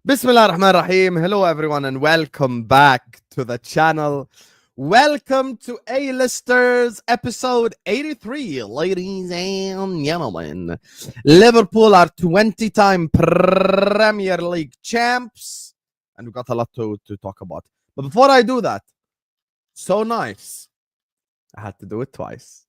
Bismillah ar-Rahman ar-Rahim. Hello everyone and welcome back to the channel. Welcome to A-Listers episode 83, ladies and gentlemen. Liverpool are 20-time Premier League champs and we've got a lot to talk about. But before I do that, so nice, I had to do it twice.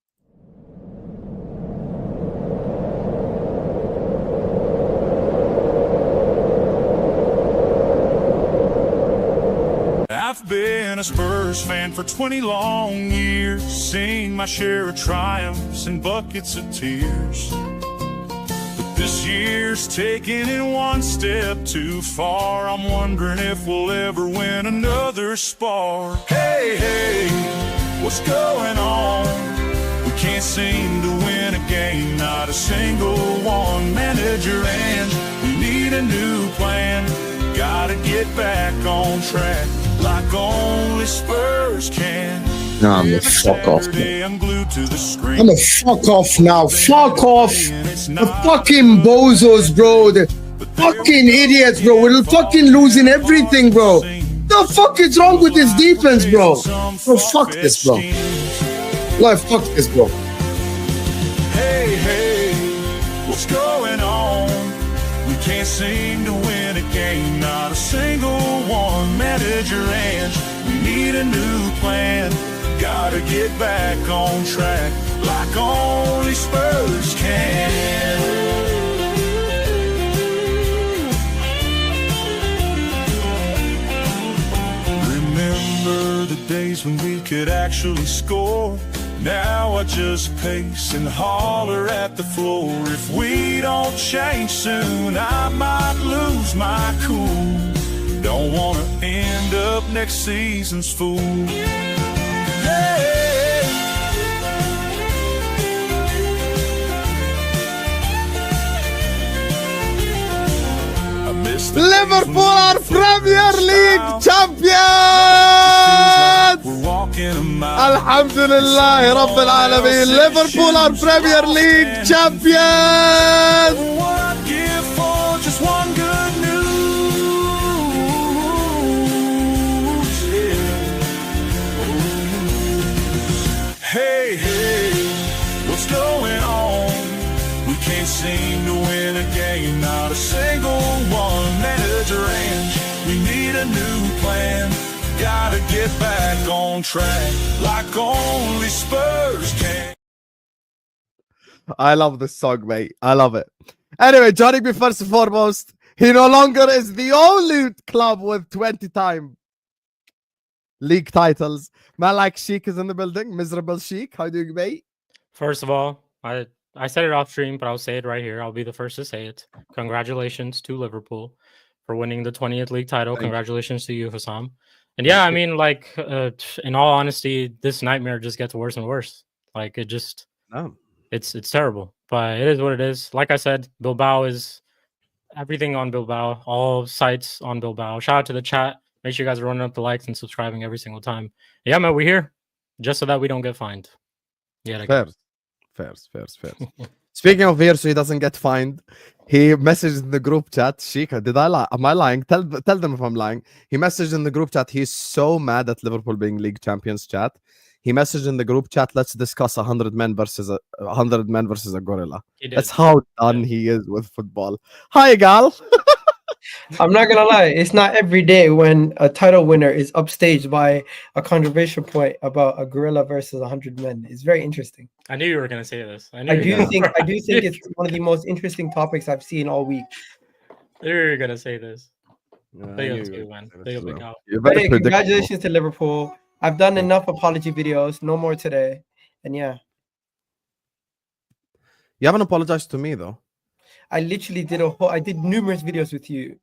I've been a Spurs fan for 20 long years, seen my share of triumphs and buckets of tears. But this year's taking it one step too far. I'm wondering if we'll ever win another spark. Hey, hey, what's going on? We can't seem to win a game, not a single one. Manager, and we need a new plan. Gotta get back on track like only Spurs can. Nah, I'm a fuck off. I'm glued to the screen. I'm a fuck off now. Fuck off. The fucking bozos, bro. The fucking idiots, bro. We're fucking losing everything, bro. The fuck is wrong with this defense, bro? Bro, fuck this, bro. Like, fuck this, bro. Hey, hey, what's going on? We can't seem to win a game, not a single one. Manager, and we need a new plan. Gotta get back on track like only Spurs can. Remember the days when we could actually score? Now I just pace and holler at the floor. If we don't change soon, I might lose my cool. Don't wanna end up next season's fool. Liverpool are Premier League champions! Alhamdulillah Rabbil Alameen. Liverpool are Premier League champions! What I'd give for just one good news. Hey, hey, what's going on? We can't seem to win a game, not a single one. Manager, and we need a new plan. Gotta get back on track like only Spurs can. I love this song, mate. I love it. Anyway, joining me first and foremost, he no longer is the only club with 20-time league titles. Man like Shik is in the building. Miserable Shik. How do you, mate? First of all, I said it off stream, but I'll say it right here. I'll be the first to say it. Congratulations to Liverpool for winning the 20th league title. Congratulations to you, Hassam. And yeah, I mean, like, in all honesty, this nightmare just gets worse and worse. Like, it just, it's terrible. But it is what it is. Like I said, Bilbao is everything on Bilbao. All sites on Bilbao. Shout out to the chat. Make sure you guys are running up the likes and subscribing every single time. Yeah, man, we're here just so that we don't get fined. Yeah, Fair. Speaking of here, so he doesn't get fined, he messaged in the group chat. Shika, did I lie? Am I lying? Tell them if I'm lying. He messaged in the group chat. He's so mad at Liverpool being league champions. Chat. He messaged in the group chat. Let's discuss 100 men versus a gorilla. That's how done he is with football. Hi, Egal. I'm not gonna lie, it's not every day when a title winner is upstaged by a controversial point about a gorilla versus 100 men. It's very interesting. I knew you were gonna say this. I do think it's one of the most interesting topics I've seen all week. You were gonna say this. Congratulations to Liverpool. I've done enough apology videos, no more today. And yeah. You haven't apologized to me though. I literally did I did numerous videos with you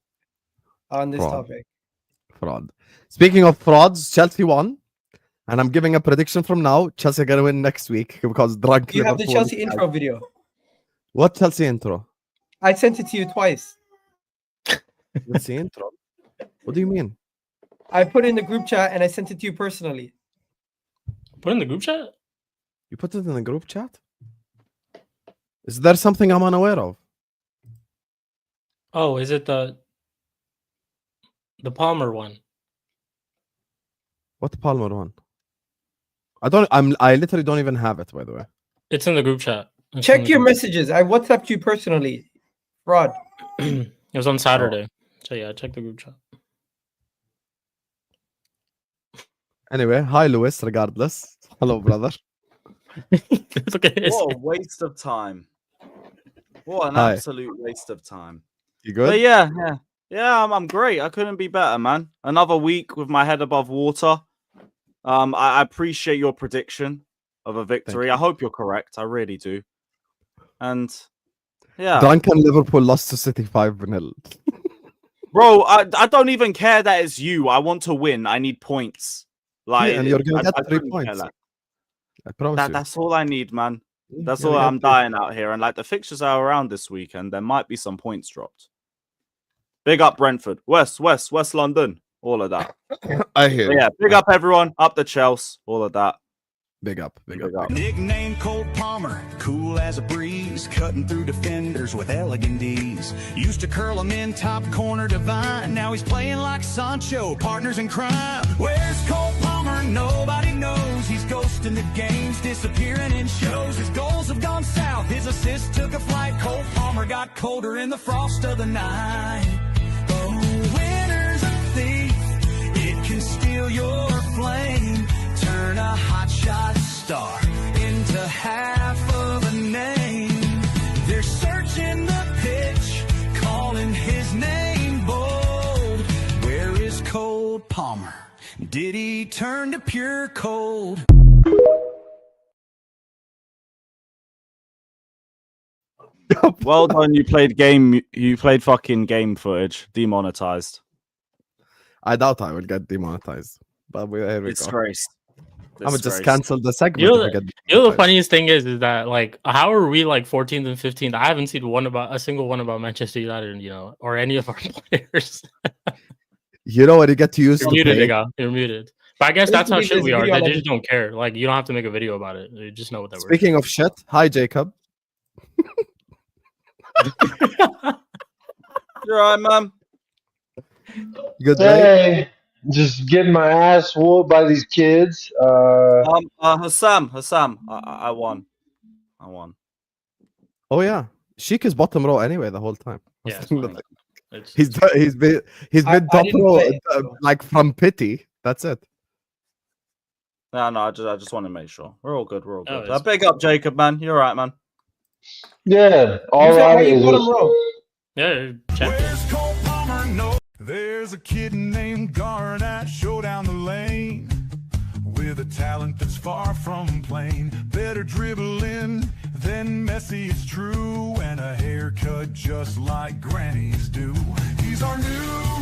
on this topic. Fraud. Speaking of frauds, Chelsea won. And I'm giving a prediction from now. Chelsea are going to win next week because drunk You Liverpool. have the Chelsea intro video. What Chelsea intro? I sent it to you twice. Chelsea intro? What do you mean? I put it in the group chat and I sent it to you personally. Put in the group chat? You put it in the group chat? Is there something I'm unaware of? Oh, is it the The Palmer one. What the Palmer one? I literally don't even have it, by the way. It's in the group chat. Check your messages. I WhatsApped you personally. Fraud. It was on Saturday. So yeah, check the group chat. Anyway, hi Lewis, regardless. Hello, brother. It's okay. What a waste of time. What an Hi. absolute waste of time. You good? But yeah, I'm great. I couldn't be better, man. Another week with my head above water. I appreciate your prediction of a victory. I hope you're correct. I really do. And yeah, Duncan Liverpool lost to City 5-0. bro, I don't even care that it's you. I want to win. I need points. Like, Yeah, and you're gonna get 3 couldn't care points. less. I promise you. That's all I need, man. That's You're all gonna I'm get 3. dying out here. And like the fixtures are around this weekend, there might be some points dropped. Big up Brentford, West London, all of that. I hear. But yeah, big up everyone, up the Chelsea, all of that. Big up. Nickname Cole Palmer, cool as a breeze, cutting through defenders with elegant ease. Used to curl him in top corner divine, now he's playing like Sancho, partners in crime. Where's Cole Palmer? Nobody knows. He's ghosting the games, disappearing in shows. His goals have gone south, his assist took a flight. Cole Palmer got colder in the frost of the night. Oh, winter's a thief, it can steal your flame, turn a hotshot star into half of a name. They're searching the pitch, calling his name bold. Where is Cole Palmer? Did he turn to pure cold? Well done, you played fucking game footage, demonetized. I doubt I will get demonetized. But here we go. Disgrace. I'm gonna just cancel the segment. You know, if we get You know the demonetized. funniest thing is that like how are we like 14th and 15th? I haven't seen a single one about Manchester United, or any of our players. You know what? You get to use You're the muted, pay. Egal. You're muted. But I guess that's how There's shit we are. video They of just don't care. Like you don't have to make a video about it. You just know what that word. Speaking of shit, hi Jacob. You're right, man. Good day. Hey, just getting my ass whooped by these kids. Hassam, I won. Oh yeah, Shik is bottom row anyway the whole time. Yeah, it's fine. It's- He's been I top didn't row play. like from pity. That's it. No, I just want to make sure we're all good. We're all Oh, good. it's- Big up, Jacob, man. You're right, man. Yeah, all You said, how right you is bottom row? Yeah, champion. Where's Cole Palmer? No. There's a kid named Garnett, show down the lane with a talent that's far from plain. Better dribbling than Messi is true, and a haircut just like grannies do. He's our new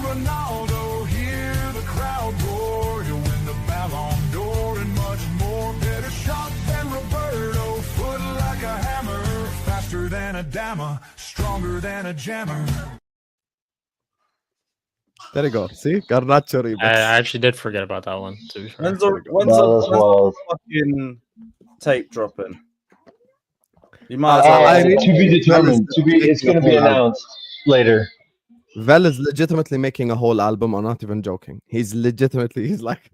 Ronaldo. Hear the crowd roar. He'll win the Ballon d'Or and much more. Better shot than Roberto, foot like a hammer, faster than a dammer, stronger than a jammer. There you go. See, Garnacho remix. I actually did forget about that one. To be fair. When's the That's wild. fucking tape dropping? You might as well. I really- To be determined. It's going to be announced later. Vel is legitimately making a whole album. I'm not even joking. He's like.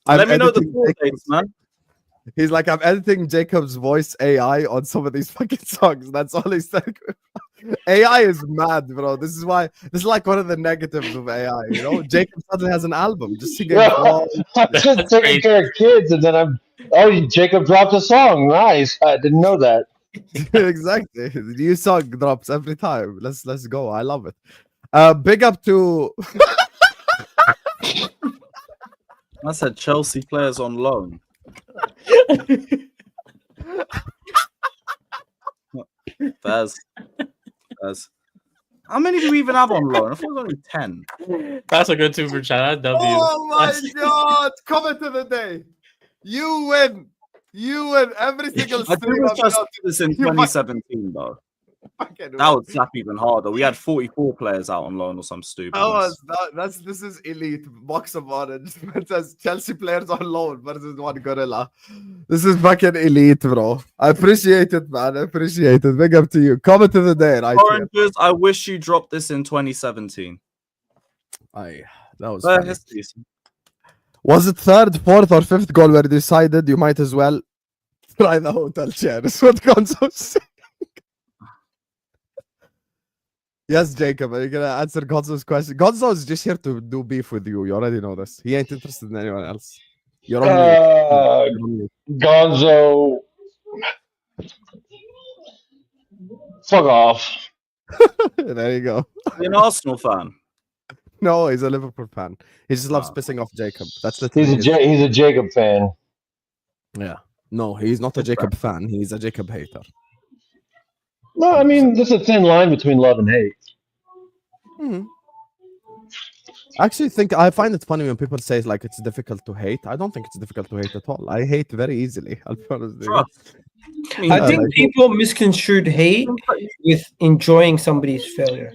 Let me know the editing full Jacob's- dates, man. He's like, I'm editing Jacob's voice AI on some of these fucking songs. That's all he's saying. AI is mad, bro. This is like one of the negatives of AI. Jacob suddenly has an album just singing. Yeah. I'm just taking care of kids, and then Jacob dropped a song. Nice. I didn't know that. Exactly. New song drops every time. Let's go. I love it. Big up to I said Chelsea players on loan. Faz. How many do we even have on loan? I thought it was only 10. That's a good super chat. That's W. Oh my That's- god! Comment of the day. You win. Every single I stream. did I'm just not do this in You fuck- 2017, though. fucking That would slap even harder. We had 44 players out on loan or some stupid. This is elite box of orange. It says Chelsea players on loan versus one gorilla. This is fucking elite, bro. I appreciate it, man. I appreciate it. Big up to you. Comment of the day, right here. Oranges, I wish you dropped this in 2017. Aye. That was But funny. it's decent. Was it third, fourth, or fifth goal where you decided you might as well try the hotel chair? Is what Gonzo said. Yes, Jacob, are you gonna answer Gonzo's question? Gonzo is just here to do beef with you. You already know this. He ain't interested in anyone else. You're on mute. You're on mute. Gonzo, fuck off. There you go. You're an Arsenal fan. No, he's a Liverpool fan. He just loves Oh. pissing off Jacob. That's the He's thing. he's a Jacob fan. Yeah. No, he's not a Jacob fan. He's a Jacob hater. No, I mean there's a thin line between love and hate. Mhm. I actually think I find it funny when people say like it's difficult to hate. I don't think it's difficult to hate at all. I hate very easily. I'll be honest with you. Trust. I think people misconstrued hate with enjoying somebody's failure.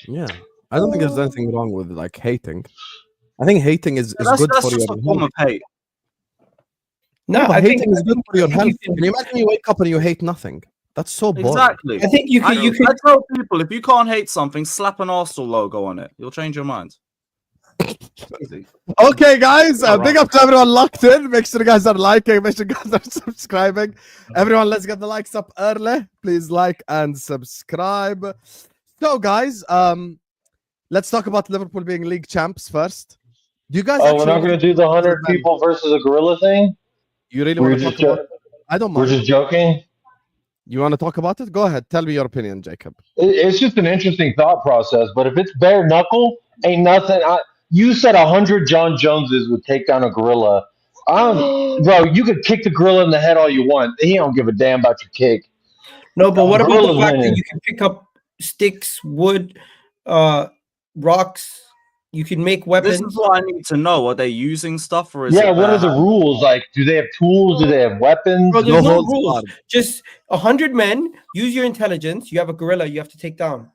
Yeah. I don't think there's anything wrong with like hating. I think hating is That's good for just your a form health. of hate. No, But I think hating is good for your I think health. you Can you imagine you wake up and you hate nothing? That's so boring. Exactly. I think you I, can. You I can. tell people if you can't hate something, slap an Arsenal logo on it. You'll change your mind. Easy. Okay, guys, Not big wrong. up to everyone locked in. Make sure you guys are liking. Make sure you guys are subscribing. Everyone, let's get the likes up early. Please like and subscribe. So, guys, let's talk about Liverpool being league champs first. Do you guys? Oh, we're actually not going to do the 100 people versus a gorilla thing. You really We're want to just talk about it? I don't we're mind. just joking. You want to talk about it? Go ahead. Tell me your opinion, Jacob. It's just an interesting thought process. But if it's bare knuckle, ain't nothing. You said 100 John Joneses would take down a gorilla. Bro, you could kick the gorilla in the head all you want. He don't give a damn about your kick. No, but what about the Gorilla's fact that winning. you can pick up sticks, wood, rocks? You can make This weapons. is what I need to know. Are they using stuff or is Yeah, it what are the bad? rules? Like, do they have tools? Do they have weapons? Bro, there's no holds rules. barred. Just 100 men. Use your intelligence. You have a gorilla. You have to take down.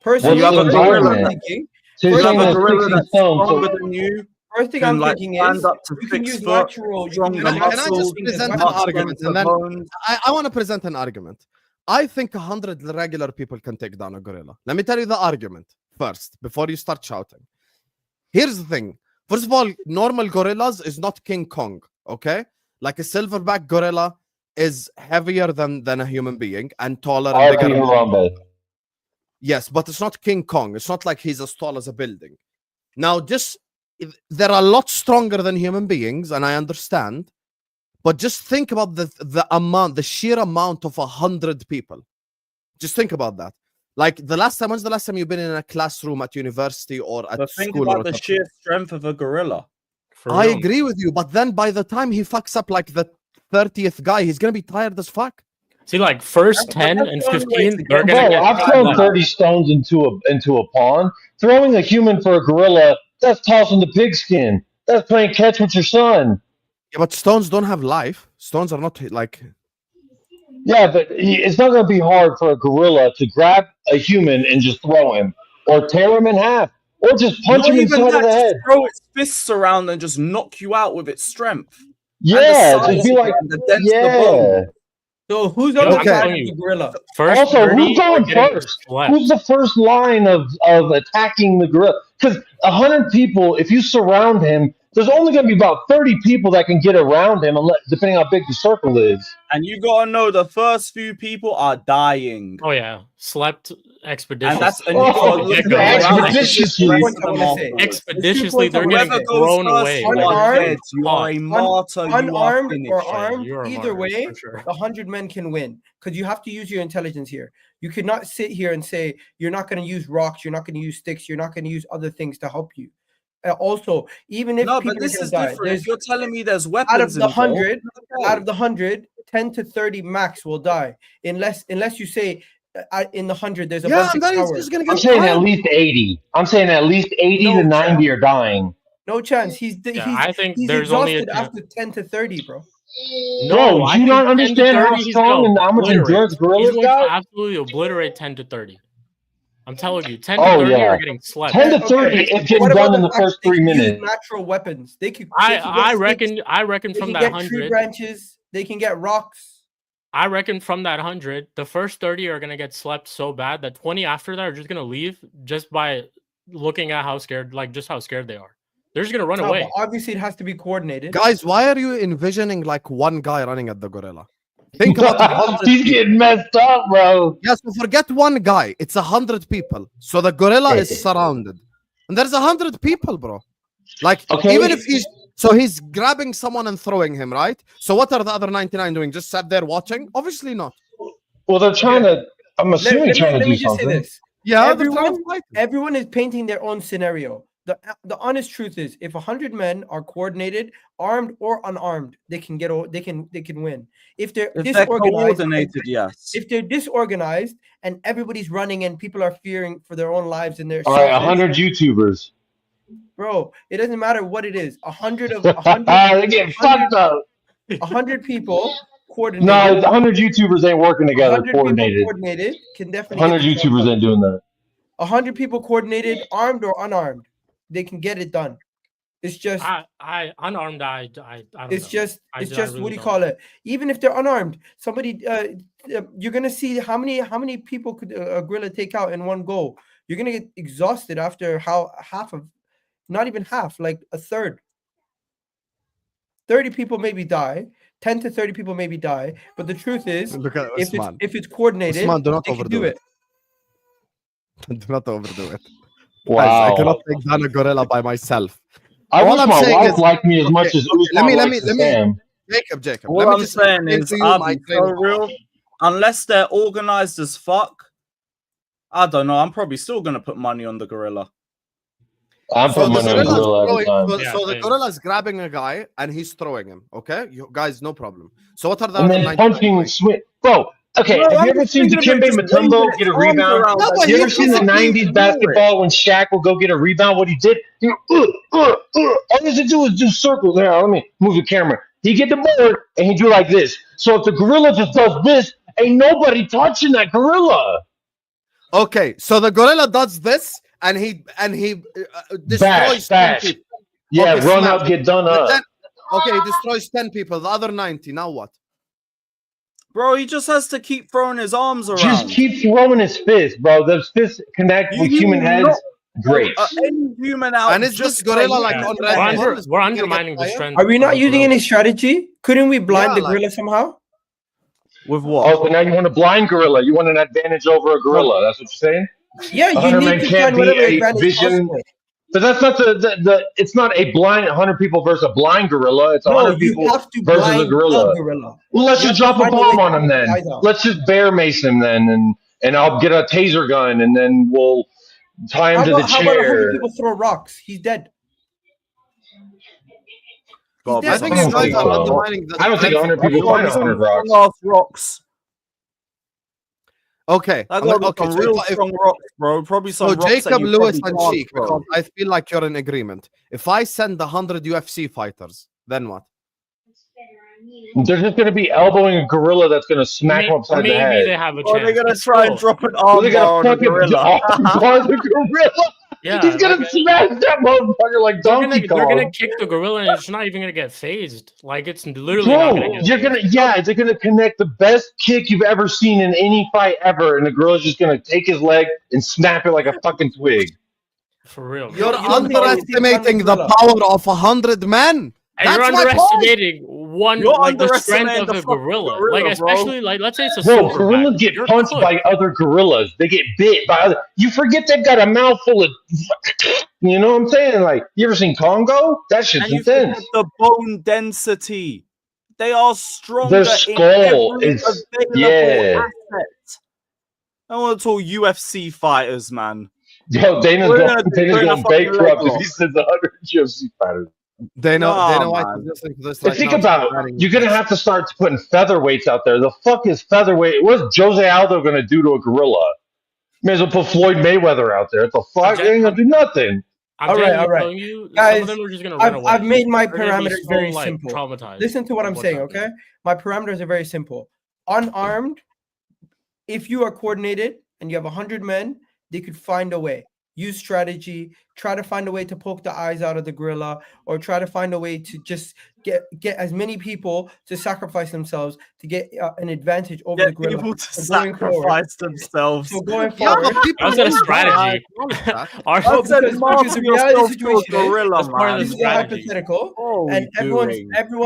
Personally, you have a first thing gorilla I'm that- thinking- So You you're have saying a that's gorilla 60 that's stones. stronger So than you. First thing Can I'm like thinking stand is up to you can 6 use foot. natural. You stronger can use Can I natural just things as present an weapons. argument and then bones. I want to present an argument. I think 100 regular people can take down a gorilla. Let me tell you the argument first before you start shouting. Here's the thing. First of all, normal gorillas is not King Kong, okay? Like a silverback gorilla is heavier than a human being and taller and R.I.P. bigger. Harambe. Yes, but it's not King Kong. It's not like he's as tall as a building. Now, they're a lot stronger than human beings, and I understand. But just think about the sheer amount of 100 people. Just think about that. Like when's the last time you've been in a classroom at university or at But think school? about the sheer strength of a gorilla. For I real. agree with you, but then by the time he fucks up like the 30th guy, he's gonna be tired as fuck. See, like first 10 that's and the only way 15, to they're get- gonna Bro, get I've shot thrown down. 30 stones into a pond. Throwing a human for a gorilla, that's tossing the pigskin. That's playing catch with your son. Yeah, but stones don't have life. Stones are not like. Yeah, but it's not going to be hard for a gorilla to grab a human and just throw him, or tear him in half, or just punch Not him even inside that, of the just head. throw its fists around and just knock you out with its strength. Yeah, and the just be size like, and the dense the bone. yeah. So who's Yo, on the Okay. side of the gorilla? First Also, 30 who's are going getting first? swept. Who's the first line of attacking the gorilla? Because 100 people, if you surround him, there's only going to be about 30 people that can get around him, depending how big the circle is. And you gotta know the first few people are dying. Oh yeah, slept expeditiously. And you gotta Oh, look Get going. expeditiously. around. Point I wanna say. Expeditiously, they're Whoever getting goes thrown first, away. you are Unarmed, dead. You are a martyr. You are Unarmed finished. or Yeah, armed, you're a either martyr, way, for sure. 100 men can win because you have to use your intelligence here. You cannot sit here and say you're not going to use rocks, you're not going to use sticks, you're not going to use other things to help you. Also, even if No, people but this are is gonna die, different. If there's you're telling me there's weapons out of the involved, 100, okay. out of the 100, 10 to 30 max will die unless you say in the 100 there's a Yeah, bunch and of then he's cowards. just gonna I'm get saying at tired. least 80. I'm saying at least 80 No to 90 are dying. No chance. He's I think he's there's only a exhausted after 10 to 30, bro. Bro, I do you think not 10 to understand how 30, he's strong gonna and how much obliterate. endurance He's gorillas going to got? absolutely obliterate 10 to 30. I'm telling you, 10 to Oh, 30 yeah. are getting slept. 10 to 30 is getting What about done in the the fact first they 3 can use minutes. natural weapons. They could. I get reckon sticks, I reckon they from can that get tree 100, branches. They can get rocks. I reckon from that 100, the first 30 are gonna get slept so bad that 20 after that are just gonna leave just by looking at how scared, like just how scared they are. They're just gonna run No, away. but obviously it has to be coordinated. Guys, why are you envisioning like one guy running at the gorilla? Think about 100 He's people. getting messed up, bro. Yes, so forget one guy. It's 100 people. So the gorilla is surrounded, and there's 100 people, bro. Like even if he's grabbing someone and throwing him, right? So what are the other 99 doing? Just sat there watching? Obviously not. Well, they're trying to. I'm assuming trying to let do me just say something. this. Yeah, they're trying to Everyone, fight. everyone is painting their own scenario. The honest truth is, if 100 men are coordinated, armed or unarmed, they can win. If they're disorganized, coordinated, yes. if they're disorganized and everybody's running and people are fearing for their own lives and their All right, safety, 100 YouTubers. bro, it doesn't matter what it is. 100 They get fucked up. 100 people coordinated. No, 100 YouTubers ain't working together 100 people coordinated. coordinated can definitely. 100 YouTubers ain't doing that. 100 people coordinated, armed or unarmed, they can get it done. It's just I unarmed. I don't it's know. just I it's just really what do you don't. call it? Even if they're unarmed, somebody you're gonna see how many people could a gorilla take out in one go. You're gonna get exhausted after not even half, like a third. 30 people maybe die. 10 to 30 people maybe die. But the truth is, Look at Usman. if it's coordinated, Usman, do not they can overdo do it. it. Do not overdo it. Wow. Guys, I cannot take down a gorilla by myself. I All wish I'm my saying wife is- liked me as much Okay, as okay, Usman likes Sam. Jacob. All let me I'm just saying explain is, to you I'll my be train so of thought. real. Unless they're organized as fuck, I don't know. I'm probably still gonna put money on the gorilla. I'm So putting the money on gorilla's Gorilla every throwing- time. so- Yeah, so the same. gorilla's grabbing a guy and he's throwing him. Okay, you guys, no problem. So what are the And other then 99 punching doing? and swing. Bro, okay, No, have I'm you ever just seen thinking of Dikembe it just waving Mutombo its get a arms rebound? around No, like but You he ever seen the physically 90s ignore it. basketball when Shaq would go get a rebound? What he did? All he has to do is do circles. Now, let me move the camera. He get the board and he do like this. So if the gorilla just does this, ain't nobody touching that gorilla. Okay, so the gorilla does this and he destroys 10 Bash. people. Yeah, Okay, run smash. up, get done The up. 10 okay, he destroys 10 people. The other 90. Now what? Bro, he just has to keep throwing his arms around. Just keep throwing his fist, bro. Those fists connect with You human will heads. not Great. any human out. And is this just gorilla by like hitting on their Red head. Bull? Is We're he gonna get undermining the fired? strength. Are we not of the using gorilla. any strategy? Couldn't we blind Yeah, the like- gorilla somehow? With what? Oh, so now you want a blind gorilla. You want an advantage over a gorilla. That's what you're saying? Yeah, you 100 need men to can't find be whatever a advantage vision. possible. But that's not the it's not a blind 100 people versus a blind gorilla. It's No, 100 you people have to versus a blind gorilla. the gorilla. Well, let's You just have to drop a find a way bomb to on him keep then. his eyes out. Let's just bear mace him then, and I'll get a taser gun and then we'll tie him How to the about 100 chair. people throw rocks? He's dead. God, dead. I think I you don't guys think are so. undermining the I don't think strength 100 of the people gorilla. find 100 rocks. Strong ass rocks. Okay, I got okay. some So real if- strong rocks, bro. Probably some So rocks Jacob, that you Lewis, probably and can't Shik, throw. because I feel like you're in agreement. If I send 100 UFC fighters, then what? They're just going to be elbowing a gorilla that's going to smack him upside the Maybe head. they have a chance. Oh, they're gonna but try and still, drop an Well, they arm got on a a fucking gorilla. arm the gorilla. Yeah, He's gonna like, smash that motherfucker like Donkey they're gonna Kong. kick the gorilla and it's not even gonna get phased. Like it's literally not Bro, gonna get you're phased. gonna they're gonna connect the best kick you've ever seen in any fight ever, and the gorilla's just gonna take his leg and snap it like a fucking twig. For real. You're You don't think underestimating it's the gorilla. power of 100 men. And you're That's my point. underestimating one You're like the strength underestimating of the the fucking gorilla. gorilla, Like bro. especially like let's say it's a Bro, silverback. gorillas get You're punched cooked. by other gorillas. They get bit by other. You forget they've got a mouthful of. You know what I'm saying? Like, you ever seen Congo? That shit's And you forget intense. the bone density. They are stronger Their in skull every is- available yeah. asset. I want to talk UFC fighters, man. Yo, Dana's We're going, gonna Dana's fucking going leg bankrupt if lock. he says 100 UFC fighters. They know Nah, why man. he's listening to this And right think now. about you're gonna have to start putting featherweights out there. The fuck is featherweight? What's Jose Aldo gonna do to a gorilla? May as well put Floyd Mayweather out there. What the fuck? They ain't gonna do nothing. I'm All right, genuinely all right. telling you, some Guys, of them are just gonna run away. I've made my They're gonna be parameters so, very like, simple. Traumatized. Listen to what I'm of what's saying, happening. okay? My parameters are very simple. Unarmed, if you are coordinated and you have 100 men, they could find a way. use strategy, try to find a way to poke the eyes out of the gorilla, or try to find a way to just get as many people to sacrifice themselves to get an advantage over the Get gorilla. people to So going forward- sacrifice themselves. So going Yeah, forward, but people How's that a don't strategy? acknowledge that. Our- I said because martyr the reality yourself to a situation is- gorilla, That's part of this the is a strategy. hypothetical, What are and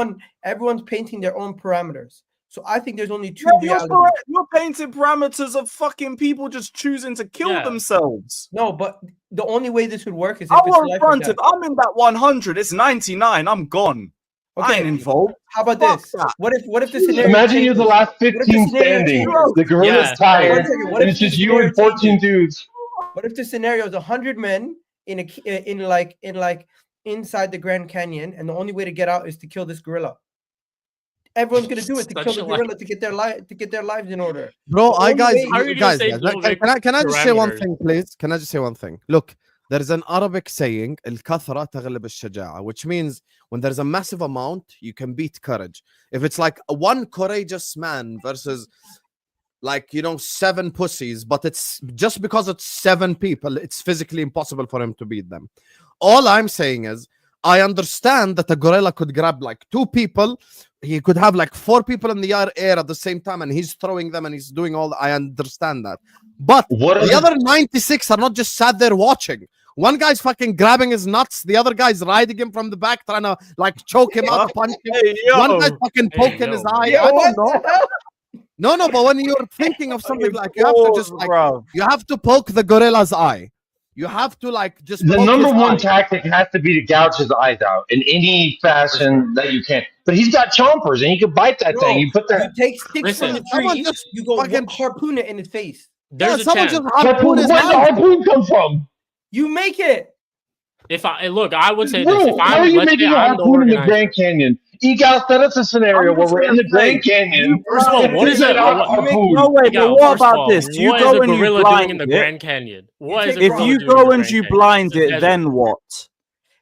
we everyone's painting their own parameters. So I think there's only two Yeah, you're realities. correct. You're painting parameters of fucking people just choosing to kill Yeah. themselves. No, but the only way this would work is if I it's won't life or front death. if I'm in that 100. It's 99. I'm gone. I ain't Okay, involved. how about Fuck this? that. What if the scenario Imagine you're the changes? last What if the 15 scenario standing. changes? The gorilla's Yeah. tired, One second, what and if it's the just you and scenario 14 changes? dudes. What if the scenario is 100 men in inside the Grand Canyon, and the only way to get out is to kill this gorilla? Everyone's gonna do it to Such kill the a lie. gorilla to get their lives in order. Bro, The I only guys, way- How are you gonna guys, say guys, no can I just say one parameters? thing, please? Can I just say one thing? Look, there is an Arabic saying, الكثرة تغلب الشجاعة, which means when there's a massive amount, you can beat courage. If it's like one courageous man versus like, 7 pussies, but it's just because it's 7 people, it's physically impossible for him to beat them. All I'm saying is, I understand that a gorilla could grab like 2 people. He could have like 4 people in the air at the same time, and he's throwing them and he's doing all. I understand that, but What are the the- other 96 are not just sat there watching. One guy's fucking grabbing his nuts. The other guy's riding him from the back, trying to like choke him out, punch him. Hey, One guy's yo. fucking Hey, poking yo, his man. eye. Yo, I what don't know. the hell? No, but when you're thinking of something like, you have to just like, Bro. you have to poke the gorilla's eye. You have to like just The poke number his one eye. tactic has to be to gouge his eyes out in any fashion that you can. But he's got chompers, and he can bite that Bro, thing. You put you that. take sticks Listen, from the someone tree, just you go fucking- harpoon it in his face. There's a someone chance. just harpoon his Where'd the eye. harpoon come from? You make it. If I look, I would say Bro, this. If how I'm, are you let's say making a I'm the harpoon in the organizer. Grand Canyon? Egal, set us a scenario I'm where just we're in gonna the Grand say, Canyon. First of all, and what it's is it? a harpoon. No, wait, Yeah, but what first of about all, this? You what is go a and you gorilla blind doing in the it. Grand Canyon? What is a take If Bro, gorilla you doing in go the and Grand you Canyon? blind It's a it, desert. then what?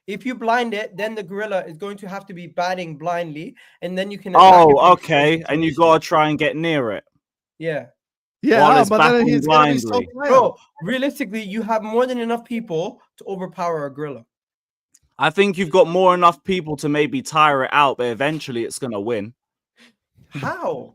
If you blind it, then the gorilla is going to have to be batting blindly, and then you can. attack it Oh, from a okay. close And you situation. gotta try and get near it. Yeah, Yeah, While it's but then backing he's gonna be so blindly. tired. bro. Realistically, you have more than enough people to overpower a gorilla. I think you've got more enough people to maybe tire it out, but eventually it's gonna win. How?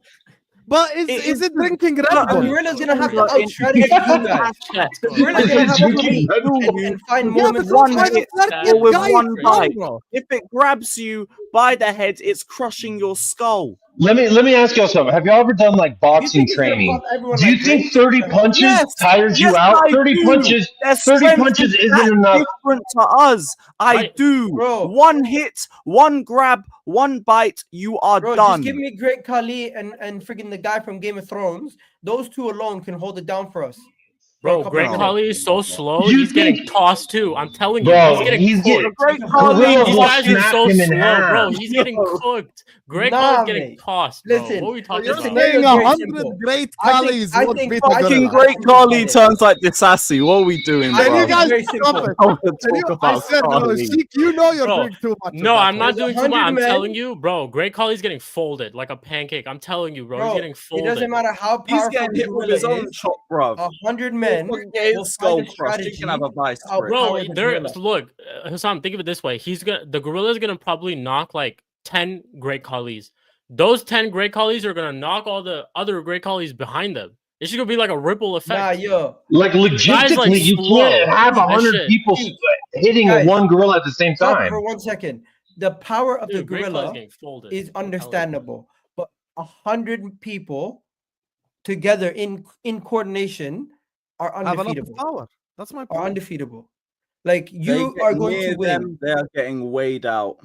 But It is is it drinking Red A Bull? gorilla's gonna have to But in- out-strategize you guys. The gorilla's gonna have to Drinking wait Red Bull. and find Yeah, moments. but one that's why the hit 30th or with guy is one gone, bite. bro. If it grabs you by the head, it's crushing your skull. Let me ask y'all something. Have y'all ever done like You boxing think it's gonna training? pop everyone Do you like think grapes? 30 punches Yes, tires you yes, out? I 30 do. punches, Their 30 strength punches is isn't that enough. different to us. I Right. do. Bro. One hit, one grab, one bite, you are Bro, done. just give me Great Khali and friggin' the guy from Game of Thrones. Those two alone can hold it down for us. for a Bro, couple Greg minutes. Colley is so slow. You He's getting think- tossed too. I'm telling you, Bro, he's getting he's cooked. getting- Great Gorilla Khali, These will guys are smack so him in slow, bro. half. He's getting cooked. Greg Nah, Colley's getting mate. tossed, bro. Listen, what are we talking You're the about? scenario saying is very 100 simple. great I think- Khalis I would think beat the fucking fucking gorilla. Great Khali turns like Disassi. What are we doing, I Can bro? you think guys it's very stop simple. it? I want to Can you- talk I about said no, Khali. Shik, you know you're Bro, doing too much. No, of that, I'm not There's doing too much. 100 I'm men. telling you, bro. Greg Colley's getting folded like a pancake. I'm telling you, bro. He's Bro, getting it folded. doesn't matter how He's powerful getting the hit with gorilla his own is. chop, bro. 100 men Fucking get will his find skull a crushed. He can strategy have a vice to grip. Bro, outpower the there. gorilla. Look, Hassam, think of it this way. The gorilla's gonna probably knock like 10 Great Collies. Those 10 Great Collies are gonna knock all the other Great Collies behind them. It's just gonna be like a ripple effect. Nah, yo. Like logistically, you slow. can't have That 100 shit. people hitting Guys, one gorilla at the same Stop time. for 1 second. The power of the Dude, Great Collies gorilla getting folded. is I'm telling you. understandable, but 100 people together in coordination are have a lot of undefeatable. power. That's my Are point. undefeatable. Like They you get are going near to win. them, they are getting weighed out.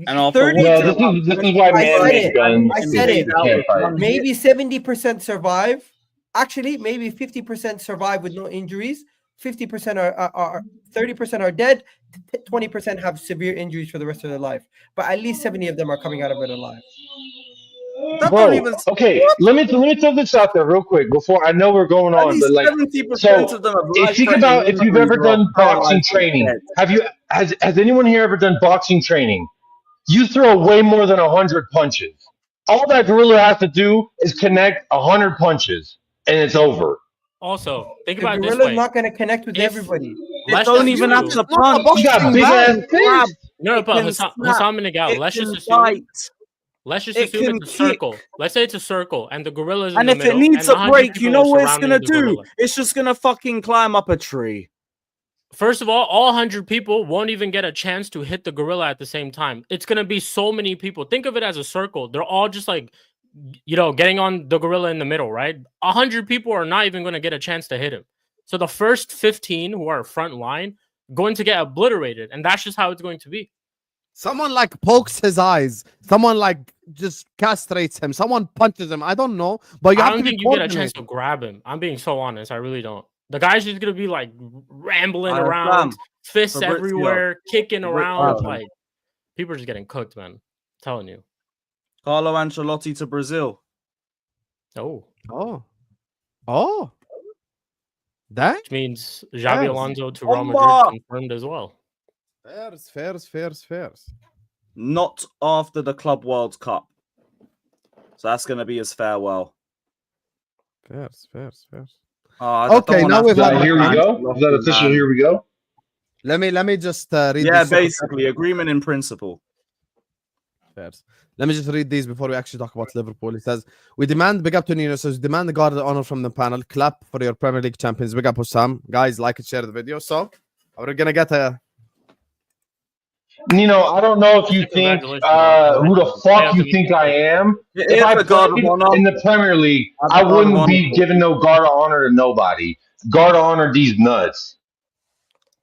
And after 30 No, to- this is why I said man-made it. guns I said it. can't fight. maybe 70% survive. Actually, maybe 50% survive with no injuries. 50% are 30% are dead. 20% have severe injuries for the rest of their life. But at least 70 of them are coming out of it alive. That Bro, don't even. okay, let me throw this out there real quick before I know we're going At on, least but like 70% so of them have if think life-threatening about if you've injuries ever or are done boxing paralyzed or training. dead. Has anyone here ever done boxing training? You throw way more than 100 punches. All that gorilla has to do is connect 100 punches and it's over. Also, think The about it this gorilla's way. not going to connect with If- everybody. Let's don't just even have assume- to punch. You got big ass grab. fists. No, It but can Hassam snap. and Egal, It let's just can assume. bite. Let's just It assume can it's a circle. kick. Let's say it's a circle, and the gorilla's in And the if middle. it needs and a 100 break, you people know are what it's surrounding gonna the do? gorilla. It's just gonna fucking climb up a tree. First of all 100 people won't even get a chance to hit the gorilla at the same time. It's gonna be so many people. Think of it as a circle. They're all just like, getting on the gorilla in the middle, right? 100 people are not even gonna get a chance to hit him. So the first 15 who are front line going to get obliterated, and that's just how it's going to be. Someone like pokes his eyes. Someone like just castrates him. Someone punches him. I don't know, but you I have don't to be think you get a chance coordinated. to grab him. I'm being so honest. I really don't. The guy's just gonna be like rambling I around, am. fists Fabrizio. everywhere, kicking around. Fabrizio. Like people are just getting cooked, man. I'm telling you. Carlo Ancelotti to Brazil. Oh, Oh, that which means Xabi Yes. Alonso to Real Bomba! Madrid confirmed as well. fairs. Not after the Club World Cup. So that's gonna be his farewell. Fairs. I don't Okay, wanna now have we've to had- go Here we back go. to Is that official? man. Here we go. Let me just read. Yeah, these super basically, agreement in principle. chats. Let me just read these before we actually talk about Liverpool. It says, "We demand big up to Nuno. Says demand the guard of honor from the panel. Clap for your Premier League champions. Big up Hussam. Guys, like and share the video. So we're gonna get a Nino, I don't know if you think Congratulations, man. who the fuck you think I am. It If is I a guard of played honor. in the Premier League, I've I got guard of wouldn't be honor. giving no guard of honor to nobody. Guard of honor these nuts.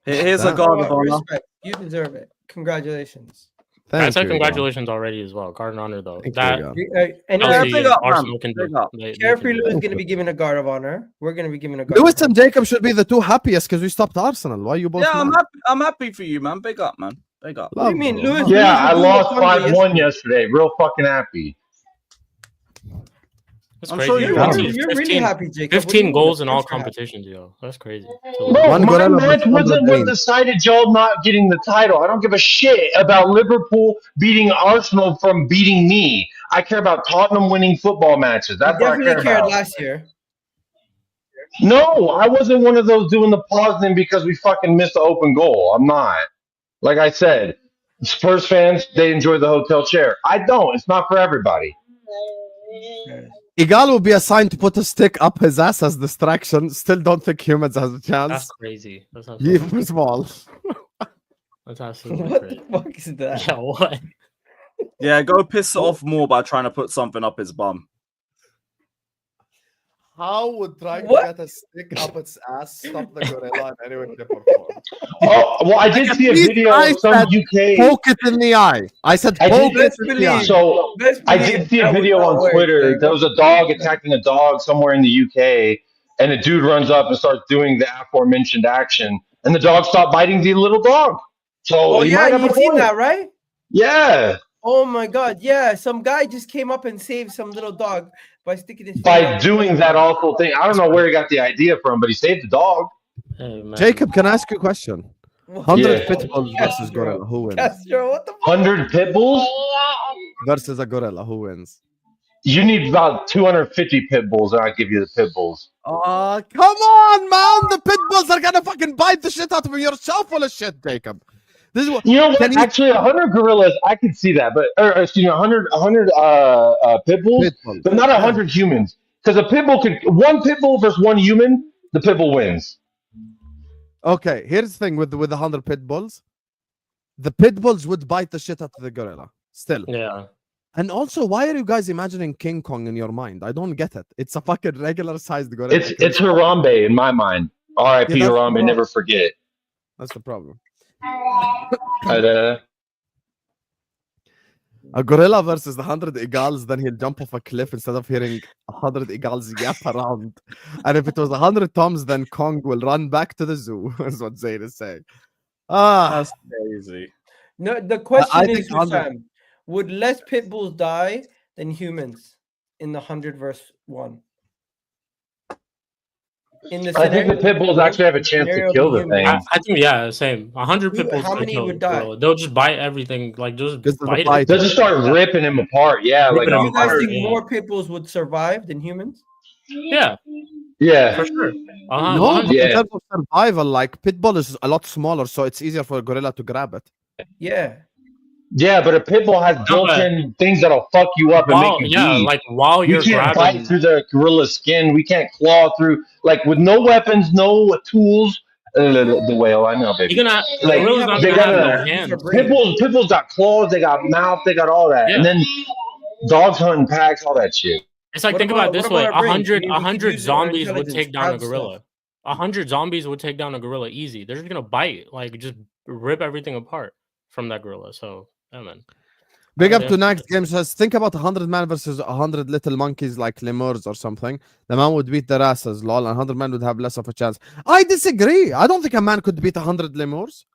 Here's a Damn. guard of honor. Respect. You deserve it. Congratulations. I thank said you. congratulations already as well. Guard and honor though. Thank That you, Anyway, Yeah, Chelsea big and up, man. Arsenal can do. Big up. They Carefree can do. Lou is going to be given a guard of honor. We're going to be given a guard. Lewis of honor. and Jacob should be the two happiest because we stopped Arsenal. Why you both? Yeah, mad? I'm happy for you, man. Big up, man. Big up. What do you mean, Love, bro. Lewis? Yeah, I Lewis lost was doing 5-1 yesterday. Real fucking happy. That's I'm crazy. sure you You're, are. you're really 15 happy, Jacob. What do you 15 mean? goals in Of all course you're happy. competitions, yo. That's crazy. Bro, One my gorilla match versus wasn't 100 what wins. decided y'all not getting the title. I don't give a shit about Liverpool beating Arsenal from beating me. I care about Tottenham winning football matches. You That's what I care definitely cared about. last year. No, I wasn't one of those doing the pausing because we fucking missed the open goal. I'm not. Like I said, Spurs fans, they enjoy the hotel chair. I don't. It's not for everybody. Egal will be assigned to put a stick up his ass as distraction. Still don't think humans has a That's chance. crazy. That's Give absolutely, him small. that's absolutely What the crazy. fuck is that? Yeah, what? Yeah, go piss it off more by trying to put something up his bum. How would trying What? to get a stick up its ass stop the gorilla in any way, shape, or form? Oh, well, I did see a Please, video I of some said UK. Poke it in the eye. I said I poke did- it in the eye. So Best I believe did see a that would video not on work, Twitter. Jacob. There was a dog attacking a dog somewhere in the UK, and a dude runs up and starts doing the aforementioned action, and the dog stopped biting the little dog. So Oh he yeah, might have you a seen point. that, right? Yeah, Oh my god, yeah. Some guy just came up and saved some little dog by sticking his by finger up. doing that awful thing. I don't know where he got the idea from, but he saved the dog. Hey, man. Jacob, can I ask you a question? 100 Yeah. pit bulls versus Castro. gorilla. Who wins? Castro, what the fuck? 100 pit bulls? Versus a gorilla. Who wins? You need about 250 pit bulls, and I give you the pit bulls. Come on, man. The pit bulls are gonna fucking bite the shit out of you. You're so full of shit, Jacob. This is what. You know what? Can you- Actually, 100 gorillas, I could see that, but excuse me, 100 pit bulls, Pit bulls. but not 100 humans. Because a pit bull could one pit bull versus one human, the pit bull wins. Okay, here's the thing with the 100 pit bulls. The pit bulls would bite the shit out of the gorilla. Still. Yeah. And also, why are you guys imagining King Kong in your mind? I don't get it. It's a fucking regular sized gorilla. It's Harambe in my mind. R.I.P. Yeah, that's Harambe, wrong. never forget. That's the problem. Uh, A gorilla versus 100 Egals, then he'll jump off a cliff instead of hearing 100 Egals yap around. And if it was 100 Toms, then Kong will run back to the zoo, is what Zayn is saying. That's crazy. No, the question think is, 100. Sam, would less pit bulls die than humans in the 100 versus 1? In the I think the scenario- pit bulls actually have a chance to scenario kill the humans- thing. I think, yeah, same. 100 Who- pit bulls. how can many kill would the die? gorilla. They'll just bite everything. Like, just Because of the bite bite. it. They'll just start ripping him apart. Yeah, like Ripping Do him you guys apart, think yeah. more pit bulls would survive than humans? Yeah, Yeah. for sure. No, 100%. but in Yeah. terms of survival, like Pitbull is a lot smaller, so it's easier for a gorilla to grab it. Yeah. Yeah, but a pit bull has built-in things that'll fuck you up and make you bleed. like while We you're can't bite grabbing, through the gorilla's skin. We can't claw through, like with no weapons, no tools. The whale, I know, baby. you're gonna the Like gorilla's not they gonna have no gotta hands. pit bulls got claws, they got mouth, they got all that, and Yeah. then dogs hunting packs, all that shit. It's like What think about it this what way: our brains? I 100 mean, we could 100 use our zombies would intelligence take to down a grab stuff. gorilla. 100 zombies would take down a gorilla easy. They're just gonna bite, like just rip everything apart from that gorilla. So, yeah, man. Big up Yeah. to Nax Game says, think about 100 man versus 100 little monkeys like lemurs or something. The man would beat their asses, lol, and 100 men would have less of a chance. I disagree. I don't think a man could beat 100 lemurs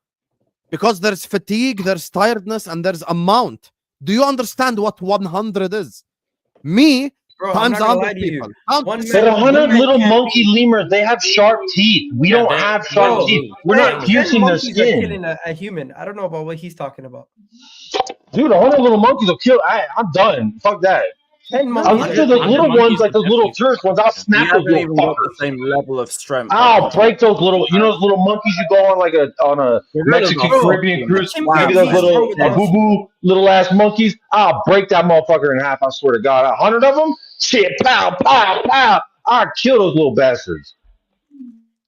because there's fatigue, there's tiredness, and there's amount. Do you understand what 100 is? Me Bro, I'm times not gonna 100 lie to you. people. Count One this. But man- 100 man little can't monkey lemurs, they have sharp teeth. We Yeah, don't they- have sharp Bro, teeth. We're 10 not piercing their monkeys are skin. killing a human. I don't know about what he's talking about. Dude, 100 little monkeys will kill. I'm done. Fuck that. 10 Unless monkeys. they're the 100 little monkeys ones, like would those little definitely- Turks ones, I'll He snap those hasn't little even got the fuckers. same level of strength. I'll break those little, you know, those little monkeys you go on like on a Mexican Bro, Caribbean cruise. chimpanzees Maybe those little are with boo boo little ass monkeys. I'll break that motherfucker in half. I swear to God, 100 of them. Shit, pow, pow, pow. I'll kill those little bastards.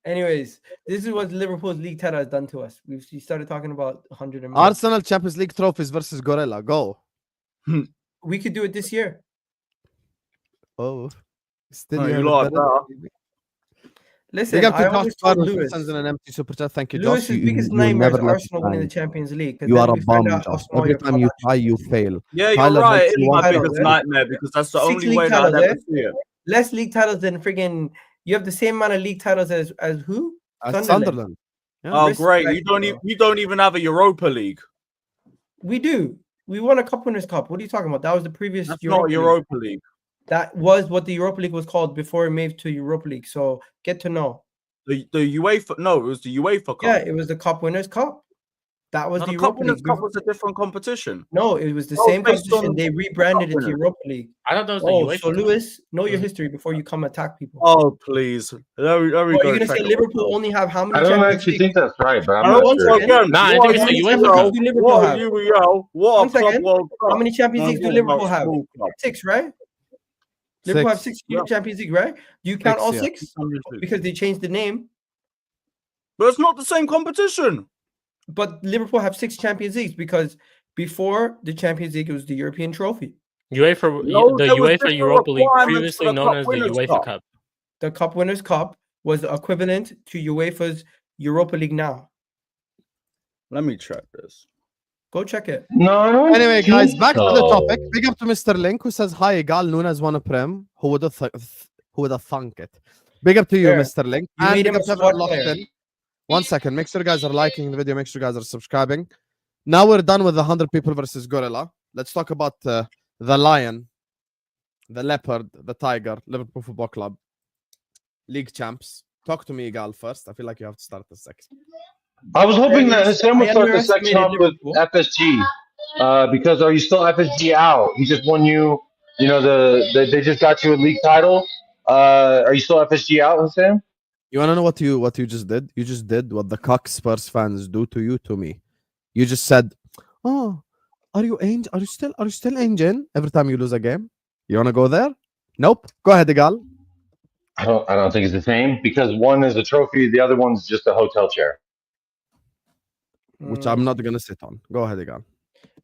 Anyways, this is what Liverpool's league title has done to us. We started talking about 100 and more. Arsenal Champions League trophies versus Gorilla. Go. We could do it this year. Oh. Still Oh, you you have lot it are better. Listen, Big up I to Josh always told Barnes who Lewis. sends in an empty super chat. Thank you, Josh. Lewis's biggest You nightmare is never let Arsenal it winning the die. Champions League. 'cause You then are a we find bum, out Josh. how small Every your time club you actually try, you is. fail. Yeah, you're Tyler right. makes It you is my want titles, biggest eh? nightmare because that's the 6 only league way that I'd titles, ever eh? see it. Less league titles than friggin' you have the same amount of league titles as who? At Sunderland. Yeah. Oh, Respect, great! You bro. don't even have a Europa League. We do. We won a Cup Winners' Cup. What are you talking about? That was the previous That's Europa not League. Europa League. That was what the Europa League was called before it moved to Europa League. So get to know. The UEFA. No, it was the UEFA Cup. Yeah, it was the Cup Winners' Cup. That was No, the the Cup Europa Winners League. Cup was a different competition. No, it was the Oh, same based competition. on They rebranded it to Winners. Europa League. I thought that was the Oh, UEFA so Cup. Lewis, know your history before you come attack people. Oh, please. There we Bro, go. you're gonna check say it Liverpool out. only have how many I don't Champions actually League? think that's right, but I'm I not don't sure. again. Nah, I what think a it's the Euro, UEFA Cup. Do Liverpool what a have? Euro, what One a Club second. World Cup. How many Champions I'm Leagues do talking about Liverpool have? small clubs. 6, right? Liverpool have 6 Yeah. Champions League, right? Do you count 6, all yeah. 6? Because they changed the name. But it's not the same competition. But Liverpool have 6 Champions Leagues because before the Champions League, it was the European trophy. UEFA, No, the there was UEFA different Europa League, requirements previously for the known Cup as the Winners' UEFA Cup. Cup. The Cup Winners' Cup was equivalent to UEFA's Europa League now. Let me check this. Go check it. No, I don't Anyway, guys, think back to the so. topic. Big up to Mr. Link who says, hi, Egal, Nunes won a Prem. Who would have thunk it? Big up to you, Fair. Mr. Link. You And made big him up a to everyone squad locked player. in. 1 second. Make sure you guys are liking the video. Make sure you guys are subscribing. Now we're done with the 100 people versus Gorilla. Let's talk about the lion, the leopard, the tiger, Liverpool Football Club, league champs. Talk to me, Egal, first. I feel like you have to start the section. I was hoping that Sam would I start the section off with underestimated FSG. Because are you still FSG out? He just won you. You know they just got you a league title. Are you still FSG out, Sam? You want to know what you just did? You just did what the cock Spurs fans do to you, to me. You just said, "Oh, are you still Angel?" Every time you lose a game, you want to go there? Nope. Go ahead, Egal. I don't think it's the same because one is a trophy, the other one's just a hotel chair. Which I'm not gonna sit on. Go ahead, Egal.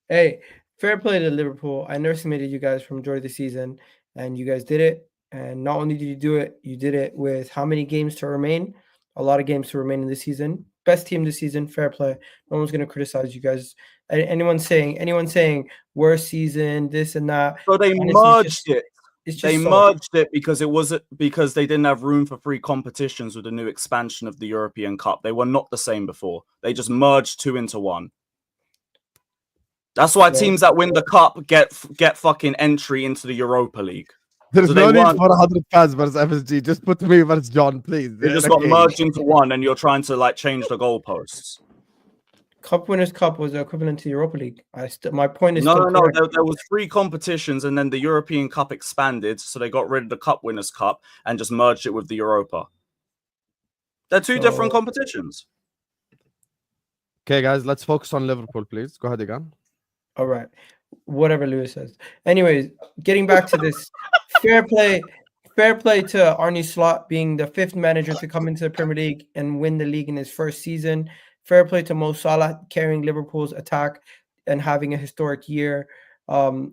Hey, fair play to Liverpool. I underestimated you guys from majority of the season, and you guys did it. And not only did you do it, you did it with how many games to remain? A lot of games to remain in this season. Best team this season. Fair play. No one's gonna criticize you guys. Anyone saying worst season, this and that. So they Honestly, merged it. It's just They so. merged it because they didn't have room for 3 competitions with the new expansion of the European Cup. They were not the same before. They just merged 2 into 1. That's why teams that win the cup get fucking entry into the Europa League. There's So no they need won. for 100 fans versus FSG. Just put me versus John, please. They just In a got game. merged into 1, and you're trying to like change the goalposts. Cup Winners' Cup was equivalent to Europa League. My point is No, still no, no. correct. There was 3 competitions, and then the European Cup expanded, so they got rid of the Cup Winners' Cup and just merged it with the Europa. They're 2 different So- competitions. Okay, guys, let's focus on Liverpool, please. Go ahead again. All right. Whatever Lewis says. Anyways, getting back to this, fair play to Arne Slot being the 5th manager to come into the Premier League and win the league in his first season. Fair play to Mo Salah carrying Liverpool's attack and having a historic year. Ryan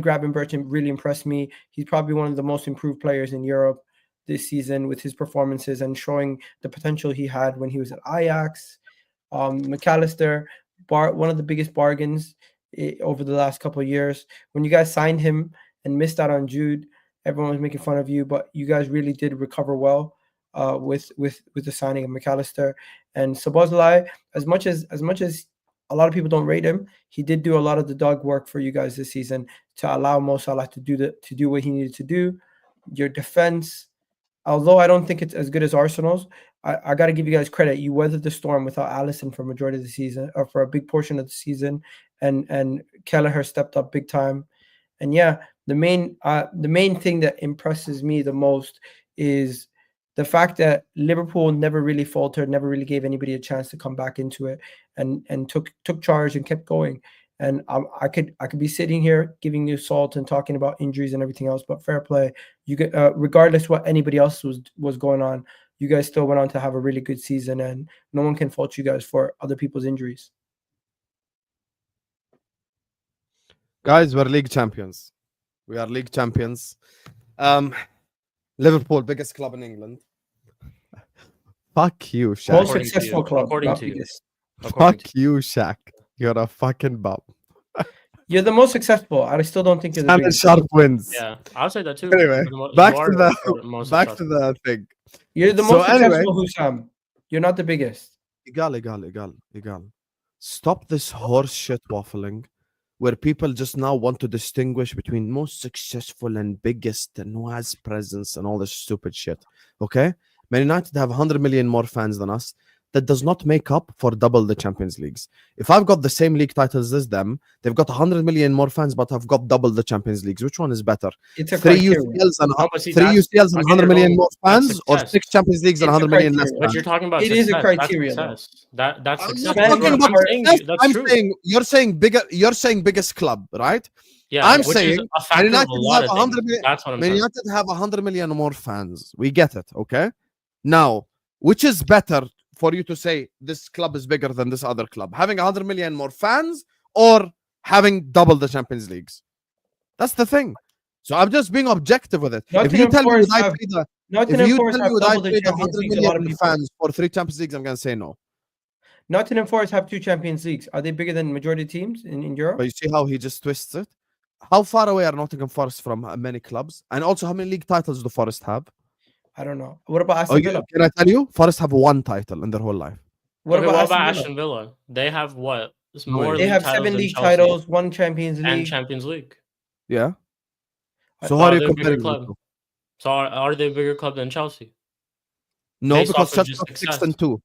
Gravenberch really impressed me. He's probably one of the most improved players in Europe this season with his performances and showing the potential he had when he was at Ajax. McAllister, one of the biggest bargains over the last couple of years. When you guys signed him and missed out on Jude, everyone was making fun of you, but you guys really did recover well with the signing of McAllister. And Szoboszlai, as much as a lot of people don't rate him, he did do a lot of the dog work for you guys this season to allow Mo Salah to do what he needed to do. Your defense, although I don't think it's as good as Arsenal's, I got to give you guys credit. You weathered the storm without Alisson for a majority of the season, or for a big portion of the season, and Kelleher stepped up big time. And yeah, the main thing that impresses me the most is the fact that Liverpool never really faltered, never really gave anybody a chance to come back into it, and took charge and kept going. And I could be sitting here giving you salt and talking about injuries and everything else, but fair play. You get regardless what anybody else was going on, you guys still went on to have a really good season, and no one can fault you guys for other people's injuries. Guys, we're league champions. We are league champions. Liverpool, biggest club in England. Fuck you, Shaq. Most According to successful you. club. According not to you. biggest. According Fuck you, Shaq. You're a fucking bum. You're the most successful. I still don't think you're the Standard biggest. Sharp wins. Yeah, I'll say that too. Anyway, You're the mo- back you to are the most back to successful. the thing. You're the So most anyway- successful, Hussam. You're not the biggest. Egal. Stop this horse shit waffling where people just now want to distinguish between most successful and biggest and who has presence and all this stupid shit. Okay? Man United have 100 million more fans than us. That does not make up for double the Champions Leagues. If I've got the same league titles as them, they've got 100 million more fans, but I've got double the Champions Leagues. Which one is better? It's a 3 criteria. UCLs and No, but see, 3 that's- UCLs and again, 100 you're million going- more that's fans, or success. 6 Champions Leagues and It's a 100 million less criteria. But fans? you're talking about It success. is a criteria, That's success. That's I'm success. not Man, talking you're about smart. saying success. that's I'm true. saying you're saying biggest club, right? Yeah, I'm which is saying a Man factor of United a lot have of 100 things. million. That's what I'm Man saying. United have 100 million more fans. We get it, okay? Now, which is better for you to say this club is bigger than this other club? Having 100 million more fans or having double the Champions Leagues? That's the thing. So I'm just being objective with it. If you Nottingham tell me Forest would I have- trade the Nottingham if you Forest tell have me would I double the trade Champions 100 League. A lot of million people. fans for 3 Champions Leagues, I'm gonna say no. Nottingham Forest have 2 Champions Leagues. Are they bigger than majority teams in Europe? But you see how he just twists it? How far away are Nottingham Forest from many clubs? And also, how many league titles do Forest have? I don't know. What about Oh, Aston Villa? can I tell you? Forest have 1 title in their whole life. What Okay, about what Aston about Villa? Aston Villa? They have what? It's No more way. They league have titles 7 than league Chelsea titles, 1 Champions and League. Champions League. Yeah. I So thought how are you they were a bigger comparing club. the two? So are they a bigger club than Chelsea? No, Based because off of Chelsea just got 6 success. and 2.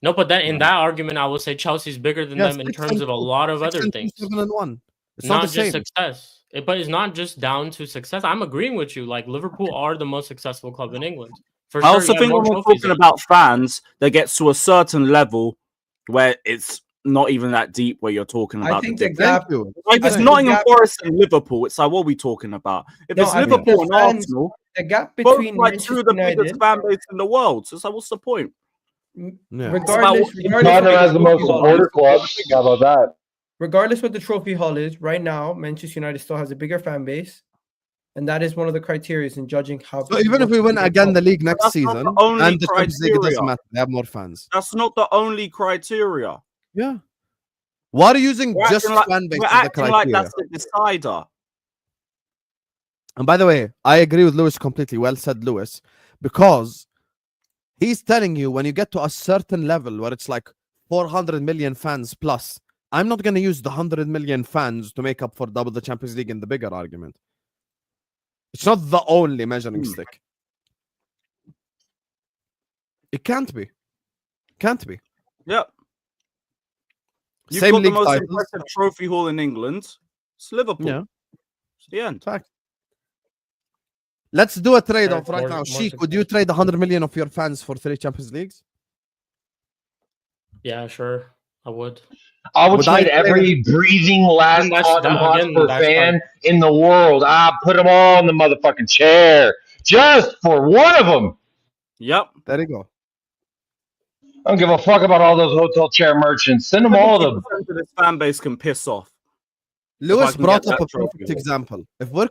No, but then in Right. that argument, I would say Chelsea's bigger than Yeah, them in 6 terms and of a 2. lot of 6 other and 2, things. 7 and 1. It's Not not the just same. success. But it's not just down to success. I'm agreeing with you. Like Liverpool are the most successful club in England. For I sure, also you have think more when we're trophies talking than- about fans, they get to a certain level where it's not even that deep where you're talking I about think the the difference. Thank gap. you. Like I it's think the Nottingham gap- Forest and Liverpool. It's like what are we talking about? If No, it's I think Liverpool the and fans- Arsenal, The gap both between like Manchester two of the United, biggest fan base in the world. So it's like, what's the point? Yeah. regardless, It's about- regardless Tottenham what has the most trophy haul supporter is, club. How about that? regardless what the trophy haul is, right now Manchester United still has a bigger fan base, and that is one of the criteria in judging how. So even if we win again the league next That's not the season only and the Champions League, it criteria. doesn't matter. They have more fans. That's not the only criteria. Yeah. Why are you using We're just acting like, fan base we're as the acting like criteria? that's the decider. And by the way, I agree with Lewis completely. Well said, Lewis. Because he's telling you when you get to a certain level where it's like 400 million fans plus, I'm not going to use the 100 million fans to make up for double the Champions League in the bigger argument. It's not the only measuring stick. It can't be. Can't be. Yep. You've Same got the league most titles. impressive trophy haul in England. It's Liverpool. Yeah. It's the end. Fact. Let's do a trade Sure, off right more- now. more Shik, would you success. trade 100 million of your fans for 3 Champions Leagues? Yeah, sure. I would. I would Would I trade trade every breathing last And that's- Tottenham that- again, Hotspur that's fan like- in the world. Put them all in the motherfucking chair just for one of them. Yep. There you go. I don't give a fuck about all those hotel chair merchants. Send them all to 70% of this fan base can piss off. Lewis can brought get up that a perfect trophy. example. If we're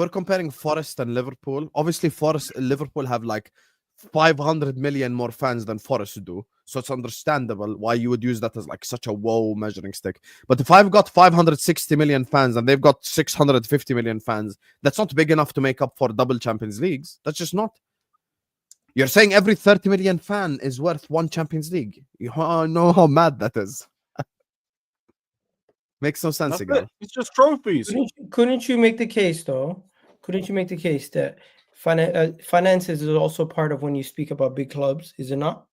comparing Forest and Liverpool, obviously Liverpool have like 500 million more fans than Forest do, so it's understandable why you would use that as like such a whoa measuring stick. But if I've got 560 million fans and they've got 650 million fans, that's not big enough to make up for double Champions Leagues. That's just not. You're saying every 30 million fan is worth 1 Champions League. You know how mad that is. Makes no sense, That's Egal. it. It's just trophies. Couldn't you make the case though? Couldn't you make the case that finances is also part of when you speak about big clubs? Is it not?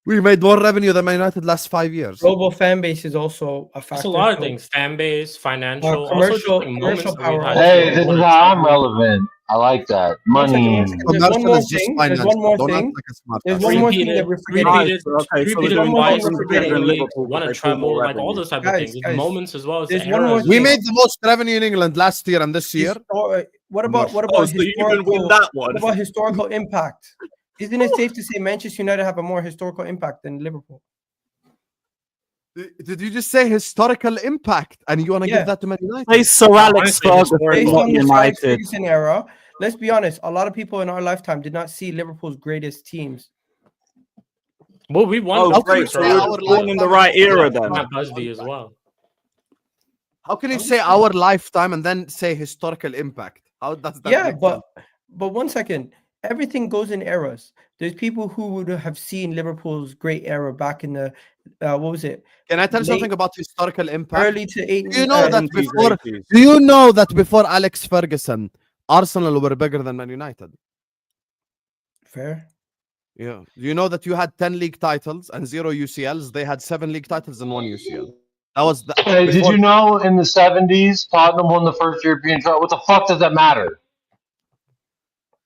We made more revenue than Man United last 5 years. Global fan base is also a factor. It's a lot of so- things: fan base, financial, commercial- also just, like, moments commercial that we've power. had. Hey, this is how I'm relevant. I like that. One second, Money. one second. There's one Commercial more is just thing. There's finance. one more Don't act thing. like a smart There's ass. one more thing Repeated- that we're forgetting. Nice. Okay, so repeated there's twice, one more repeated than in Liverpool, won but a they pull more treble, like all revenue. those type Guys, of things. It's guys, moments as well as there's the one more eras. We thing. made the most revenue in England last year and this year. What about Oh, so you even win that one? what about historical impact? Isn't it safe to say Manchester United have a more historical impact than Liverpool? Did you just say historical impact and you want to Yeah. give that to Man United? Hey, Sir Alex Honestly, Ferguson, historical. Based not on the Sir Alex United. Ferguson era, let's be honest, a lot of people in our lifetime did not see Liverpool's greatest teams. Well, we won. Oh, the can you great. So say you're our born in the lifetime right is era not then. Matt Busby as well. How can you say our lifetime and then say historical impact? How does that Yeah, make but sense? but one second. Everything goes in eras. There's people who would have seen Liverpool's great era back in the what was it? Can I tell you late- something about historical impact? Early to eight. Do you know that 70s, before? 80s. Do you know that before Alex Ferguson, Arsenal were bigger than Man United? Fair. Yeah. Do you know that you had 10 league titles and 0 UCLs? They had 7 league titles and 1 UCL. That was the. Hey, did before- you know in the 70s, Tottenham won the first European trophy? What the fuck does that matter?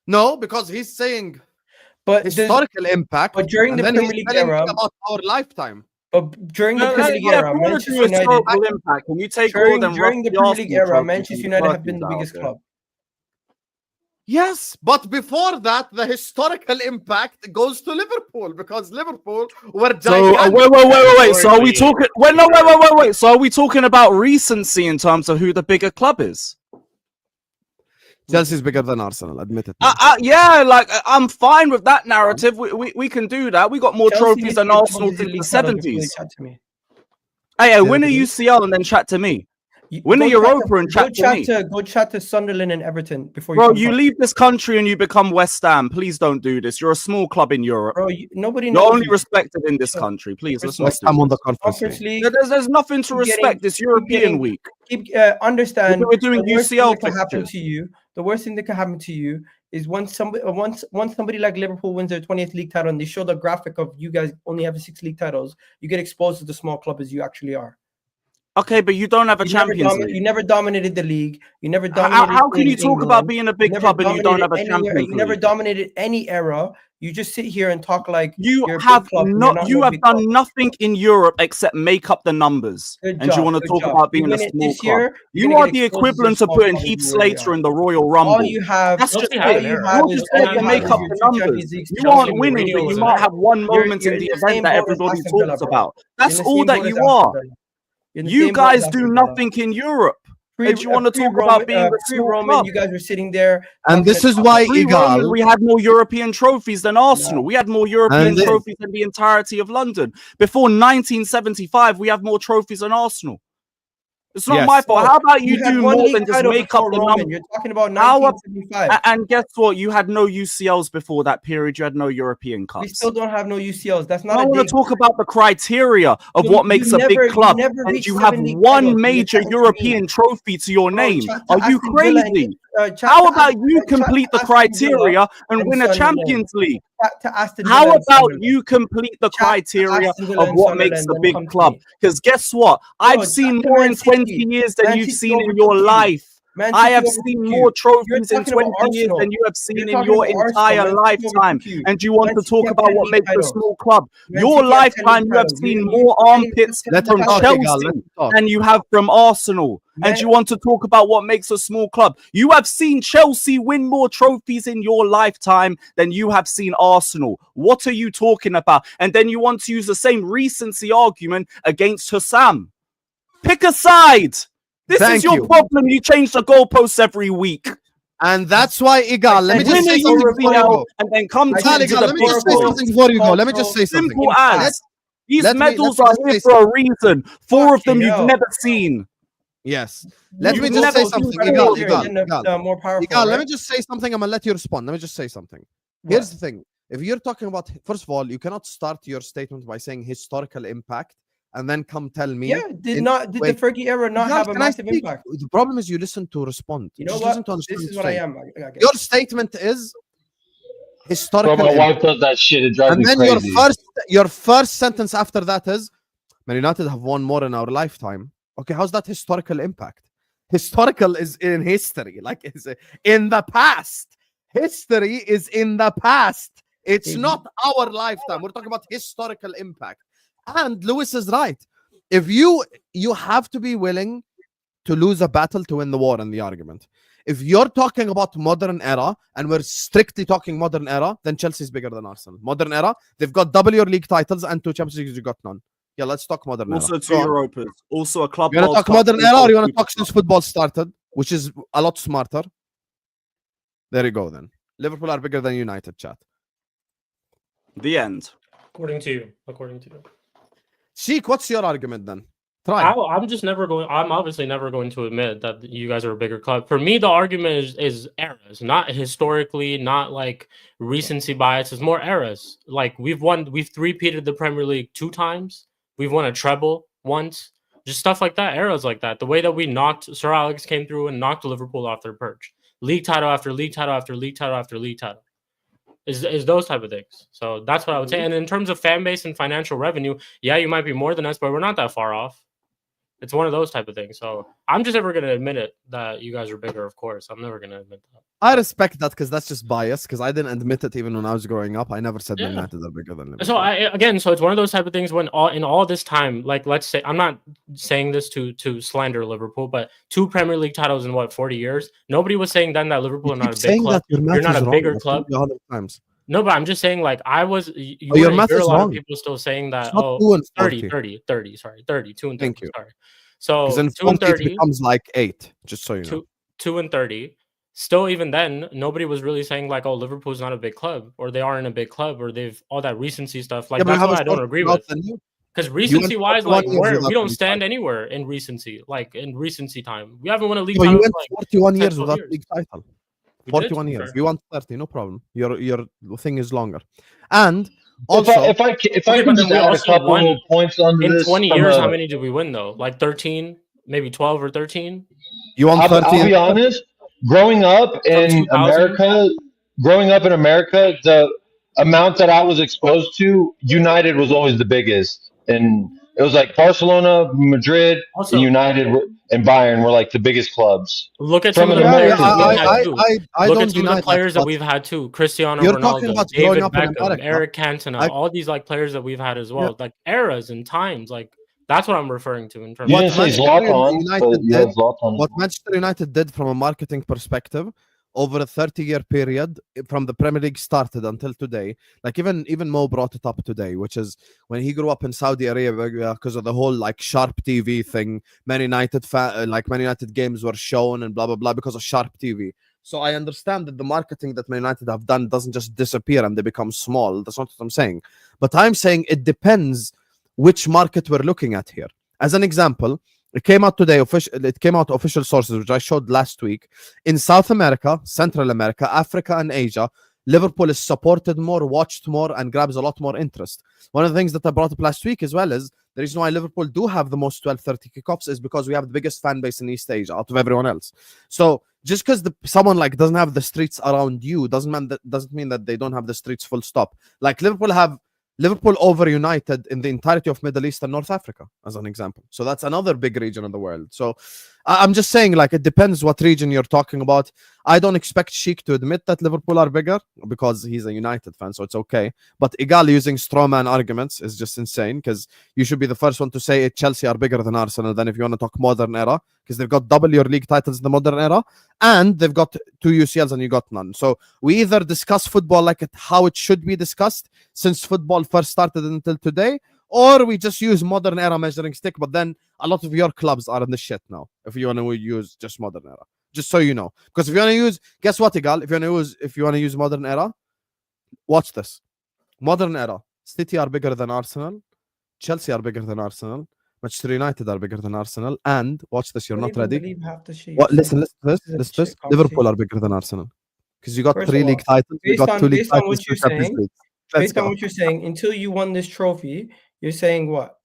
No, because he's saying But there's- historical impact. but during and the then Premier he's League telling me era- about our lifetime. but during the Premier League Yeah, era, if you want to Manchester do United historical impact, can you take all during them the rusty Premier League Arsenal era, trophies Manchester and United have been the Turkeys out biggest there? club. Yes, but before that, the historical impact goes to Liverpool because Liverpool were So gigantic. wait. So are we talking? Wait, no, wait. So are we talking about recency in terms of who the bigger club is? Chelsea's bigger than Arsenal, admit it. Yeah, like I'm fine with that narrative. We can do that. We got more Chelsea trophies needs than to get Arsenal double-digit since the league titles before they 70s. chat to me. Hey, win a UCL and then chat to me. Win Go a Europa and chat to me. Go chat to Sunderland and Everton before Bro, come you back. leave this country and you become West Ham. Please don't do this. You're a small club in Europe. Bro, nobody You're knows only you. respected in this Sure. country. Please, let's not West do Ham on the this. Conference Conference League. League. There's nothing to Keep getting- respect. It's European getting- week. Keep understand. We're doing the worst thing UCL that can happen fixtures. to you. The worst thing that can happen to you is once somebody like Liverpool wins their 20th league title and they show the graphic of you guys only having 6 league titles, you get exposed to the small club as you actually are. Okay, but you don't have a You never Champions You League. never dominated the league. You never dominated. How can you talk England. about being a big You never club and you don't have a dominated anywhere. Champions You never League? dominated any era. You just sit here and talk like You you're a big have club and you're not. not You no have big done club. nothing in Europe except make up the numbers, Good and you job, want to good talk job. about You being a win it small this club. year, you're You gonna are get the exposed as a equivalent to small putting club as Heath you already Slater are. in the Royal Rumble. All you have, That's Chelsea just had it. an era. You're all just you there have to is make your up 2 the Champions numbers. Leagues. You Chelsea aren't winning, Mourinho but was you an might era. have won moments You're in the in the event same that boat as everybody Aston talks Villa, bro. about. You're in That's the all same that boat as you Aston are. Villa. You're in the You same boat as guys Aston do Villa. nothing in Europe. And you want to talk about being a small Pre-Roman, club. you guys were sitting there. And this is why Pre-Roman, Egal. we had more European trophies than Arsenal. No. We had more European And this- trophies than the entirety of London. Before 1975, we have more trophies than Arsenal. It's not Yes. my fault. How about you had do one more league than just title make up before the Roman. numbers? You're talking about How ab- 1975. And guess what? You had no UCLs before that period. You had no European We Cups. still don't have no UCLs. That's not I a want dig. to talk about the criteria of You- what you makes a never- big you club, never and reached you have 7 league one titles. You're major chatting to me. European trophy to your Bro, name. chat to Are you Aston Villa and- crazy? chat How to about Aston- you chat to complete the Aston Villa criteria and and win a Sunderland. Champions League? to Aston How Villa and about Sunderland. you complete the Chat to criteria Aston Villa of and what makes Sunderland, a then big come to club? me. Because guess what? I've Bro, seen chat to more Man in 20 City. years than Man you've City seen in your overtook you. life. Man I City have overtook seen you. more trophies You're in talking about 20 years Arsenal. than you have seen You're in talking your about Arsenal. entire Man City lifetime. overtook you. And you want Man to City talk have about 10 what league makes a titles. small club. Man Your City have 10 lifetime, league you have titles. seen You more claim you armpits have 10 Let from him league talk, titles. Egal. Chelsea Let him talk. than you have from Arsenal. Man, And you want to talk about what makes a small club. You have seen Chelsea win more trophies in your lifetime than you have seen Arsenal. What are you talking about? And then you want to use the same recency argument against Hussam. Pick a side. This Thank is your you. problem. You change the goalposts every week. And that's why, Egal, let me said just Win a say something before you UCL go. and then come I talk said to Egal, the let me big just say boys. something before you go. Let me just say something. Simple as. These let me medals just are say here for a reason. 4 of them Fucking you've hell. never seen. Yes. Let You've me just say never something. seen Egal, four of Egal, them. Egal. more powerful. Egal, let right? me just say something. I'm gonna let you respond. Let me just say something. What? Here's the thing. If you're talking about, first of all, you cannot start your statement by saying historical impact and then come tell me. Yeah, did in- the wait. Fergie era not Egal, have a can I massive speak? impact? The problem is you listen to respond. You know Just what? listen to understand This is what what I I'm saying. am. Your statement is Bro, historical my impact. wife does that shit. It drives And me then crazy. your first sentence after that is Man United have won more in our lifetime. Okay, how's that historical impact? Historical is in history, like is in the past. History is in the past. It's not our lifetime. We're talking about historical impact. And Lewis is right. If you have to be willing to lose a battle to win the war in the argument. If you're talking about modern era and we're strictly talking modern era, then Chelsea's bigger than Arsenal. Modern era, they've got double your league titles and 2 Champions Leagues, you got none. Yeah, let's talk modern Also era. 2 Europas. Also a club. You want to World talk Cup, modern also era or a you want to Super talk since Cup. football started, which is a lot smarter? There you go then. Liverpool are bigger than United, chat. The end. According to you. According to you. Sheik, what's your argument then? Try. I'm just never going. I'm obviously never going to admit that you guys are a bigger club. For me, the argument is eras, not historically, not like recency bias. It's more eras. Like we've three-peated the Premier League 2 times. We've won a treble once. Just stuff like that, eras like that. The way that we knocked Sir Alex came through and knocked Liverpool off their perch. League title after league title after league title after league title. Is those type of things. So that's what I would say. And in terms of fan base and financial revenue, yeah, you might be more than us, but we're not that far off. It's one of those type of things. So I'm just never going to admit it that you guys are bigger, of course. I'm never going to admit that. I respect that because that's just bias because I didn't admit it even when I was growing up. I never said Yeah. Man United are bigger than Liverpool. So it's one of those type of things when all this time, like let's say, I'm not saying this to slander Liverpool, but 2 Premier League titles in 40 years. Nobody was saying then that Liverpool are not a big club. You're not a bigger club. 100 times. No, but I'm just saying, like, I was. You your wouldn't math hear a is lot wrong. of people still saying that. It's not Oh, 2 and 30, 40. 30, sorry, 30, 2 and 30. Thank you. Sorry. So Because in 2 and 40 it 30 becomes like 8, just so you know. 2 and 30. Still, even then, nobody was really saying like, "Oh, Liverpool's not a big club," or "They aren't a big club," or "They've all that recency stuff." Like Yeah, but that's have what a I don't short agree drought with. than you. Because You went recency wise, 41 like years we without don't league stand title. anywhere in recency. Like in recency time, we haven't won a league Yeah, but title you in went like 41 10, years 12 without years. league title. We did, 41 to be years. fair. We won 30, no problem. Your thing is longer. And If also, I can Okay, but then just we add a also couple won points onto in this 20 from years. How a, many did we win though? Like 13, maybe 12 or 13 you won 30 I'll be honest. Growing up from in 2000. America, the amount that I was exposed to, United was always the biggest, and it was like Barcelona, Madrid, and Also, United and Bayern were like the biggest clubs look at from some of an the yeah, players American that we've had standpoint. too. I Look don't at some of deny the that, players that but we've had too. Cristiano you're talking Ronaldo, about growing David up in Beckham, America. Eric Cantona, all these like players that we've had as well. Like eras and times. Like that's what I'm referring to in terms You of didn't say fan base. Zlatan, but you had Zlatan. What Manchester United did from a marketing perspective over a 30-year period from the Premier League started until today, like even Mo brought it up today, which is when he grew up in Saudi Arabia because of the whole like Sharp TV thing. Man United games were shown and blah blah blah because of Sharp TV. So I understand that the marketing that Man United have done doesn't just disappear and they become small. That's not what I'm saying. But I'm saying it depends which market we're looking at here. As an example, it came out today. It came out official sources, which I showed last week. In South America, Central America, Africa, and Asia, Liverpool is supported more, watched more, and grabs a lot more interest. One of the things that I brought up last week as well is the reason why Liverpool do have the most 12:30 kickoffs is because we have the biggest fan base in East Asia out of everyone else. So just because someone like doesn't have the streets around you doesn't mean that they don't have the streets full stop. Like Liverpool over United in the entirety of Middle East and North Africa, as an example. So that's another big region in the world. So I'm just saying, like, it depends what region you're talking about. I don't expect Shik to admit that Liverpool are bigger because he's a United fan, so it's okay. But Egal using straw man arguments is just insane, because you should be the first one to say Chelsea are bigger than Arsenal. Then if you want to talk modern era, because they've got double your league titles in the modern era, and they've got 2 UCLs and you got none. So we either discuss football like how it should be discussed since football first started until today, or we just use modern era measuring stick. But then a lot of your clubs are in the shit now if you want to use just modern era, just so you know. Because if you want to use, guess what, Egal, if you want to use modern era, watch this. Modern era, City are bigger than Arsenal, Chelsea are bigger than Arsenal, Manchester United are bigger than Arsenal, and watch this, you're not ready. Listen to this. Liverpool are bigger than Arsenal, because you got 3 league titles, you got 2 league titles, 2 Champions League. Based on what you're saying, until you won this trophy, you're saying what?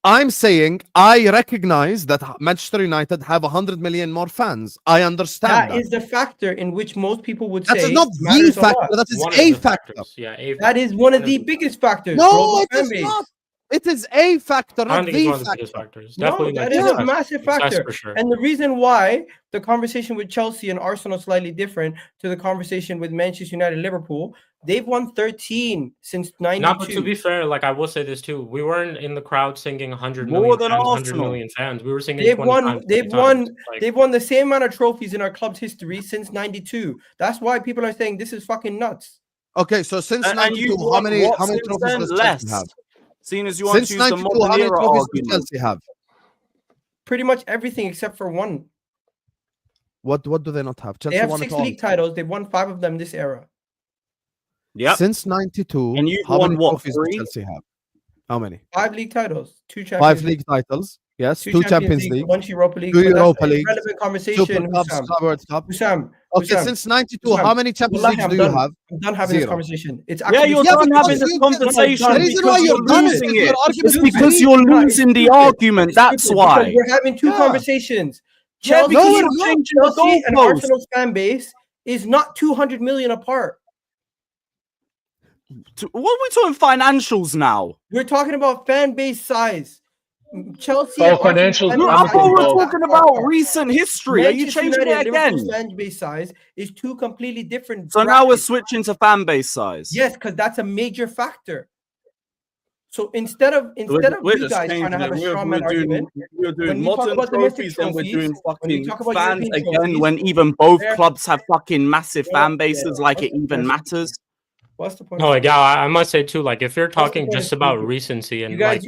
I'm saying I recognize that Manchester United have 100 million more fans. I understand that is the factor in which most people would that say. That is not the factor. That is a factor. Yeah, that is one of the biggest factors. No, it is not. It is a factor, not the factor. No, that is a massive factor. Sure. And the reason why the conversation with Chelsea and Arsenal is slightly different to the conversation with Manchester United and Liverpool, they've won 13 since 92. Not, but to be fair, like I will say this too, we weren't in the crowd singing 100 million fans. We were singing they've won the same amount of trophies in our club's history since 92. That's why people are saying this is fucking nuts. Okay, so since 92, how many trophies does Chelsea have? Seeing as you want to use the modern era argument. Chelsea have? Pretty much everything except for one. What do they not have? Chelsea have 6 league titles. They've won 5 of them this era. Yeah. Since 92, and you how won many what? Trophies does Chelsea have? How many? 5 league titles. 2 Champions 5 league titles. Yes, 2 Champions League, 1 Europa League, 2 Europa League, relevant conversation. Super Cups, World Cup. Okay, since 92, how many Champions Leagues do you have? I'm done having this conversation. It's you're done having this conversation. The reason why you're losing it is because you're losing the argument. That's why. We're having 2 conversations. Chelsea and Arsenal's fan base is not 200 million apart. What are we talking financials now? We're talking about fan base size. Chelsea. Financials. I thought we were talking about recent history. Are you changing it again? Fan base size is 2 completely different. So now we're switching to fan base size. Yes, because that's a major factor. So instead of you guys trying to have a strong man argument, we're doing modern trophies and we're doing fucking fans again when even both clubs have fucking massive fan bases, like it even matters. What's the point? No, I must say too, like if you're talking just about recency and like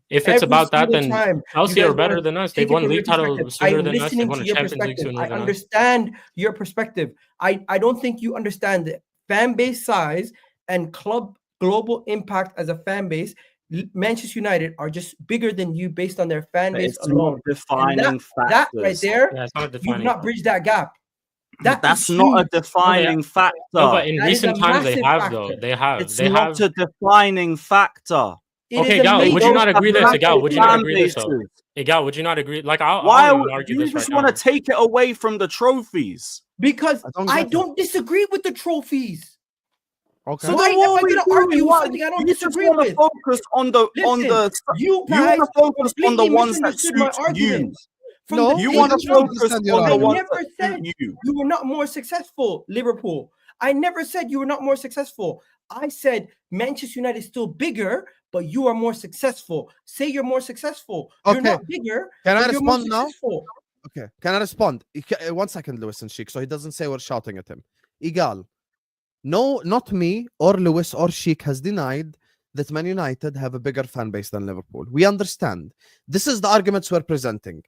if it's about that, then Chelsea are better than us. They've won league titles sooner than us. They won a Champions League sooner than us. I understand your perspective. I don't think you understand the fan base size and club global impact as a fan base. Manchester United are just bigger than you based on their fan base alone. That right there, you've not bridged that gap. That's not a defining factor. No, but in recent times they have though. They have. It's not a defining factor. Okay, Egal, would you not agree this? Egal, would you not agree this? Egal, would you not agree? Like, why would you just want to take it away from the trophies? Because I don't disagree with the trophies. Okay. So why am I going to argue with something I don't disagree with? Focus on the you guys focus on the ones that suit you. You want to focus on the ones that suit you. You were not more successful, Liverpool. I never said you were not more successful. I said Manchester United is still bigger, but you are more successful. Say you're more successful. Okay. You're not bigger. Can I respond now? Okay. Can I respond? 1 second, Lewis and Shik, so he doesn't say we're shouting at him. Egal. No, not me or Lewis or Shik has denied that Man United have a bigger fan base than Liverpool. We understand. This is the arguments we're presenting.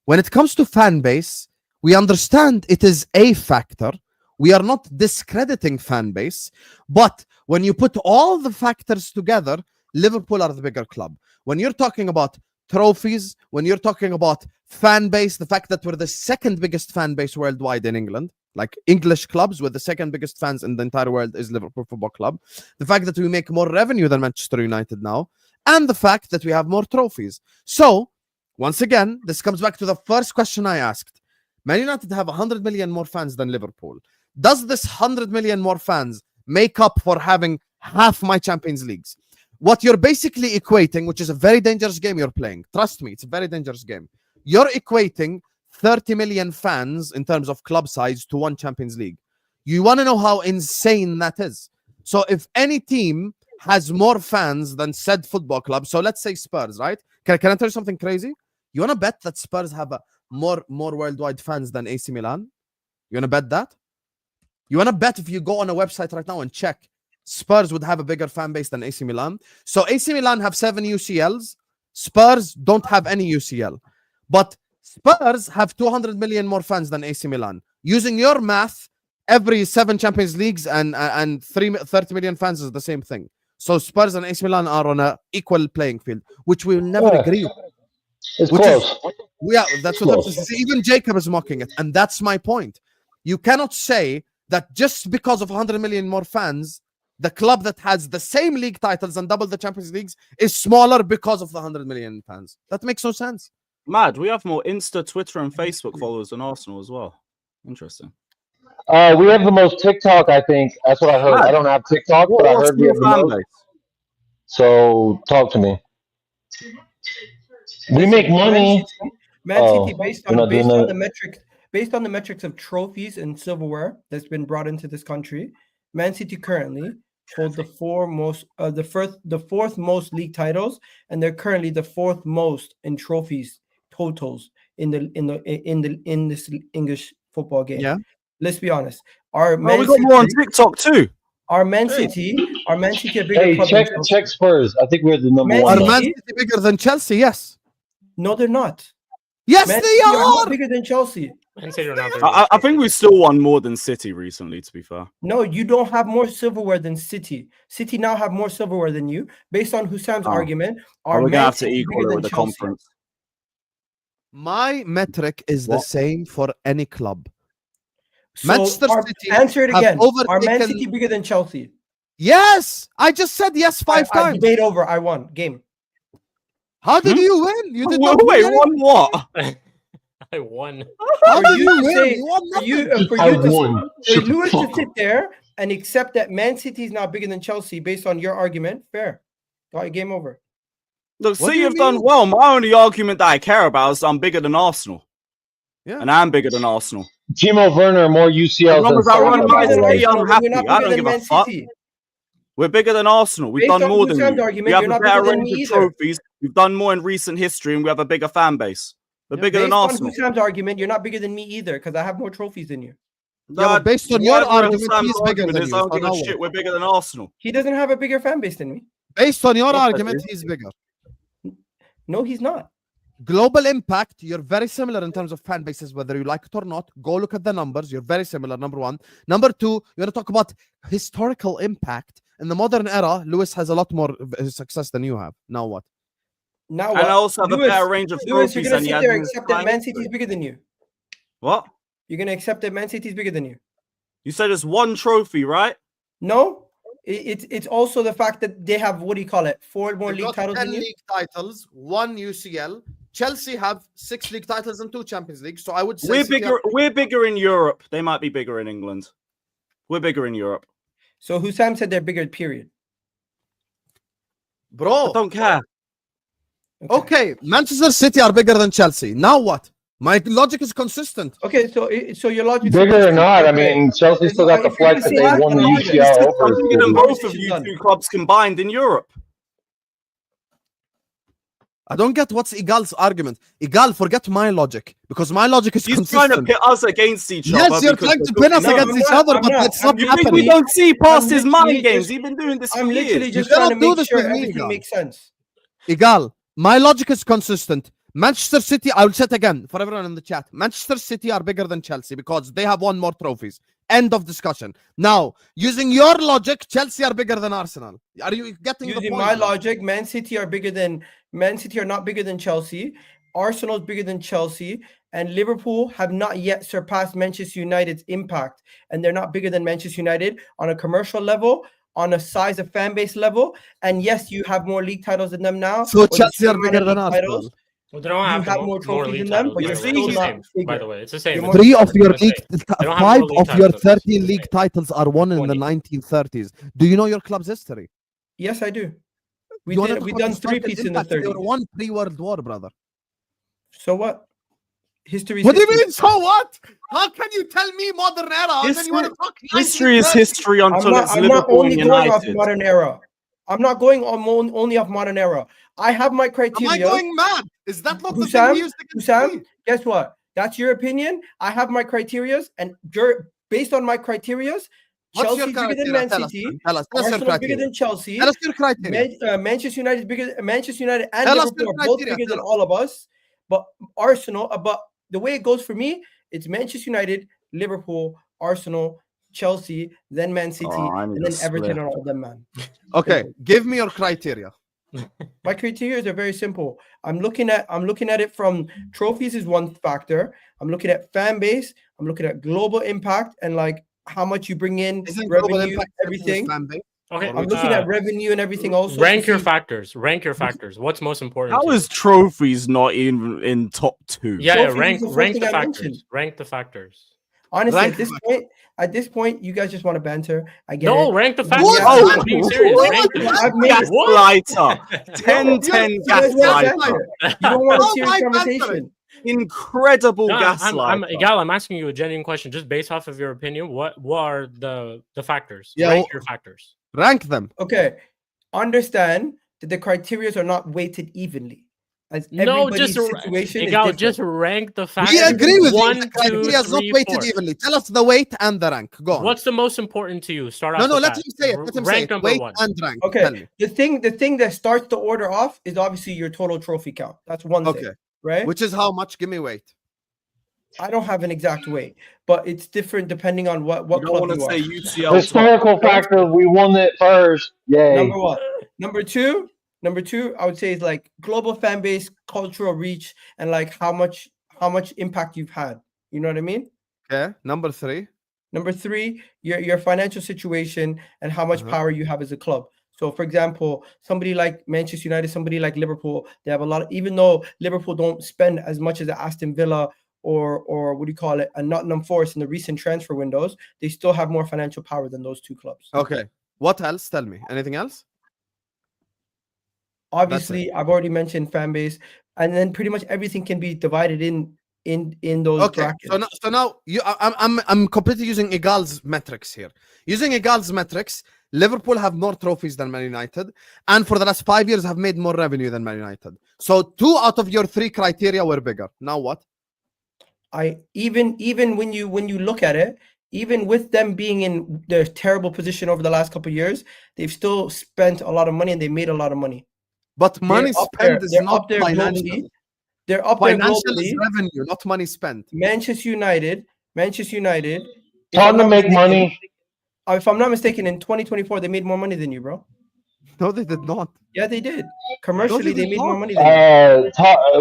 When it comes to fan base, we understand it is a factor. We are not discrediting fan base, but when you put all the factors together, Liverpool are the bigger club. When you're talking about trophies, when you're talking about fan base, the fact that we're the 2nd biggest fan base worldwide in England, like English clubs with the 2nd biggest fans in the entire world is Liverpool Football Club, the fact that we make more revenue than Manchester United now, and the fact that we have more trophies. So, once again, this comes back to the first question I asked. Man United have 100 million more fans than Liverpool. Does this 100 million more fans make up for having half my Champions Leagues? What you're basically equating, which is a very dangerous game you're playing. Trust me, it's a very dangerous game. You're equating 30 million fans in terms of club size to one Champions League. You want to know how insane that is? So if any team has more fans than said football club, so let's say Spurs, right? Can I tell you something crazy? You want to bet that Spurs have more worldwide fans than AC Milan? You want to bet that? You want to bet if you go on a website right now and check, Spurs would have a bigger fan base than AC Milan? So AC Milan have 7 UCLs. Spurs don't have any UCL. But Spurs have 200 million more fans than AC Milan. Using your math, every 7 Champions Leagues and 30 million fans is the same thing. So Spurs and AC Milan are on an equal playing field, which we will never agree with. It's close. Yeah, that's what I'm saying. Even Jacob is mocking it. And that's my point. You cannot say that just because of 100 million more fans, the club that has the same league titles and double the Champions Leagues is smaller because of the 100 million fans. That makes no sense. Mad. We have more Insta, Twitter, and Facebook followers than Arsenal as well. Interesting. We have the most TikTok, I think. That's what I heard. I don't have TikTok, but I heard we have the most. So talk to me. We make money. Man City, based on the metrics of trophies and silverware that's been brought into this country, Man City currently hold the fourth most league titles, and they're currently the 4th most in trophies totals in this English football game. Yeah. Let's be honest. We got more on TikTok too. Our Man City a bigger Hey, club check Spurs. I think we're the number Man one. Are Man City bigger than Chelsea? Yes. No, they're not. Yes, Man they City are are. not bigger than Chelsea. Man City are not very I think we still won more than City recently, to be fair. No, you don't have more silverware than City. City now have more silverware than you. Based on Husam's argument, we're going to have to equal it with the conference. My metric is the same for any club. So Manchester City answer it again. Are Man overtaken- City bigger than Chelsea? Yes, I just said yes 5 times. Debate over. I won. Game. How did you win? You did not Wait, win. won what? I won. How For did you you to win? say- You won For you, nothing. for I you to, won. for Shut the Lewis to fuck sit up. there and accept that Man City is now bigger than Chelsea based on your argument, fair. All right, game over. Look, What do City you have done mean? well. My only argument that I care about is I'm bigger than Arsenal. Yeah. And I'm bigger than Arsenal. Timo Werner more As UCLs long than as I run Salah. my You're city, I'm not happy. bigger I don't than give a Man fuck. City. We're bigger than Arsenal. We've Based done on more than Husam's you. argument, We have you're a not better bigger than range me of either. trophies. We've done more in recent history, and we have a bigger fan base. We're bigger Based than on Arsenal. Husam's argument, you're not bigger than me either because I have more trophies than you. Yeah, but based on your whatever argument, Sam's he's bigger argument than is, you. I don't So give a now shit. what? We're bigger than Arsenal. He doesn't have a bigger fan base than me. Based on your Yes, I argument, do. he's bigger. No, he's not. Global impact, you're very similar in terms of fan bases, whether you like it or not. Go look at the numbers. You're very similar, number one. Number two, you want to talk about historical impact. In the modern era, Lewis has a lot more success than you have. Now what? Now And what? I also have a better range of Lewis, you're trophies gonna than he sit has there in and his accept that time Man history. City's bigger than you. What? You're gonna accept that Man City's bigger than you. You said it's one trophy, right? No, it's also the fact that they have, what do you call it, 4 more They've league got titles 10 than you. league titles, 1 UCL. Chelsea have 6 league titles and 2 Champions Leagues. So I would say We're City bigger. We're bigger in Europe. They might be bigger in England. We're bigger in Europe. So Hussam said they're bigger, period. I Bro, don't care. okay, Manchester City are bigger than Chelsea. Now what? My logic is consistent. Okay, so your logic. Bigger or not, I mean, Chelsea still got the If you're flex gonna that say they won the that, UCL I'm over. bigger than City. both of you two clubs combined in Europe. I don't get what's Egal's argument. Egal, forget my logic because my logic is He's consistent. trying to pit us against each other. Yes, you're because trying we're to pin us good. against I'm each not, other, I'm but not. it's not You think we happening. don't see past his literally mind games? just- He's been doing this for I'm literally years. just You trying to cannot do make this sure with me, everything Egal. makes sense. Egal, my logic is consistent. Manchester City, I will say it again for everyone in the chat. Manchester City are bigger than Chelsea because they have 1 more trophies. End of discussion. Now, using your logic, Chelsea are bigger than Arsenal. Are you getting the Using point? my now? logic, Man City are not bigger than Chelsea. Arsenal is bigger than Chelsea, and Liverpool have not yet surpassed Manchester United's impact, and they're not bigger than Manchester United on a commercial level, on a size of fan base level. And yes, you have more league titles than them now. So or the Chelsea same are amount bigger of than league Arsenal. titles. Well, they don't You have, have more more trophies league than them, titles. but you're By the way. still It's the not same. bigger. By the way, it's the same. You're It's more- Three the of same. your It's the league, same. They don't have five more league of your titles than us. 13 It's the league same. titles are won in the 20. 1930s. Do you know your club's history? Yes, I do. We You wanna did. talk We about done historical 3-peats in the impact? They were 30s. one pre-World War, brother. So what? History. What do you mean? So what? How can you tell me modern era and then you want to talk History is 1930s? history until it's I'm not Liverpool only and going off United. modern era. I'm not going on only off modern era. I have my Am I criteria. going mad? Is that not the thing Hussam, he used against me? guess what? That's your opinion. I have my criterias, and based on my criterias, What's your Chelsea's bigger than criteria? Man Tell us, City. man. Tell us your Arsenal bigger criteria. than Chelsea. Tell us your criteria. Manchester United is bigger. Manchester United and Tell us Liverpool your are both criteria, bigger than tell us. all of us. But Arsenal, but the way it goes for me, it's Manchester United, Liverpool, Arsenal, Chelsea, then Man City, I need and then a Everton split. and all of them, man. Okay, give me your criteria. My criteria are very simple. I'm looking at it from trophies is one factor. I'm looking at fan base. I'm looking at global impact and like how much you bring in, Isn't global revenue, impact everything. fan base? Okay. I'm looking at revenue and everything also. Rank to your see- factors. Rank your factors. What's most important? How to is trophies not in top 2? you? Yeah, trophies rank is the first rank thing the I factors. mentioned. Rank the factors. Honestly, Rank at this point, you guys just want to banter. I get No, it. rank the Yeah, factors. yeah. I'm being serious. What? Rank them. I've made it. Gaslighter. 10-10 You guys want to gaslighter. banter. You don't want a Oh serious my conversation. Incredible No, gaslighter. Egal, I'm asking you a genuine question, just based off of your opinion. What are the factors? Yeah, Rank well- your factors. Rank them. Okay, understand that the criteria are not weighted evenly. As No, everybody's just situation is Egal, different. just rank the factors. We agree with you. 1, The 2, criteria is not 3, weighted 4. evenly. Tell us the weight and the rank. Go on. What's the most important to you? Start off. No, with let that. him say it. Let him say Rank it. number Weight 1. and rank. Okay, Tell me. the thing that starts the order off is obviously your total trophy count. That's one thing, Okay. right? Which is how much? Give me weight. I don't have an exact weight, but it's different depending on what You don't club want to you say are. UCL. Historical factor, we won it first. Yay. Number one. Number two, I would say is like global fan base, cultural reach, and like how much impact you've had. You know what I mean? Okay. Number 3. Number three, your financial situation and how much Uh-huh. power you have as a club. So, for example, somebody like Manchester United, somebody like Liverpool, they have a lot. Even though Liverpool don't spend as much as Aston Villa or what do you call it, a Nottingham Forest in the recent transfer windows, they still have more financial power than those two clubs. Okay. What else? Tell me. Anything else? Obviously, I've already mentioned fan base, and then pretty much everything can be divided in those Okay. brackets. So now I'm completely using Egal's metrics here. Using Egal's metrics, Liverpool have more trophies than Man United, and for the last 5 years have made more revenue than Man United. So 2 out of your 3 criteria were bigger. Now what? Even when you look at it, even with them being in their terrible position over the last couple of years, they've still spent a lot of money and they made a lot of money. But money They're up there- spent is they're not up there financial. globally. They're up there Financial is globally. revenue, not money spent. Manchester United. If I'm Tottenham not make mistaken- money. If I'm not mistaken, in 2024 they made more money than you, bro. No, they did not. Yeah, they did. Commercially, they they did made not. more money than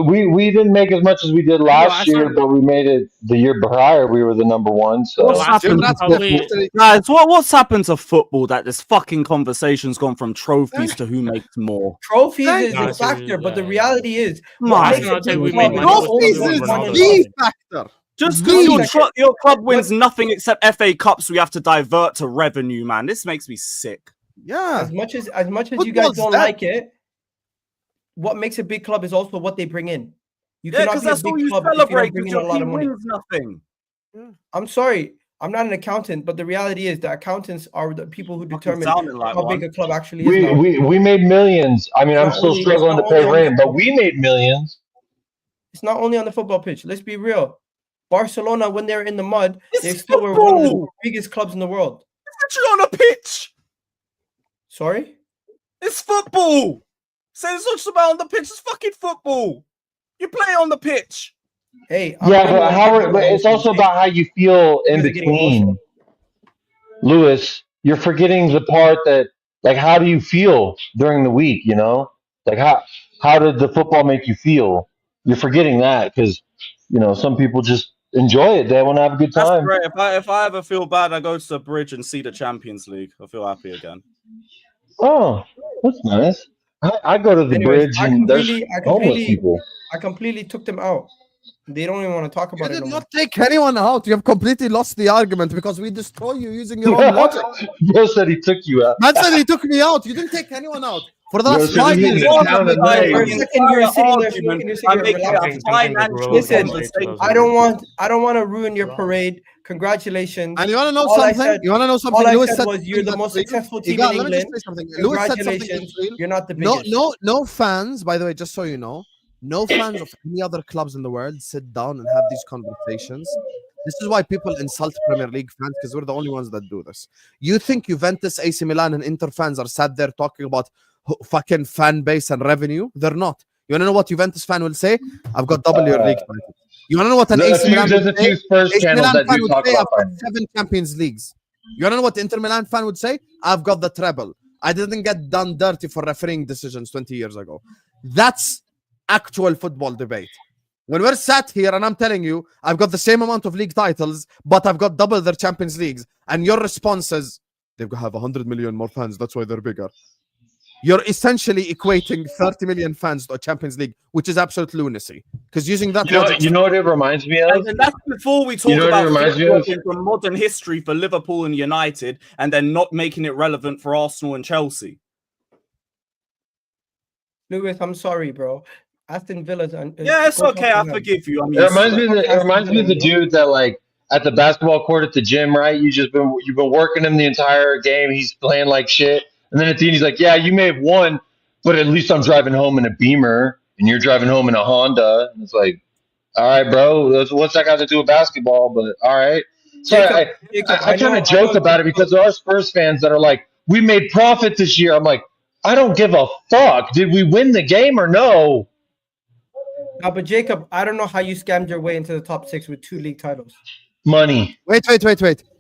you. We didn't make as much as we did last I year, saw- but we made it the year prior. We were the number 1. So What's last happened? year, probably- Guys, what's happened to football that this fucking conversation's gone from trophies to who makes more? Trophies is No, a factor, but the yeah. reality is, My what makes I'll a tell you, big we club made is money not with only Trophies Ronaldo is one and the done. factor. Just Wait a because your club wins nothing except FA Cups, we have to divert to revenue, man. This makes me sick. Yeah. As much as you guys Football's don't that. like it, what makes a big club is also what they bring in. You Yeah, cannot because be a that's all big you club if you're celebrate not because bringing in a your lot of team money. wins nothing. I'm sorry, I'm not an accountant, but the reality is that accountants are the people who Fucking determine sounding like how big one. a club actually is. Now. we made millions. I mean, It's I'm not still only- struggling it's to not pay only on rent, the but we made millions. It's not only on the football pitch. Let's be real. Barcelona, when they're in the mud, It's they still were one of the football. biggest clubs in the world. It's literally on a pitch. Sorry? It's football. Say it's not just about on the pitch. It's fucking football. You play on the pitch. Hey, Yeah, but it's also about how you feel in You guys are getting between. emotional. Lewis, you're forgetting the part that, like, how do you feel during the week? You know, like how did the football make you feel? You're forgetting that because some people just enjoy it. They want to have a good That's time. great. If I ever feel bad, I go to the bridge and see the Champions League. I feel happy again. Oh, that's nice. I go to the Anyways, bridge and there's homeless people. I completely took them out. They don't even want to talk You about it did no not more. take anyone out. You have completely lost the argument because we destroy you using your own logic. Bro said he took you out. Man said he took me out. You didn't take anyone out. For the Bro last said 5 he's in years. the town of For a May. second, you were sitting there Argument smoking your by cigarette, making a relaxing. financial Listen, conversation. I don't want to ruin your parade. Congratulations. And you want to know All I something? said- You want to know something? All I Lewis said said was you're the something most that's real. successful team Egal, in let me just England. say something. Lewis said something Congratulations. that's real. You're not the biggest. No fans, by the way, just so you know, no fans of any other clubs in the world sit down and have these conversations. This is why people insult Premier League fans, because we're the only ones that do this. You think Juventus, AC Milan, and Inter fans are sat there talking about fucking fan base and revenue? They're not. You want to know what Juventus fan will say? I've got double your league title. You want to know what an AC Milan There's a would say? few Spurs AC channels Milan that fan do would talk say, about I've got finance. 7 Champions Leagues. You want to know what Inter Milan fan would say? I've got the treble. I didn't get done dirty for refereeing decisions 20 years ago. That's actual football debate. When we're sat here and I'm telling you, I've got the same amount of league titles, but I've got double their Champions Leagues, and your response is, they've got to have 100 million more fans, that's why they're bigger. You're essentially equating 30 million fans to a Champions League, which is absolute lunacy. Because using that logic... You know what it reminds me of? And that's before we talk You know what it about reminds me of? flip-flopping from modern history for Liverpool and United, and then not making it relevant for Arsenal and Chelsea. Lewis, I'm sorry, bro. Aston Villa's. Yeah, it's okay. I forgive you. I mean, It reminds me of the dude that, like, at the basketball court at the gym, right? You've been working him the entire game. He's playing like shit, and then at the end he's like, "Yeah, you may have won, but at least I'm driving home in a Beamer, and you're driving home in a Honda." And it's like, all right, bro, what's that got to do with basketball? But all right. So I kind of joke about it because there are Spurs fans that are like, "We made profit this year." I'm like, I don't give a fuck. Did we win the game or no? No, but Jacob, I don't know how you scammed your way into the top 6 with 2 league titles. Money. Wait.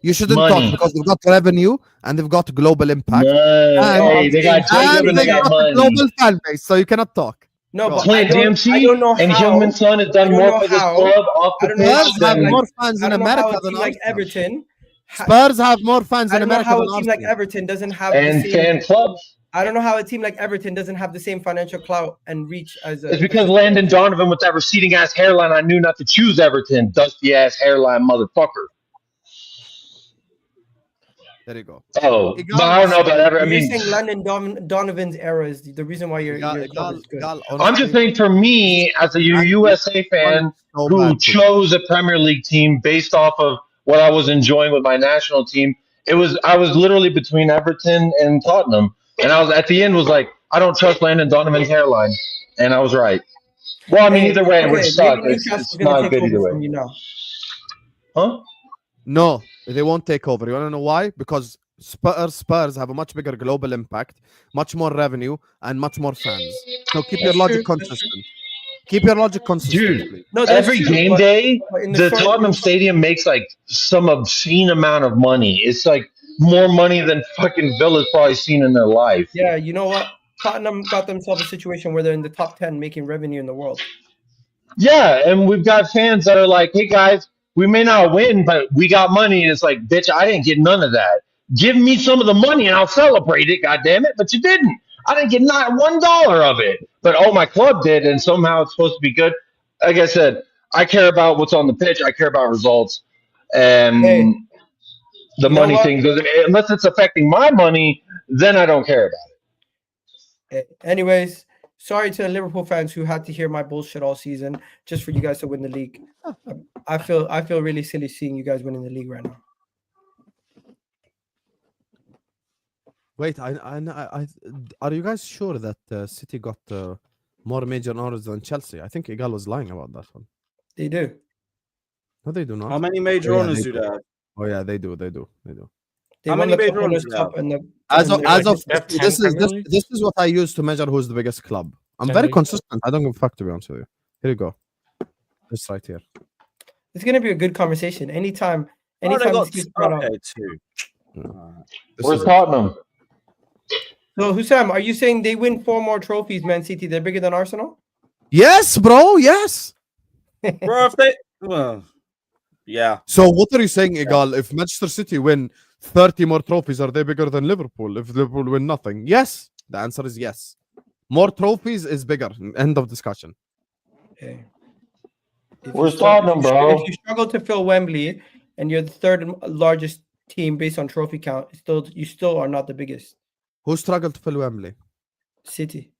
You shouldn't talk because they've got revenue and they've got global impact. Hey, they got Jacob and they got money. Global fan base, so you cannot talk. No, but Clint Dempsey I don't know and how. Heung-min Son has done more for this club off the Spurs pitch have than more fans in America than like Arsenal. Everton. Spurs have more fans I in don't know America how than a team like Arsenal. Everton doesn't have and the same. fan clubs. I don't know how a team like Everton doesn't have the same financial clout and reach as a. It's because Landon Donovan with that receding ass hairline, I knew not to choose Everton. Dusty ass hairline motherfucker. There you go. Oh, but I don't know about Everton. I You're mean, saying Landon Donovan's era is the reason why your club is good. I'm just saying for me, as a USA fan who chose a Premier League team based off of what I was enjoying with my national team, I was literally between Everton and Tottenham. And I was at the end was like, I don't trust Landon Donovan's hairline. And I was right. Well, I mean, either way, it would suck. It's not good either way. Huh? No, they won't take over. You want to know why? Because Spurs have a much bigger global impact, much more revenue, and much more fans. So keep your logic consistent. Keep your logic consistent. Dude, every game day, the Tottenham Stadium makes like some obscene amount of money. It's like more money than fucking Villa's probably seen in their life. Yeah, you know what? Tottenham got themselves a situation where they're in the top 10 making revenue in the world. Yeah, and we've got fans that are like, hey guys, we may not win, but we got money. And it's like, bitch, I didn't get none of that. Give me some of the money and I'll celebrate it, goddammit. But you didn't. I didn't get not $1 of it. But my club did, and somehow it's supposed to be good. Like I said, I care about what's on the pitch. I care about results. And the money thing, unless it's affecting my money, then I don't care about it. Anyways, sorry to the Liverpool fans who had to hear my bullshit all season just for you guys to win the league. I feel really silly seeing you guys winning the league right now. Wait, are you guys sure that City got more major honors than Chelsea? I think Egal was lying about that one. They do. No, they do not. How many major honors do they have? Oh yeah, they do. They How won many the major honors Cup and the As of This is what I use to measure who's the biggest club. I'm very consistent. I don't give a fuck, to be honest with you. Here you go. This right here. It's gonna be a good conversation. Anytime They got two. Where's Tottenham? So Hussam, are you saying they win 4 more trophies, Man City? They're bigger than Arsenal? Yes, bro. Yes. Bro, if they yeah. So what are you saying, Egal? If Manchester City win 30 more trophies, are they bigger than Liverpool? If Liverpool win nothing? Yes. The answer is yes. More trophies is bigger. End of discussion. Okay. Where's Tottenham, bro? If you struggle to fill Wembley and you're the third largest team based on trophy count, you still are not the biggest. Who struggled to fill Wembley? City.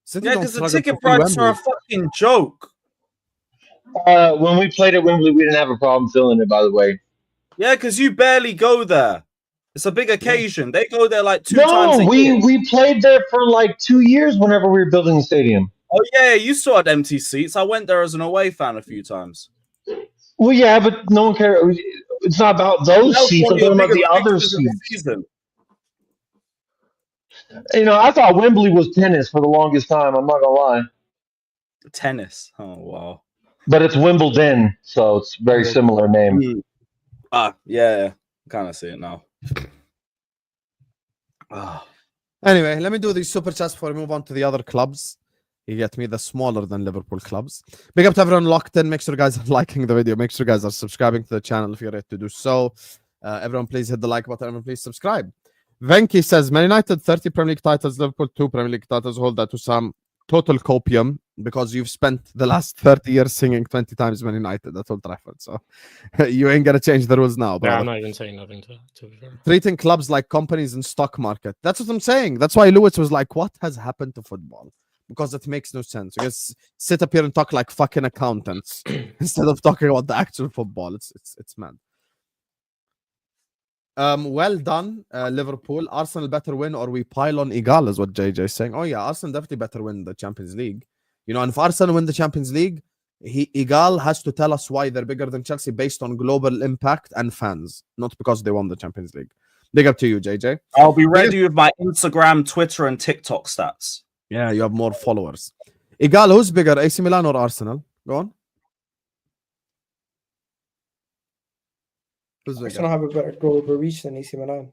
City Yeah, don't because the struggle ticket to fill prices are a Wembley. fucking joke. When we played at Wembley, we didn't have a problem filling it, by the way. Yeah, because you barely go there. It's a big occasion. They go there like two times No, a year. we played there for like 2 years whenever we were building the stadium. Oh, yeah, you still had empty seats. I went there as an away fan a few times. Well, yeah, but no one cares. It's not about those That was seats. one I'm of your talking about bigger the other fixtures of the seats. season. You know, I thought Wembley was tennis for the longest time. I'm not gonna lie, Tennis. Oh, wow. but it's Wimbledon, so it's very similar name. Yeah. Kind of see it now. Anyway, let me do these super chats before we move on to the other clubs. You get me, the smaller than Liverpool clubs. Big up to everyone locked in. Make sure you guys are liking the video. Make sure you guys are subscribing to the channel if you're ready to do so. Everyone, please hit the like button. Everyone, please subscribe. Venki says, Man United 30 Premier League titles, Liverpool 2 Premier League titles. Hold that to some total copium because you've spent the last 30 years singing 20 times Man United at Old Trafford. So you ain't going to change the rules now, brother. Yeah, I'm not even saying nothing to be fair. Treating clubs like companies in stock market. That's what I'm saying. That's why Lewis was like, what has happened to football? Because it makes no sense. You guys sit up here and talk like fucking accountants instead of talking about the actual football. It's mad. Well done, Liverpool. Arsenal better win or we pile on Egal is what JJ is saying. Oh yeah, Arsenal definitely better win the Champions League. You know, and if Arsenal win the Champions League, Egal has to tell us why they're bigger than Chelsea based on global impact and fans, not because they won the Champions League. Big up to you, JJ. I'll be ready with my Instagram, Twitter, and TikTok stats. Yeah, you have more followers. Egal, who's bigger, AC Milan or Arsenal? Go on. Who's bigger? Arsenal have a better goal per reach than AC Milan.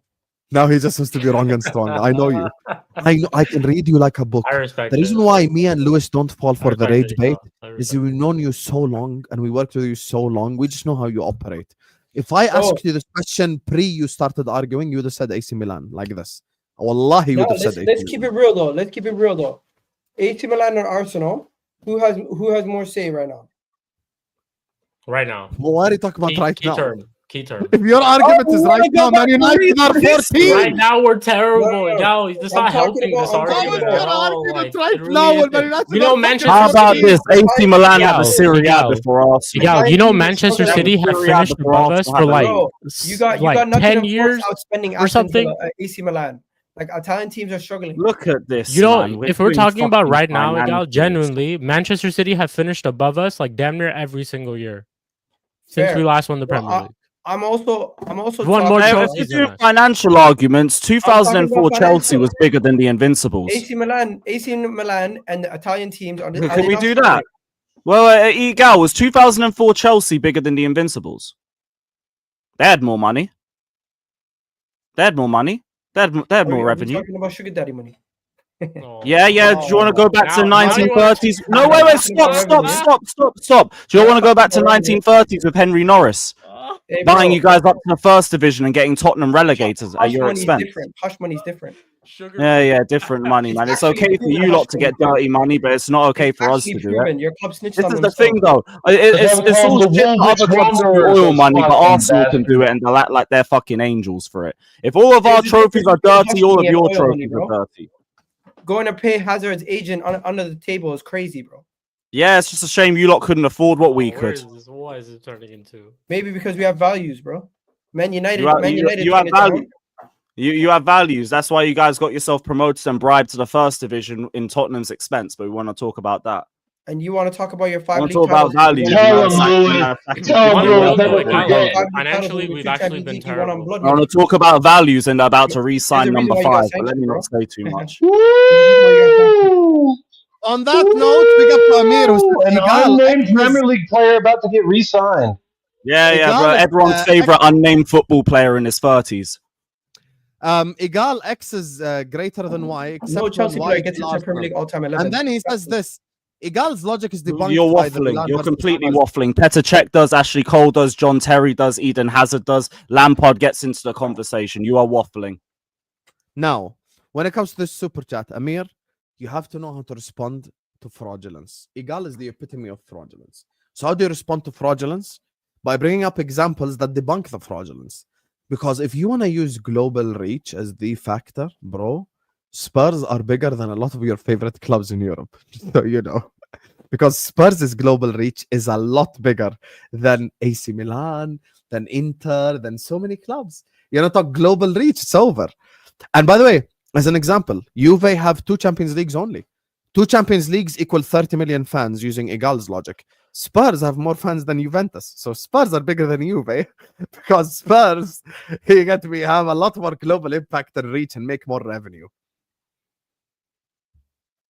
Now he just wants to be wrong and strong. I know you. I know. I can read you like a book. I respect The reason it. why me and Lewis don't fall for the respect rage it, bait I is respect we've known you so long and we worked with you so long. We just know how you operate. If I asked you this question pre you started arguing, you would have said AC Milan like this. Wallahi, you No, would have said AC let's keep Milan. it real though. Let's keep it real though. AC Milan or Arsenal? Who has more say right now? Right now. Well, why are you talking about right Key now? term. Key term. If your argument is right now, Man United are 14. Right now we're terrible. No. No, it's I'm not talking helping this about- I'm argument talking at about all. argument Like, right it really now when isn't. Man United You know, are Manchester How about City. this? AC Milan had the Egal, Serie A Egal. before Arsenal. Egal, you know Manchester Bro, City have finished above us for like, Bro, you got like nothing 10 to years. force outspending or something. AC Milan. Like Italian teams are struggling. Look at this. You know, man. if we're doing talking about fucking right now, Egal, financials. genuinely, Manchester City have finished above us like damn near every single year since Fair. we last won the Well, Premier League. I'm also One more talking If trophy. about you trophies do than us. financial arguments, 2004 about Chelsea financial. was bigger than the Invincibles. AC Milan and the Italian teams are Can we do that? Well, Egal, was 2004 Chelsea bigger than the Invincibles? They had more money. They had more money. They had more revenue. Talking about sugar daddy money. Oh. Yeah. Do you want to go back to Now you wanna- 1930s? No, wait. Stop. Do you want to go back to 1930s with Henry Norris Hey, buying bro, you guys up to the first division and getting Tottenham relegated at hush your money's expense? different. Hush money's different. Yeah, different money, man. It's okay for you lot to get dirty money, but it's not okay for us to Actually do it. proven. Your club snitched This on is the themselves. thing, though. It's all The shit for other Woolwich clubs to do Wanderers oil are money, but fucking Arsenal can do it, and they'll act like they're fucking angels for it. If all of our There's a trophies are difference between dirty, all of money and your oil money, trophies are bro. dirty. Going to pay Hazard's agent under the table is crazy, bro. Yeah, it's just a shame you lot couldn't afford what we Where could. is this? What is it turning into? Maybe because we have values, bro. Man United, You have, Man you, United you turn have it down. value. You have values. That's why you guys got yourself promoted and bribed to the first division in Tottenham's expense. But we want to talk about that. And you want to talk about your I 5 want league to talk about titles. values. Tell him, Louis. Tell On him, the Louis. real Never though, like, forget. financially, we've actually been terrible. I want to talk about values and about to re-sign There's a number reason why you got 5. But let me not say too much. Woo! On that note, big up to Amir who said An Egal, unnamed X is- Premier League player about to get re-signed. Yeah, Egal bro. is, Everyone's favorite unnamed football player in his 30s. Egal X is greater than Y. Except No when Chelsea Y player is gets into the Arsenal. Premier League all-time 11. And then he says this: Egal's logic is debunked. You're by the waffling. Milan You're versus completely Arsenal. waffling. Petr Cech does, Ashley Cole does, John Terry does, Eden Hazard does. Lampard gets into the conversation. You are waffling. Now, when it comes to this super chat, Amir, you have to know how to respond to fraudulence. Egal is the epitome of fraudulence. So how do you respond to fraudulence? By bringing up examples that debunk the fraudulence. Because if you want to use global reach as the factor, bro, Spurs are bigger than a lot of your favorite clubs in Europe. So you know. Because Spurs' global reach is a lot bigger than AC Milan, than Inter, than so many clubs. You know, talk global reach, it's over. And by the way, as an example, Juve have 2 Champions Leagues only. 2 Champions Leagues equal 30 million fans using Egal's logic. Spurs have more fans than Juventus. So Spurs are bigger than Juve because Spurs, you get me, have a lot more global impact and reach and make more revenue.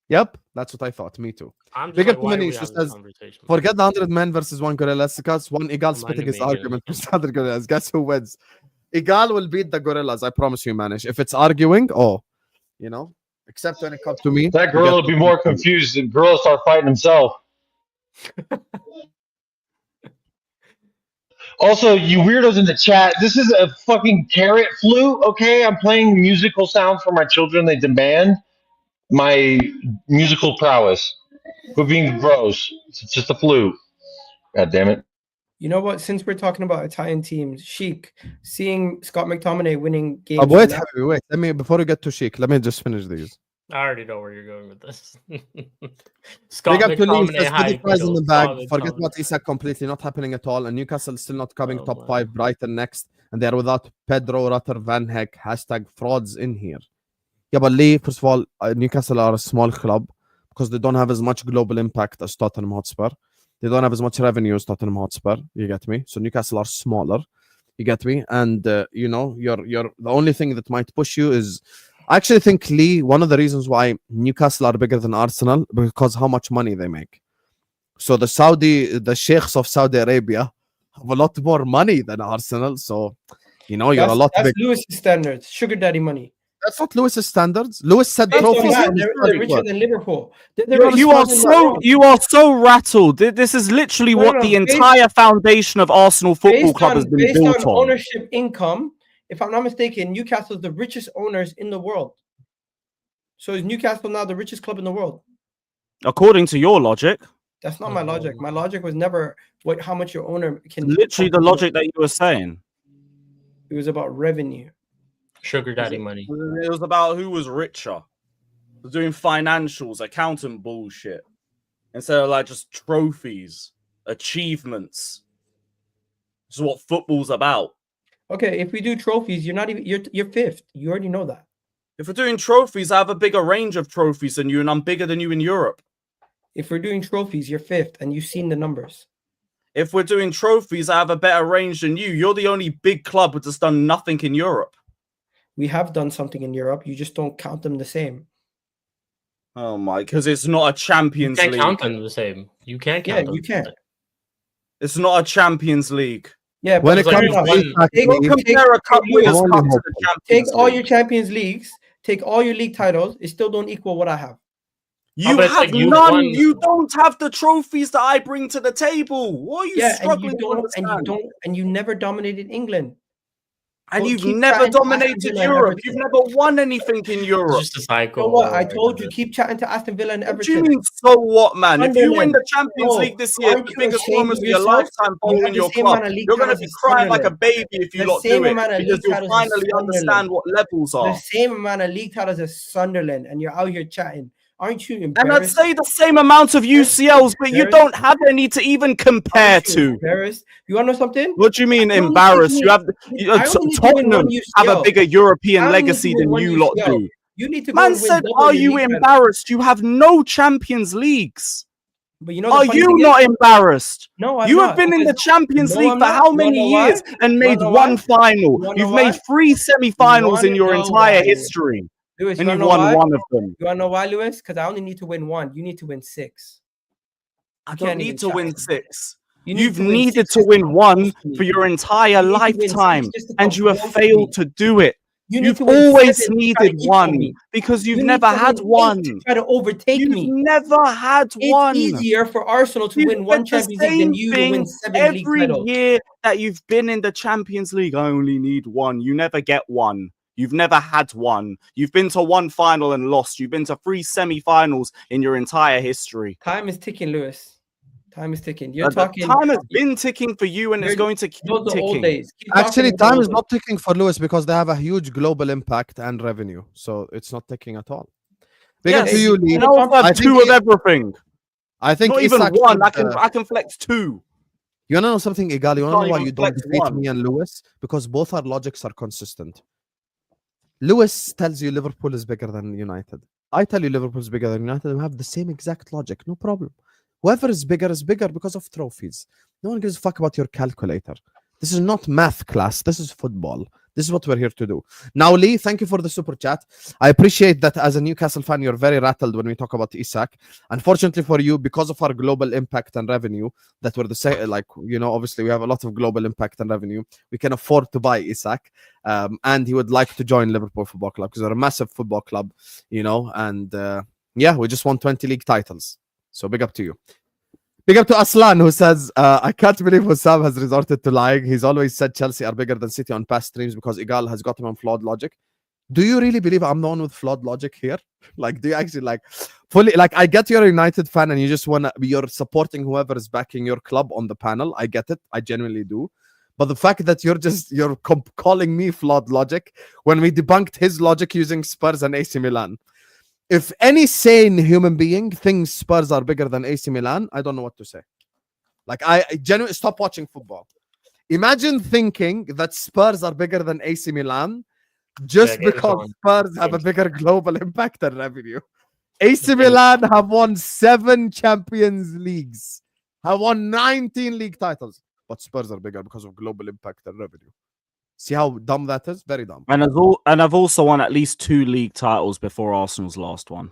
Yep, that's what I thought. Me too. I'm just Big like, up why are Mini we who having this says, conversation? forget the 100 men versus 1 gorilla. Because one Egal spitting Reminding his me argument again. versus 100 gorillas. Guess who wins? Egal will beat the gorillas. I promise you, Manish. If it's arguing, you know, except when it comes to me. That you gorilla get would be more confused. The gorilla start fighting himself. Also, you weirdos in the chat, this is a fucking carrot flute, okay? I'm playing musical sounds for my children. They demand my musical prowess. Quit being gross. It's just a flute. God damn it. You know what? Since we're talking about Italian teams, Shik, seeing Scott McTominay winning games. wait. Let me, before we get to Shik, let me just finish these. I already know where you're going with this. Scott Big up to Lee, McTominay says, high the prize in the kill. bag. Scott Forget McTominay. about Isak completely not happening at all. And Newcastle still not coming Oh, top man. 5. Brighton next. And they're without Pedro, Rutter, Van Heck. Hashtag frauds in here. Yeah, but Lee, first of all, Newcastle are a small club because they don't have as much global impact as Tottenham Hotspur. They don't have as much revenue as Tottenham Hotspur. You get me? So Newcastle are smaller. You get me? And, you know, you're the only thing that might push you is... I actually think, Lee, one of the reasons why Newcastle are bigger than Arsenal because how much money they make. So the sheikhs of Saudi Arabia have a lot more money than Arsenal. So, you know, you're a lot That's bigger. Lewis's standards, sugar daddy money. That's not Lewis's standards. Lewis said Based on trophies. that, they're richer than Liverpool. You are so rattled. This is literally what the entire foundation of Arsenal Football Club has been built on. Ownership income, if I'm not mistaken, Newcastle is the richest owners in the world. So is Newcastle now the richest club in the world? According to your logic. That's not my logic. My logic was never how much your owner can. Literally the logic that you were saying. It was about revenue. Sugar daddy money. It was about who was richer. It was doing financials, accountant bullshit. Instead of like just trophies, achievements. This is what football's about. Okay, if we do trophies, you're not even you're 5th. You already know that. If we're doing trophies, I have a bigger range of trophies than you, and I'm bigger than you in Europe. If we're doing trophies, you're 5th, and you've seen the numbers. If we're doing trophies, I have a better range than you. You're the only big club that's done nothing in Europe. We have done something in Europe. You just don't count them the same. Oh my, because it's not a Champions League. You can't count them the same. You can't count them. You can. It's not a Champions League. Yeah, when it comes to take all your Champions Leagues, take all your league titles, it still don't equal what I have. You have none. You don't have the trophies that I bring to the table. What are you struggling to understand? And you never dominated England. And you've never dominated Europe. You've never won anything in Europe. It's just a cycle. So what? I told you, keep chatting to Aston Villa and Everton. What do you mean, so what, man? If you win the Champions League this year, the biggest moment of your lifetime following your club, you're going to be crying like a baby if you lot do it. Because you'll finally understand what levels are. The same amount of league titles as Sunderland, and you're out here chatting. Aren't you embarrassed? And I'd say the same amount of UCLs, but you don't have any to even compare to. Embarrassed? You want to know something? What do you mean embarrassed? You have Tottenham have a bigger European legacy than you lot do. You need to. Man said, "Are you embarrassed? You have no Champions Leagues." But you know, are you not embarrassed? No, you have been in the Champions League for how many years and made one final? You've made 3 semi-finals in your entire history. Lewis, and you won one of them. You want to know why, Lewis? Because I only need to win 1. You need to win 6. I don't need to win 6. You've needed to win 1 for your entire lifetime, and you have failed to do it. You've always needed 1 because you've never had 1. To try to overtake me. You've never had 1. It's easier for Arsenal to win 1 Champions League than you to win 7 league titles. Every year that you've been in the Champions League, I only need 1. You never get 1. You've never had one. You've been to one final and lost. You've been to 3 semi-finals in your entire history. Time is ticking, Lewis. Time is ticking. You're The talking. time has been ticking for you, and it's going to keep Those are old ticking. days. Keep Actually, talking about time old is days. not ticking for Lewis because they have a huge global impact and revenue. So it's not ticking at all. Big up Yes, to you, Lee. and I also I have think 2 of everything. I think Not even Isak one. should, I can flex 2. You wanna know something, Egal? You wanna Can't know why even you don't flex defeat one. me and Lewis? Because both our logics are consistent. Lewis tells you Liverpool is bigger than United. I tell you Liverpool is bigger than United, and we have the same exact logic. No problem. Whoever is bigger because of trophies. No one gives a fuck about your calculator. This is not math class. This is football. This is what we're here to do. Now, Lee, thank you for the super chat. I appreciate that as a Newcastle fan, you're very rattled when we talk about Isak. Unfortunately for you, because of our global impact and revenue, that we're the same, like, you know, obviously we have a lot of global impact and revenue. We can afford to buy Isak. And he would like to join Liverpool Football Club because they're a massive football club, you know, and yeah, we just won 20 league titles. So big up to you. Big up to Aslan, who says, I can't believe Hussam has resorted to lying. He's always said Chelsea are bigger than City on past streams because Egal has got him on flawed logic. Do you really believe I'm the one with flawed logic here? Like, do you actually like fully, like, I get you're a United fan and you just want to, you're supporting whoever is backing your club on the panel. I get it. I genuinely do. But the fact that you're calling me flawed logic when we debunked his logic using Spurs and AC Milan. If any sane human being thinks Spurs are bigger than AC Milan, I don't know what to say. Like, I genuinely stop watching football. Imagine thinking that Spurs are bigger than AC Milan just because Spurs have a bigger global impact and revenue. AC Milan have won 7 Champions Leagues, have won 19 league titles, but Spurs are bigger because of global impact and revenue. See how dumb that is? Very dumb. And I've also won at least 2 league titles before Arsenal's last one.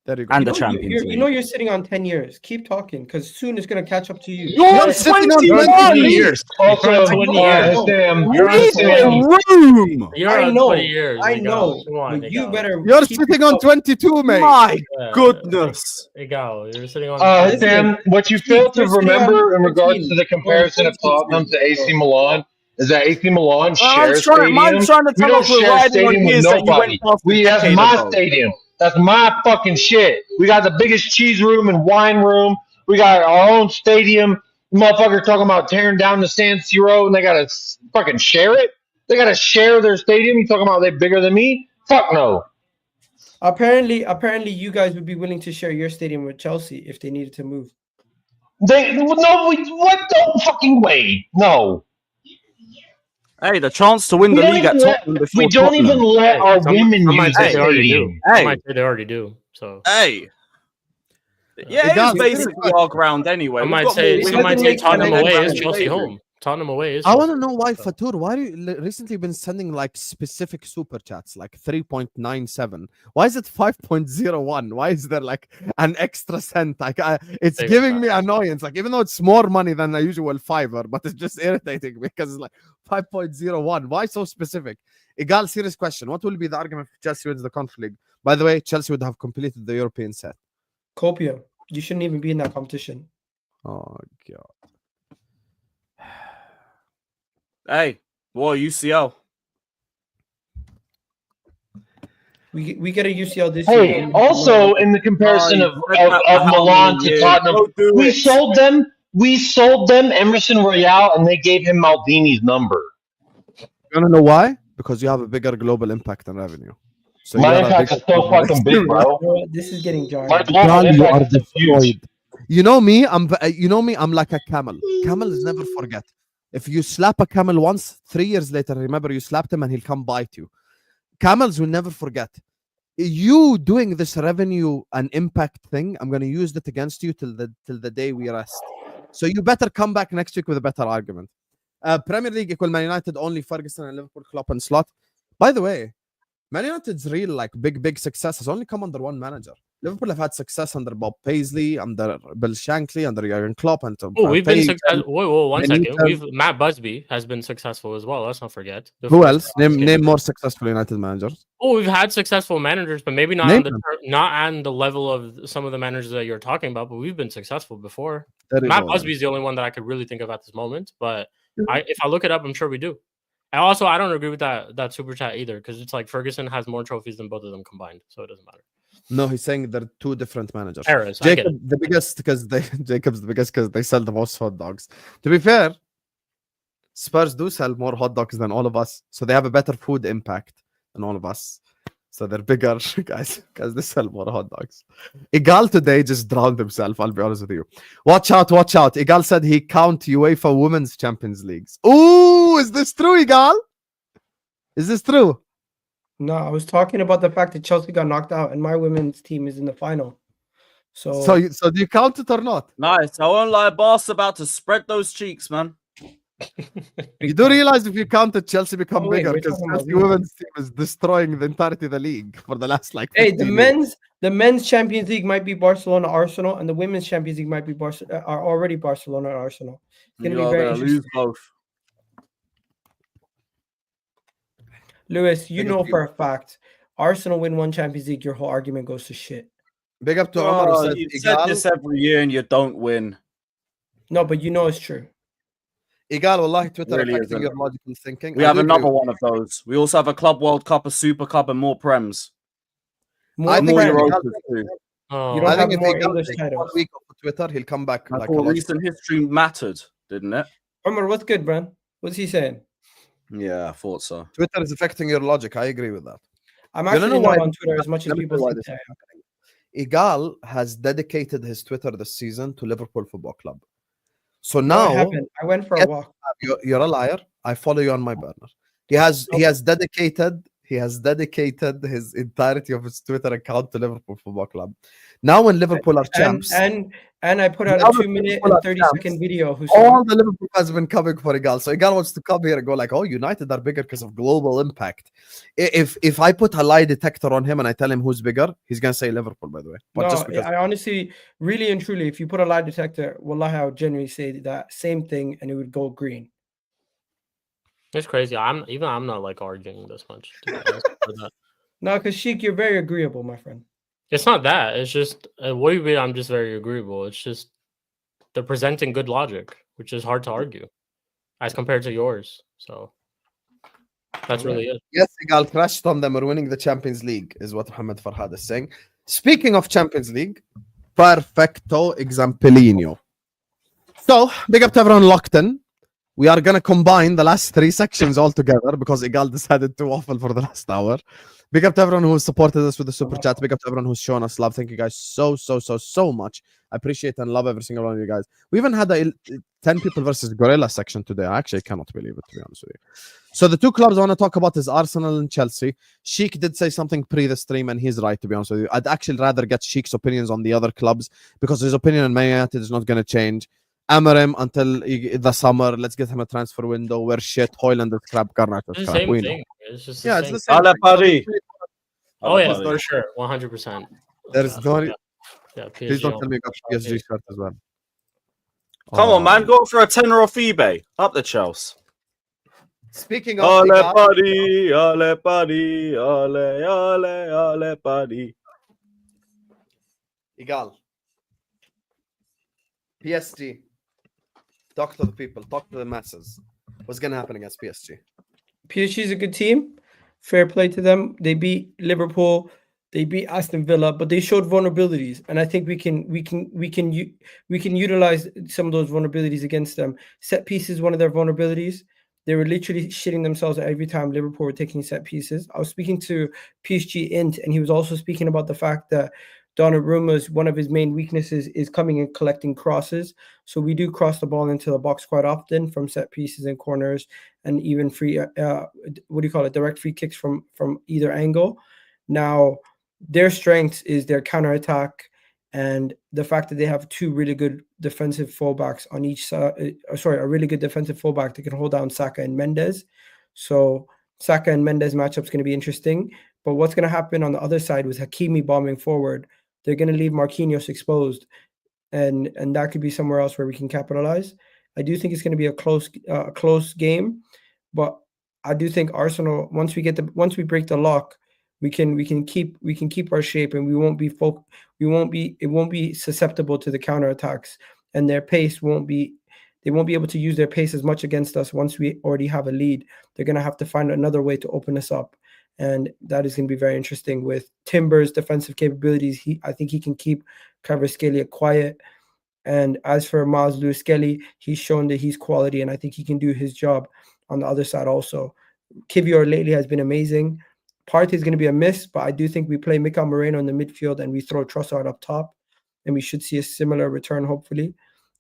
There you go. And the Champions League. You know you're sitting on 10 years. Keep talking, because soon it's going to catch up to you. You're sitting on 20 years. Also, 20 years. Sam, Read the room. You're I on know. 20 years. I Egal. know. Come on, But you Egal. better. You're keep sitting it on up. 22, mate. My Yeah, goodness. Egal, you're sitting on. Listen, Sam, what you fail to you're sitting remember on in regards 14, to the comparison of 14 Tottenham to AC seasons. Milan is that AC Milan shares Mine's stadium. trying to We tell don't us we're share riding on stadium with years that you nobody. went past a That's decade my ago. stadium. That's my fucking shit. We got the biggest cheese room and wine room. We got our own stadium. Motherfucker talking about tearing down the San Siro and they gotta fucking share it. They gotta share their stadium. You talking about they bigger than me? Fuck no. Apparently, you guys would be willing to share your stadium with Chelsea if they needed to move. What? No fucking way. No. Hey, the chance to win the league at Tottenham before We don't even Tottenham. let our women Some might use say the they already do. stadium. Some Hey. might say they already do. So Hey. Yeah, Egal, it's basically our ground anyway. some We've might got say more It some might doesn't say make Tottenham financial away is sense. Chelsea home. Tottenham away is. I Chelsea want to know why, home. Fatur, why do you recently been sending like specific super chats, like 3.97? Why is it 5.01? Why is there like an extra cent? Like, it's Big giving time. me annoyance. Like, even though it's more money than the usual fiver, but it's just irritating because it's like 5.01. Why so specific? Egal, serious question. What will be the argument if Chelsea wins the Conference League? By the way, Chelsea would have completed the European set. Copia, you shouldn't even be in that competition. Oh, God. Hey, what UCL? We get a UCL this Hey, year. also in the comparison Oh, of you said that for how Milan many to years? Tottenham, Go do we it. sold them Emerson Royale and they gave him Maldini's number. You want to know why? Because you have a bigger global impact and revenue. So My you're a impact bigger is so global fucking big, You bro. know what? This is getting jarring. My global Egal, you are impact is huge. destroyed. You know me, I'm like a camel. Camels never forget. If you slap a camel once, 3 years later, remember you slapped him and he'll come bite you. Camels will never forget. You doing this revenue and impact thing, I'm gonna use it against you till the day we rest. So you better come back next week with a better argument. Premier League equal Man United, only Ferguson and Liverpool, Klopp and Slot. By the way, Man United's real like big success has only come under one manager. Liverpool have had success under Bob Paisley, under Bill Shankly, under Jurgen Klopp, and Oh, we've been successful. Whoa, one second. Benitez. Matt Busby has been successful as well. Let's not forget. Who else? Name more successful United managers. Oh, we've had successful managers, but maybe not Name not on the level of some of the managers that you're talking about. But we've been successful before. There you Matt go, Busby's the only one that I could really think of at this moment. But if I look it up, I'm sure we do. And also, I don't agree with that super chat either, because it's like Ferguson has more trophies than both of them combined, so it doesn't matter. No, he's saying they're two different managers. Eras, Jacob, the biggest because Jacob's the biggest because they sell the most hot dogs. To be fair, Spurs do sell more hot dogs than all of us, so they have a better food impact than all of us. So they're bigger, guys, because they sell more hot dogs. Egal today just drowned himself, I'll be honest with you. Watch out, watch out. Egal said he count UEFA Women's Champions Leagues. Ooh, is this true, Egal? Is this true? No, I was talking about the fact that Chelsea got knocked out and my women's team is in the final. So do you count it or not? Nice. I won't lie, Boss about to spread those cheeks, man. You do realize if you counted, Chelsea become Oh, wait, bigger we're because talking about Chelsea women. women's team is destroying the entirety of the league for the last like. Hey, 15 years. the men's Champions League might be Barcelona Arsenal, and the women's Champions League might be are already Barcelona Arsenal. It's gonna be very interesting. Lose both. Lewis, you Big know up for a fact, Arsenal win one Champions League, your whole argument goes to shit. Big up to Omar who said You said this every year and you don't win. No, but you know it's true. Egal, wallahi, Twitter Really affecting isn't. your logical thinking. We I have do agree another with one of those. We also have a Club World Cup, a Super Cup, and more Prems. More I think More if Prem. Europas Egal- too. Oh, You don't I think have if more Egal English takes 1 titles. week off Twitter, he'll come back I like a thought lot. recent history mattered, didn't it? Omar, what's good, Bran? What's he saying? Yeah, I thought so. Twitter is affecting your logic. I agree with that. I'm You don't actually know why not on this is Twitter as much as Let me people tell you why think this I is am. happening. Egal has dedicated his Twitter this season to Liverpool Football Club. So No, I now haven't. I went for a Yes. walk. you're a liar. I follow you on my burner. He has dedicated his entirety of his Twitter account to Liverpool Football Club. Now when Liverpool are champs, And I put out now a that 2-minute Liverpool and are 30-second champs, video. all the Liverpool fans have been coming for Egal. So Egal wants to come here and go like, "Oh, United are bigger because of global impact." If I put a lie detector on him and I tell him who's bigger, he's gonna say Liverpool, by the way. But No, just because I honestly, really and truly, if you put a lie detector, wallahi, I would genuinely say that same thing and it would go green. it's crazy. I'm not like arguing this much. To be honest with that. No, because Shik, you're very agreeable, my friend. It's not that. It's just I'm just very agreeable. It's just they're presenting good logic, which is hard to argue as compared to yours. So that's really it. yes, Egal crashed on them. We're winning the Champions League, is what Mohamed Farhad is saying. Speaking of Champions League, perfecto examplino. So, big up to everyone locked in. We are going to combine the last 3 sections all together because Egal decided to waffle for the last hour. Big up to everyone who supported us with the super chat. Big up to everyone who's shown us love. Thank you guys so much. I appreciate and love every single one of you guys. We even had a 10 people versus Gorilla section today. I actually cannot believe it, to be honest with you. So the 2 clubs I want to talk about is Arsenal and Chelsea. Sheik did say something pre the stream, and he's right, to be honest with you. I'd actually rather get Sheik's opinions on the other clubs because his opinion on Man United is not going to change. Amarim until the summer. Let's get him a transfer window. We're shit. Hoyland is crap. Garnacho It's is the crap. same We know. thing. It's just Yeah, the it's same. the same. Paris. Oh yeah, for sure, 100%. There's no. Yeah, Please PSG don't tell me you got PSG shirt as well. Come on, man. Go for a tenner off eBay. Up the Chelsea. Speaking of Ale Egal, Paris, ale Paris, ale Paris. Egal. PSG. Talk to the people. Talk to the masses. What's going to happen against PSG? PSG is a good team. Fair play to them. They beat Liverpool. They beat Aston Villa, but they showed vulnerabilities, and I think we can utilize some of those vulnerabilities against them. Set pieces, one of their vulnerabilities. They were literally shitting themselves every time Liverpool were taking set pieces. I was speaking to PSG Int, and he was also speaking about the fact that Donnarumma's one of his main weaknesses is coming and collecting crosses. So we do cross the ball into the box quite often from set pieces and corners, and even free direct free kicks from either angle. Now, their strength is their counterattack and the fact that they have 2 really good defensive fullbacks on each side. A really good defensive fullback that can hold down Saka and Mendes. So Saka and Mendes matchup is going to be interesting. But what's going to happen on the other side with Hakimi bombing forward? They're going to leave Marquinhos exposed, and that could be somewhere else where we can capitalize. I do think it's going to be a close game, but I do think Arsenal, once we break the lock, we can keep our shape, and it won't be susceptible to the counterattacks, and their pace won't be they won't be able to use their pace as much against us once we already have a lead. They're going to have to find another way to open us up. And that is going to be very interesting with Timber's defensive capabilities. I think he can keep Kvaratskhelia quiet. And as for Miles Lewis-Skelly, he's shown that he's quality, and I think he can do his job on the other side also. Kivior lately has been amazing. Partey is going to be a miss, but I do think we play Mikel Moreno in the midfield and we throw Trossard up top, and we should see a similar return, hopefully.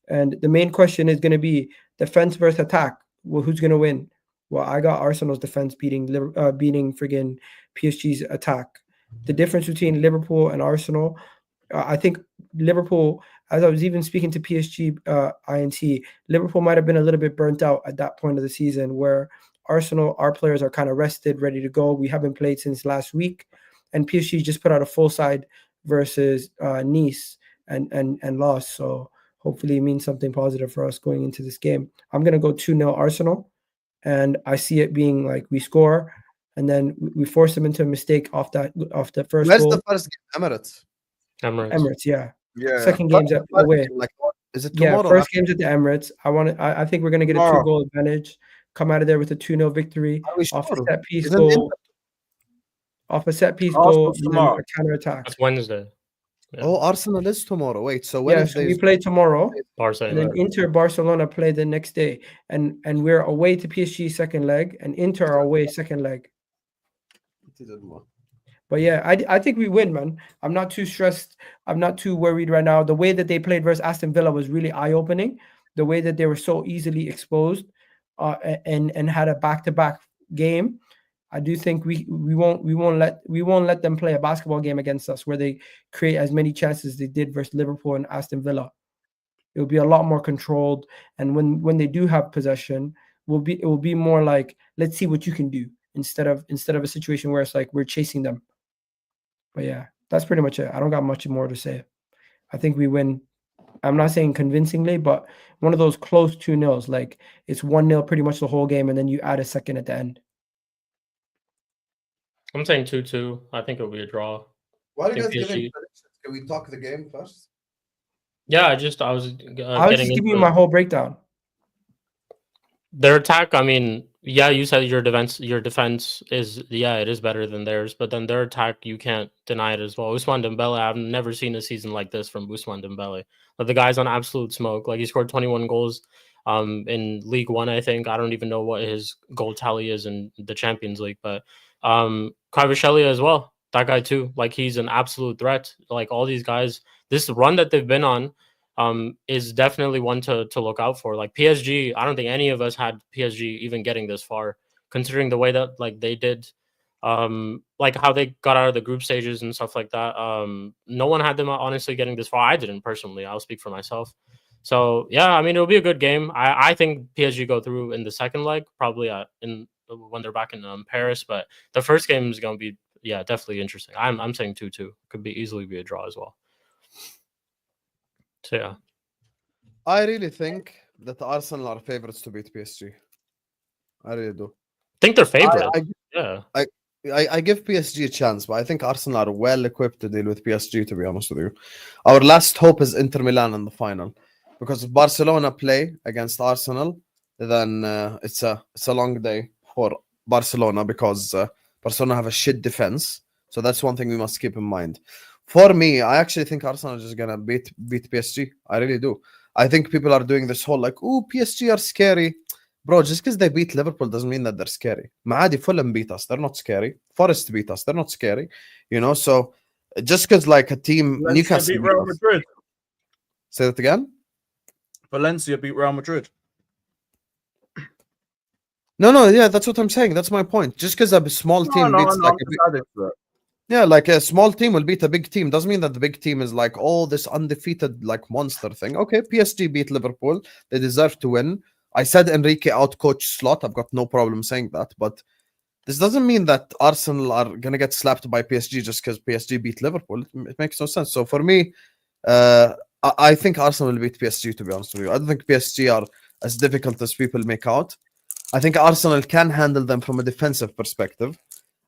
And the main question is going to be defense versus attack. Well, who's going to win? Well, I got Arsenal's defense beating friggin' PSG's attack. The difference between Liverpool and Arsenal, I think Liverpool, as I was even speaking to PSG INT, Liverpool might have been a little bit burnt out at that point of the season, where Arsenal, our players are kind of rested, ready to go. We haven't played since last week, and PSG just put out a full side versus Nice and lost. So hopefully it means something positive for us going into this game. I'm going to go 2-0 Arsenal, and I see it being like we score, and then we force them into a mistake off the first Where's goal. the first game? Emirates, yeah. Yeah. Second game's at away. Like, is it tomorrow? Yeah, first game's at the Emirates. I think we're gonna get a 2-goal advantage. Come out of there with a 2-0 victory off a set piece goal. Off a set piece goal, and then a counter attack. That's Wednesday. Yeah. Oh, Arsenal is tomorrow. Wait, so Wednesday? So we play tomorrow. Barca, and then Inter Barcelona play the next day, and we're away to PSG second leg, and Inter are away second leg. But yeah, I think we win, man. I'm not too stressed. I'm not too worried right now. The way that they played versus Aston Villa was really eye-opening. The way that they were so easily exposed, and had a back-to-back game. I do think we won't let them play a basketball game against us where they create as many chances as they did versus Liverpool and Aston Villa. It will be a lot more controlled, and when they do have possession, it will be more like, let's see what you can do instead of a situation where it's like we're chasing them. But yeah, that's pretty much it. I don't got much more to say. I think we win. I'm not saying convincingly, but one of those close 2-0s, like it's 1-0 pretty much the whole game, and then you add a second at the end. I'm saying 2-2. I think it'll be a draw. Why are you guys giving predictions? Can we talk the game first? Yeah, I was just giving you my whole breakdown. Their attack, I mean, yeah, you said your defense is, it is better than theirs, but then their attack, you can't deny it as well. Ousmane Dembele, I've never seen a season like this from Ousmane Dembele. But the guy's on absolute smoke. Like, he scored 21 goals in League One, I think. I don't even know what his goal tally is in the Champions League, but Kvaratskhelia as well. That guy too. Like, he's an absolute threat. Like, all these guys, this run that they've been on is definitely one to look out for. Like, PSG, I don't think any of us had PSG even getting this far, considering the way that like they did, like how they got out of the group stages and stuff like that. No one had them honestly getting this far. I didn't personally. I'll speak for myself. So yeah, I mean, it'll be a good game. I think PSG go through in the second leg, probably when they're back in Paris. But the first game is going to be definitely interesting. I'm saying 2-2. Could easily be a draw as well. So yeah, I really think that Arsenal are favorites to beat PSG. I really do. Think they're favorites. I give PSG a chance, but I think Arsenal are well equipped to deal with PSG, to be honest with you. Our last hope is Inter Milan in the final, because if Barcelona play against Arsenal, then it's a long day for Barcelona, because Barcelona have a shit defense. So that's one thing we must keep in mind. For me, I actually think Arsenal is just gonna beat PSG. I really do. I think people are doing this whole like, oh, PSG are scary. Bro, just because they beat Liverpool doesn't mean that they're scary. Maadi Fulham beat us, they're not scary. Forest beat us, they're not scary. You know, so just because like a team Newcastle beat Real Madrid. Say that again? Valencia beat Real Madrid. No, yeah, that's what I'm saying. That's my point. Just because a small team beats like a small team will beat a big team doesn't mean that the big team is like, oh, this undefeated like monster thing. Okay, PSG beat Liverpool. They deserve to win. I said Enrique outcoached Slot. I've got no problem saying that. But this doesn't mean that Arsenal are going to get slapped by PSG just because PSG beat Liverpool. It makes no sense. So for me, I think Arsenal will beat PSG, to be honest with you. I don't think PSG are as difficult as people make out. I think Arsenal can handle them from a defensive perspective.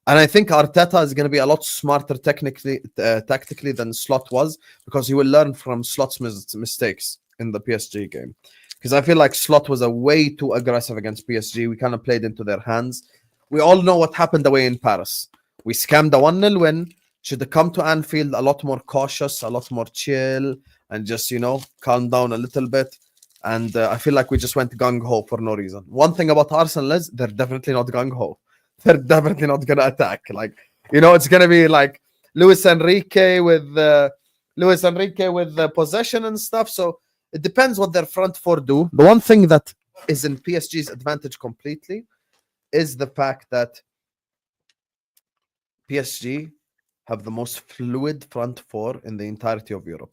And I think Arteta is going to be a lot smarter tactically than Slot was, because he will learn from Slot's mistakes in the PSG game. because I feel like Slot was a way too aggressive against PSG. We kind of played into their hands. We all know what happened away in Paris. We scammed a 1-0 win. Should have come to Anfield a lot more cautious, a lot more chill, and just, calm down a little bit. And I feel like we just went gung-ho for no reason. One thing about Arsenal is they're definitely not gung-ho. They're definitely not going to attack. Like, it's going to be like Luis Enrique with possession and stuff. So it depends what their front four do. The one thing that is in PSG's advantage completely is the fact that PSG have the most fluid front four in the entirety of Europe.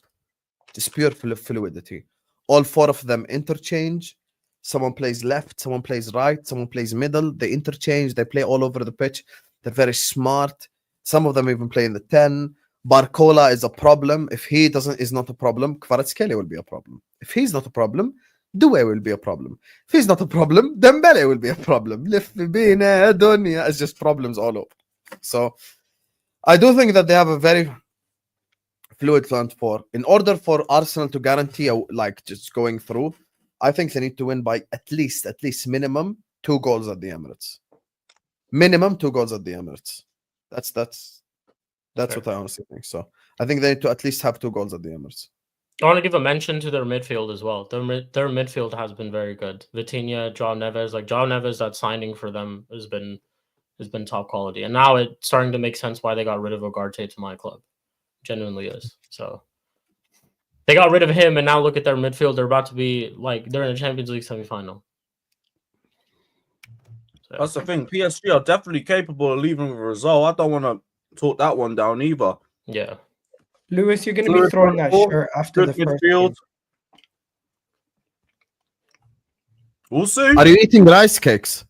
Just pure fluidity. All four of them interchange. Someone plays left, someone plays right, someone plays middle. They interchange. They play all over the pitch. They're very smart. Some of them even play in the 10. Barcola is a problem. If he is not a problem, Kvaratskhelia will be a problem. If he's not a problem, Doué will be a problem. If he's not a problem, Dembele will be a problem. It's just problems all over. So I do think that they have a very fluid front four. In order for Arsenal to guarantee just going through, I think they need to win by at least minimum 2 goals at the Emirates. Minimum 2 goals at the Emirates. That's what I honestly think. So I think they need to at least have 2 goals at the Emirates. I want to give a mention to their midfield as well. Their midfield has been very good. Vitinha, João Neves, that signing for them has been top quality. And now it's starting to make sense why they got rid of Ugarte to my club. Genuinely is. So they got rid of him, and now look at their midfield. They're about to be they're in a Champions League semi-final. So. That's the thing. PSG are definitely capable of leaving with a result. I don't want to talk that one down either. Yeah. Lewis, you're going to be throwing that shirt after the first midfield. game. We'll see. Are you eating rice cakes?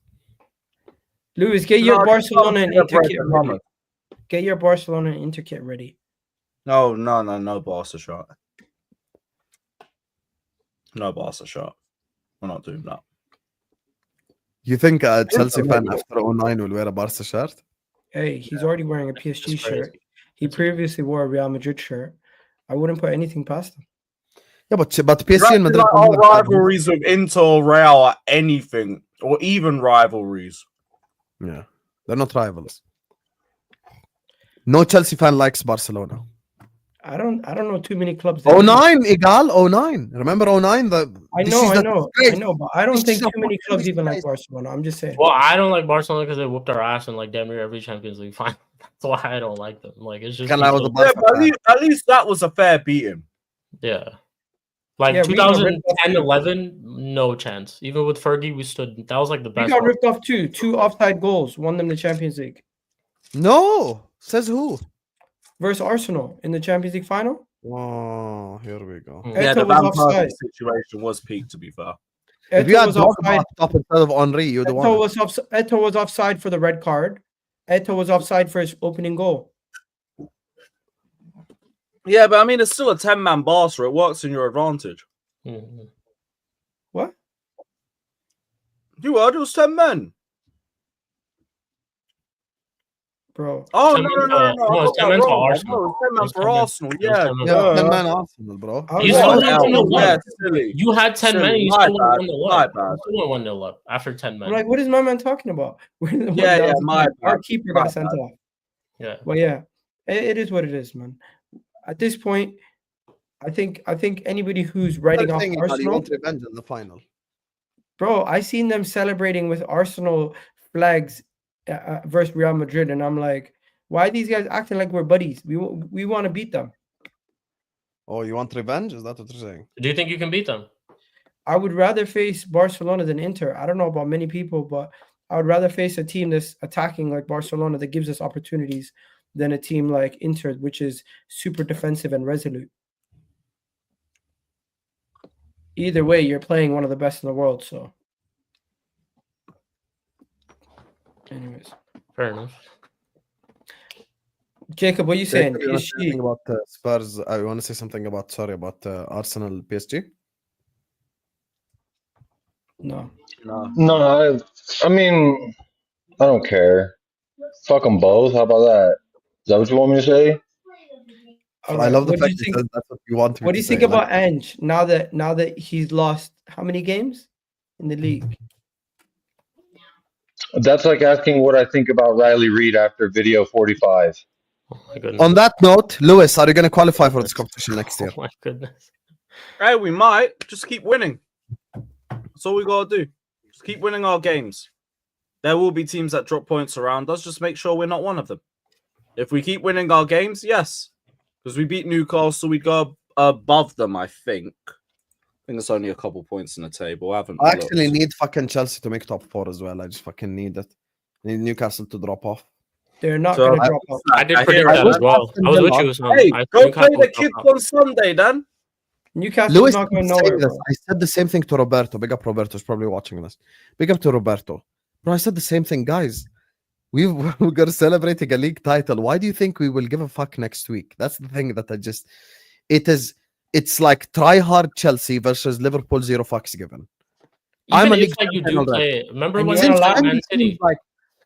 Lewis, get your Barcelona and Inter kit ready. Get your Barcelona and Inter kit ready. No Barca shot. No Barca shot. We're not doing that. You think a Chelsea fan after 09 will wear a Barca shirt? Hey, he's already wearing a PSG shirt. He previously wore a Real Madrid shirt. I wouldn't put anything past him. Yeah, but PSG and Madrid our rivalries with Inter or Real are anything, or even rivalries. Yeah, they're not rivals. No Chelsea fan likes Barcelona. I don't know too many clubs. 09, Egal, 09. Remember 09? I know, but I don't think too many clubs even like Barcelona. I'm just saying. Well, I don't like Barcelona because they whooped our ass in damn near every Champions League final. That's why I don't like them. It's just at least that was a fair beating. Yeah. 2010, 11, no chance. Even with Fergie, we stood. That was the best. We got ripped off too. 2 offside goals won them the Champions League. No, says who? Versus Arsenal in the Champions League final. Oh, here we go. Yeah, the Van Persie situation was peak, to be fair. If you had Drogba top instead of Henry, you'd want. Eto'o was offside for the red card. Eto'o was offside for his opening goal. Yeah, but I mean, it's still a 10-man Barca. It works in your advantage. Mm-hmm. What? You heard it was 10 men. Bro. Oh, no. It's 10 men for Arsenal. No, 10 men for Arsenal. Yeah. 10 men Arsenal, bro. You had 10 men. You still won the 1-0 up after 10 men. What is my man talking about? Our keeper got sent off. Yeah. Well, yeah. It is what it is, man. At this point, I think anybody who's writing off Arsenal, you want revenge in the final. Bro, I seen them celebrating with Arsenal flags versus Real Madrid, and I'm like, why are these guys acting like we're buddies? We want to beat them. Oh, you want revenge? Is that what you're saying? Do you think you can beat them? I would rather face Barcelona than Inter. I don't know about many people, but I would rather face a team that's attacking like Barcelona that gives us opportunities than a team like Inter, which is super defensive and resolute. Either way, you're playing one of the best in the world. So, anyways, fair enough. Jacob, what are you saying? About Spurs? I want to say something about Arsenal PSG. No. I mean, I don't care. Fuck them both. How about that? Is that what you want me to say? All I right. love the What do fact you that think? that's what you want me What do to you think say. about Ange now that he's lost how many games in the league? That's like asking what I think about Riley Reid after video 45. Oh my goodness. On that note, Lewis, are you going to qualify for this competition next year? Oh my goodness. Hey, we might just keep winning. That's all we gotta do. Just keep winning our games. There will be teams that drop points around us. Just make sure we're not one of them. If we keep winning our games, yes, because we beat Newcastle, we go above them. I think it's only a couple points in the table. I haven't. I actually looked. need fucking Chelsea to make top 4 as well. I just fucking need it. I need Newcastle to drop off. They're not So, going to drop off. I did I predict hear that it, as well. I was with you. Sam. Hey, I go think play Newcastle the will kids drop out. on Sunday, then. Newcastle's Lewis not going keeps saying nowhere. this. Bro. I said the same thing to Roberto. Big up Roberto's probably watching this. Big up to Roberto. Bro, I said the same thing, guys. We're going to celebrating a league title. Why do you think we will give a fuck next week? That's the thing that it's like try hard Chelsea versus Liverpool, 0 fucks given. I'm a Even league if like you champion do already. play, remember And when you we wanna played lie? Man City? Like,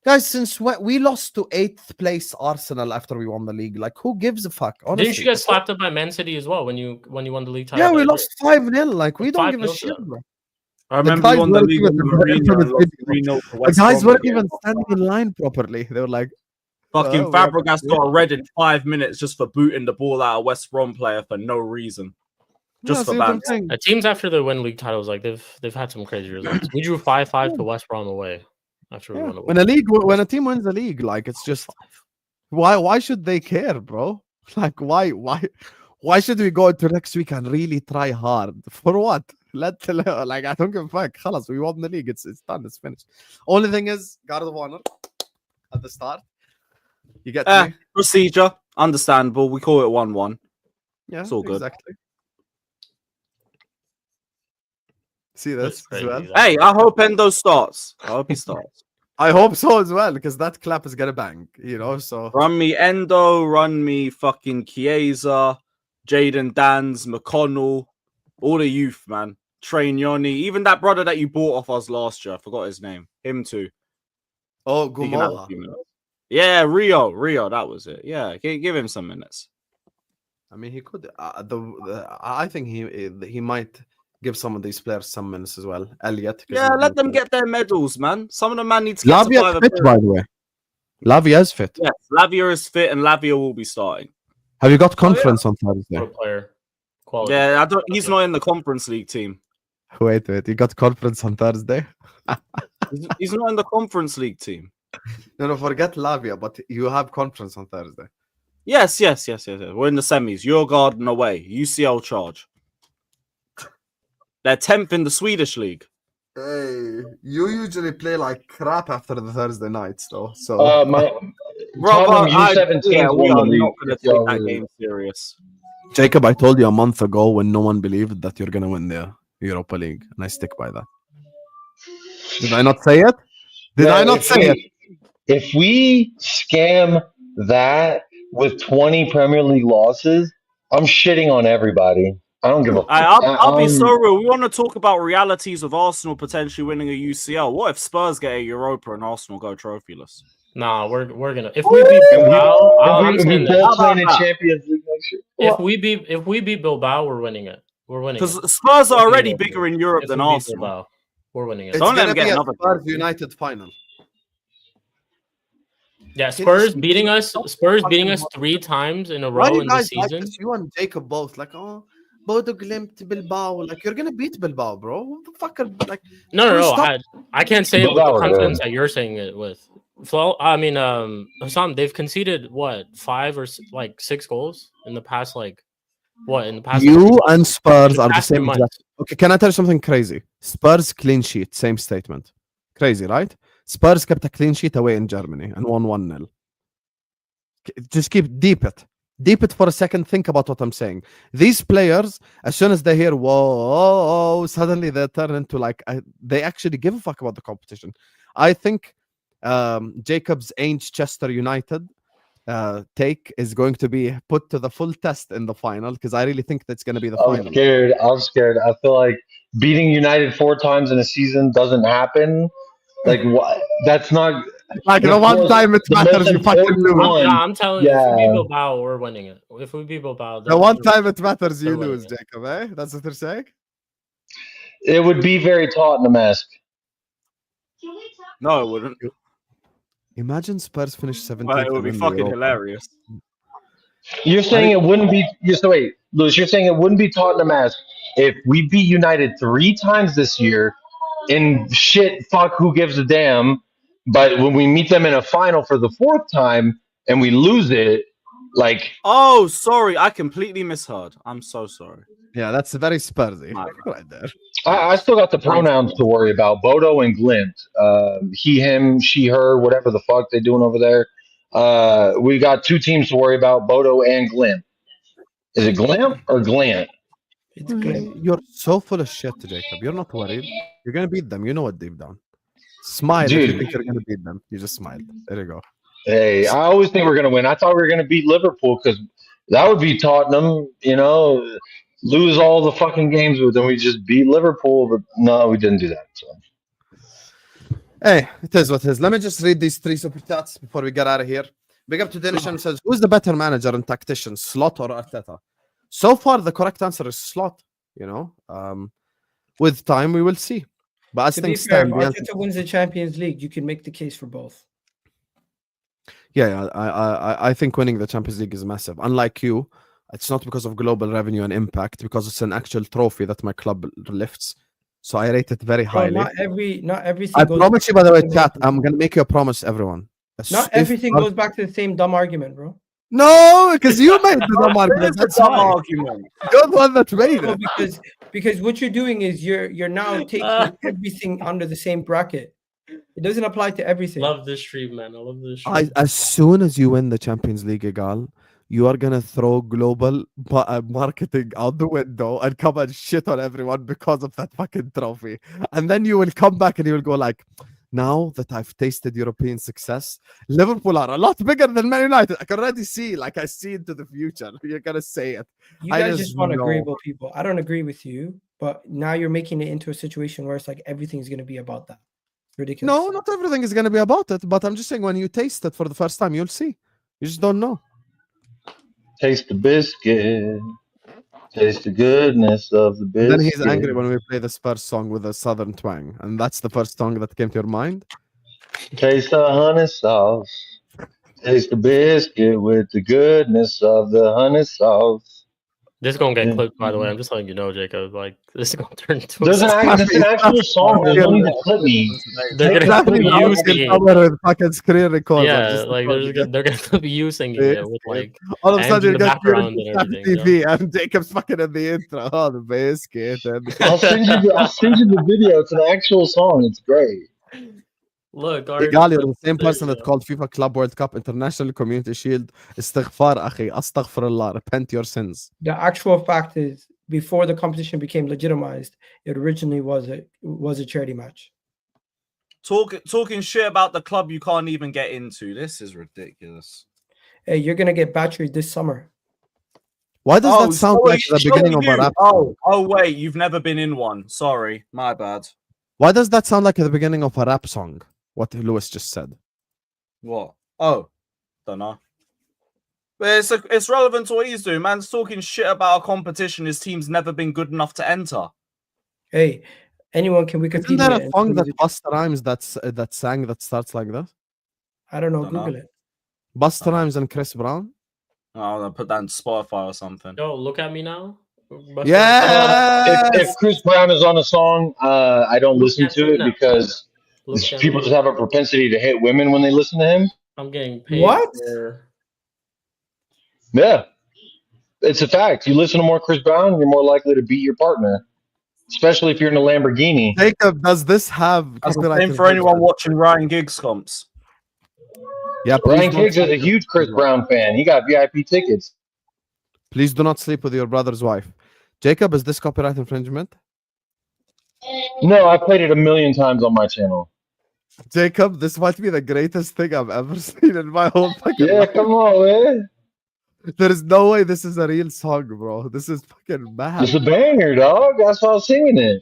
guys, since we lost to 8th place Arsenal after we won the league, like who gives a fuck? Honestly, Didn't you get slapped up by Man City as well when you won the league title? yeah, we that lost 5-0. Like we don't 5-0 give a to shit, them. bro. I remember guys we won the weren't league even- with the Mourinho infamous and lost video. 3-0 to The West guys Brom weren't again. even standing in line properly. They were like, Fucking we have- Fabregas got a red in 5 minutes just for booting the ball out of West Brom player for no reason. Just for see what I'm banter. saying? Teams after the win league titles, like they've had some crazy results. We drew 5-5 to West Brom away after we Yeah. won the When a team wins the league, like it's just why should they care, bro? Like why should we go into next week and really try hard for what? Like I don't give a fuck. Khalas, we won the league. It's done. It's finished. Only thing is guard of honor at the start. You get me? Procedure, understandable. We call it 1-1. Yeah, it's all good. Exactly. See this as well. Hey, I hope Endo starts. I hope he starts. I hope so as well, because that clap is gonna bang, so Run me Endo, run me fucking Chiesa, Jaden Dans, McConnell, all the youth, man. Train Yoni, even that brother that you bought off us last year. I forgot his name. Him too. Oh, He can have a Gumoha. few minutes. Yeah, Rio, that was it. Yeah, give him some minutes. I mean, he could. I think he might give some of these players some minutes as well. Elliot. Yeah, let them get their medals, man. Some of the man needs to get to Lavia's five fit, by the way. Lavia's fit. Yes, Lavia is fit and Lavia will be starting. Have you got conference on Thursday? Player quality. Yeah, he's not in the Conference League team. Wait. You got conference on Thursday? He's not in the Conference League team. No, forget Lavia, but you have conference on Thursday. Yes. We're in the semis. Your garden away. UCL charge. They're 10th in the Swedish league. Hey, you usually play like crap after the Thursday nights, though. So, Tottenham Brother, U17 we won the are league. not going to if y'all take that really- game serious. Jacob, I told you a month ago when no one believed that you're gonna win the Europa League, and I stick by that. Did I not say it? Did No, I not if say it? If we scam that with 20 Premier League losses, I'm shitting on everybody. I don't give a fuck. I'll be so real. We want to talk about realities of Arsenal potentially winning a UCL. What if Spurs get a Europa and Arsenal go trophyless? Nah, we're gonna. If we beat Bilbao, I'm we saying both that. playing in Champions League next year. If we beat Bilbao, we're winning it. We're winning Because it. Spurs are We're already winning it. bigger in Europe If than we beat Arsenal. Bilbao, we're winning it. It's Don't let gonna them get be a another Spurs United final. Yeah, Spurs beating us 3 times in a Why do row you in the guys like season. this? You and Jacob both like, Bodo Glimt Bilbao. Like, you're gonna beat Bilbao, bro. What the fuck? Like, No. stop. I can't say it with Bilbao the are confidence good. that you're saying it with. Well, I mean, Hassam, they've conceded what 5 or 6 goals in the past, in the past. You and Spurs the are the past 2 same. months. Okay, can I tell you something crazy? Spurs clean sheet, same statement. Crazy, right? Spurs kept a clean sheet away in Germany and won 1-0. Just deep it for a second. Think about what I'm saying. These players, as soon as they hear whoa, suddenly they turn into they actually give a fuck about the competition. I think Jacob's Chester United take is going to be put to the full test in the final, because I really think that's going to be the final. I'm scared. I feel like beating United 4 times in a season doesn't happen. Like, what? That's not. Like the one time it The most matters, you fucking important lose. one. I'm telling you, if we beat Yeah. Bilbao, we're winning it. If we beat Bilbao, The one time it matters, you they're winning lose, it. Jacob. Eh? That's what they're saying. It would be very Tottenham-esque. No, it wouldn't. Imagine Spurs finish 17th. But it would be and win the fucking Europa. hilarious. You're saying it wouldn't be. Just wait, Lewis. You're saying it wouldn't be Tottenham-esque if we beat United 3 times this year, and shit, fuck, who gives a damn? But when we meet them in a final for the 4th time and we lose it, like, Oh, sorry, I completely misheard. I'm so sorry. Yeah, that's very Spursy My right there. I still got the pronouns to worry about. Bodo and Glint. He, him, she, her, whatever the fuck they're doing over there. We got 2 teams to worry about, Bodo and Glint. Is it Glimp or Glant? It's glim. You're so full of shit, Jacob. You're not worried. You're gonna beat them. You know it deep down. Smile if you Dude. think you're gonna beat them. You just smiled. There you go. Hey, I always think we're going to win. I thought we were going to beat Liverpool because that would be Tottenham, lose all the fucking games with them. We just beat Liverpool, but no, we didn't do that. So. Hey, it is what it is. Let me just read these 3 super chats before we get out of here. Big up to Denisham says, who's the better manager and tactician, Slot or Arteta? So far, the correct answer is Slot. With time, we will see. But as To be things fair, if stand, the answer- Arteta wins the Champions League, you can make the case for both. yeah, I think winning the Champions League is massive. Unlike you, it's not because of global revenue and impact, because it's an actual trophy that my club lifts. So I rate it very Bro, highly. not everything. I goes promise back you, to by the way, same chat, argument. I'm gonna make you a promise, everyone. Not everything goes back to the same dumb argument, bro. No, because you made the dumb argument. It's a That's dumb why. argument. You're the one that made No, it. because what you're doing is you're now taking everything under the same bracket. It doesn't apply to everything. Love this stream, man. I love this stream. As soon as you win the Champions League, Egal, you are gonna throw global marketing out the window and come and shit on everyone because of that fucking trophy. And then you will come back and you will go like, now that I've tasted European success, Liverpool are a lot bigger than Man United. I can already see, I see into the future. You're gonna say it. You I guys just just want know. agreeable people. I don't agree with you, but now you're making it into a situation where it's like everything's gonna be about that. Ridiculous. No, not everything is gonna be about it. But I'm just saying, when you taste it for the first time, you'll see. You just don't know. Taste the biscuit. Taste the goodness of the biscuit. Then he's angry when we play the Spurs song with a southern twang, and that's the first song that came to your mind. Taste the honey sauce. Taste the biscuit with the goodness of the honey sauce. This is gonna get Yeah. clipped, by the way. I'm just letting you know, Jacob. Like, this is gonna turn into. There's an actual song. There's no need to clip me. They're gonna clip you singing. With fucking screen recorder. Yeah, just like recording they're gonna clip you singing it with like. all of a and sudden in you the get background and everything, TV and Jacob's fucking in the intro. Oh, the biscuit. And I'll send you the video. It's an actual song. It's great. Look, Egal, you're the same person that called FIFA Club World Cup International Community Shield. Istighfar, akhi. Astaghfirullah. Repent your sins. The actual fact is, before the competition became legitimized, it originally was a charity match. Talking shit about the club you can't even get into. This is ridiculous. Hey, you're gonna get battered this summer. Why does that sound like the so beginning of a rap? Oh, wait, you've never been in one. Sorry, my bad. Why does that sound like the beginning of a rap song? What Lewis just said. What? Oh, don't know. But it's relevant to what he's doing. Man's talking shit about a competition his team's never been good enough to enter. Hey, anyone can Wikipedia. Isn't there a and song see that the- Busta Rhymes that sang that starts like that? I don't know. Don't know. Google it. Busta Rhymes and Chris Brown? Oh, I'm gonna put that in Spotify or something. Yo, look at me now. Yeah. If Chris Brown is on a song, I don't listen to it because people just have a propensity to hit women when they listen to him. I'm getting paid. What? Yeah, it's a fact. You listen to more Chris Brown, you're more likely to beat your partner, especially if you're in a Lamborghini. Jacob, does this have That's the copyright same for anyone infringement? watching Ryan Giggs comps. Yeah, Ryan please Giggs don't is a huge Chris Brown fan. He got VIP tickets. Please do not sleep with your brother's wife. Jacob, is this copyright infringement? No, I played it 1,000,000 times on my channel. Jacob, this might be the greatest thing I've ever seen in my whole fucking Yeah, life. come on, man. There is no way this is a real song, bro. This is fucking mad. It's a banger, dog. That's why I was singing it.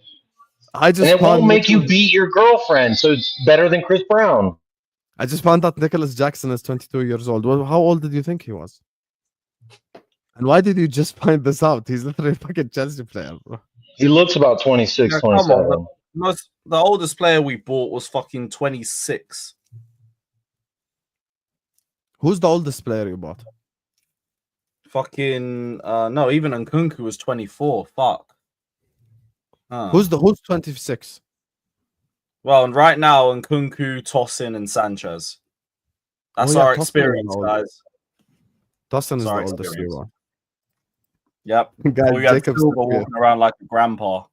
I And just it found won't make you Nicholas- beat your girlfriend, so it's better than Chris Brown. I just found out Nicholas Jackson is 22 years old. Well, how old did you think he was? And why did you just find this out? He's literally a fucking Chelsea player, bro. He looks about 26, Yeah, come on, 27. The oldest player we bought was fucking 26. Who's the oldest player you bought? Fucking no, even Nkunku was 24. Fuck. Who's 26? Well, and right now Nkunku, Tosin, and Sanchez. That's Oh, yeah, our Tosin is experience, old. guys. Tosin is the Sorry, oldest you experience. want. Yep. Guys, We got Jacob's Silva okay. walking around like a grandpa.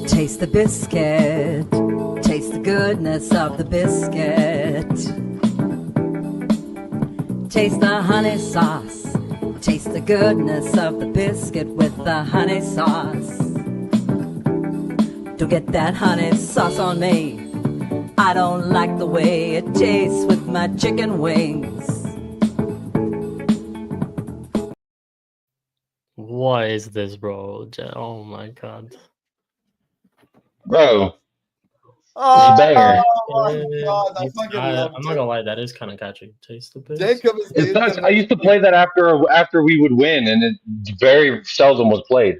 Taste the biscuit. Taste the goodness of the biscuit. Taste the honey sauce. Taste the goodness of the biscuit with the honey sauce. Don't get that honey sauce on me. I don't like the way it tastes with my chicken wings. What is this, bro? Oh my god. Bro, Oh, banger. I'm not gonna lie, that is kind of catchy. Taste the piss. Jacob is It sucks. I used to play that after we would win, and it very seldom was played.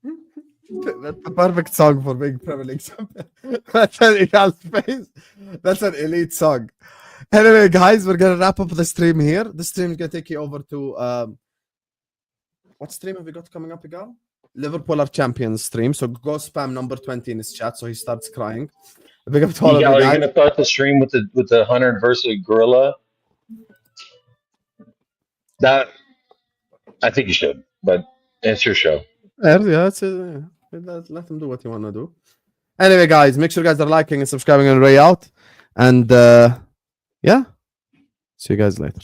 That's the perfect song for being Premier League champion. That's an Egal's face. That's an elite song. Anyway, guys, we're gonna wrap up the stream here. The stream is gonna take you over to what stream have we got coming up, Egal? Liverpool are champions stream. So go spam number 20 in his chat so he starts crying. Big up to all of Egal, you are you guys. gonna start the stream with the hunter versus gorilla? That I think you should, but it's your show. Yeah, it's let him do what you want to do. Anyway, guys, make sure you guys are liking and subscribing on the way out. And yeah, see you guys later.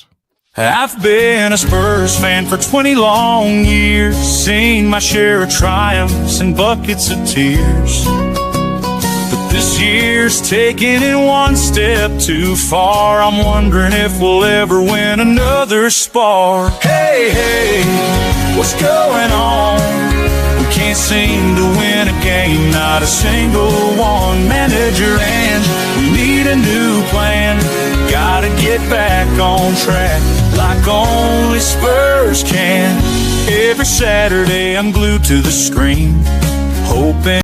I've been a Spurs fan for 20 long years, seen my share of triumphs and buckets of tears. But this year's taking it one step too far. I'm wondering if we'll ever win another spar. Hey, hey, what's going on? We can't seem to win a game, not a single one. Manager, and we need a new plan. Gotta get back on track like only Spurs can. Every Saturday I'm glued to the screen, hoping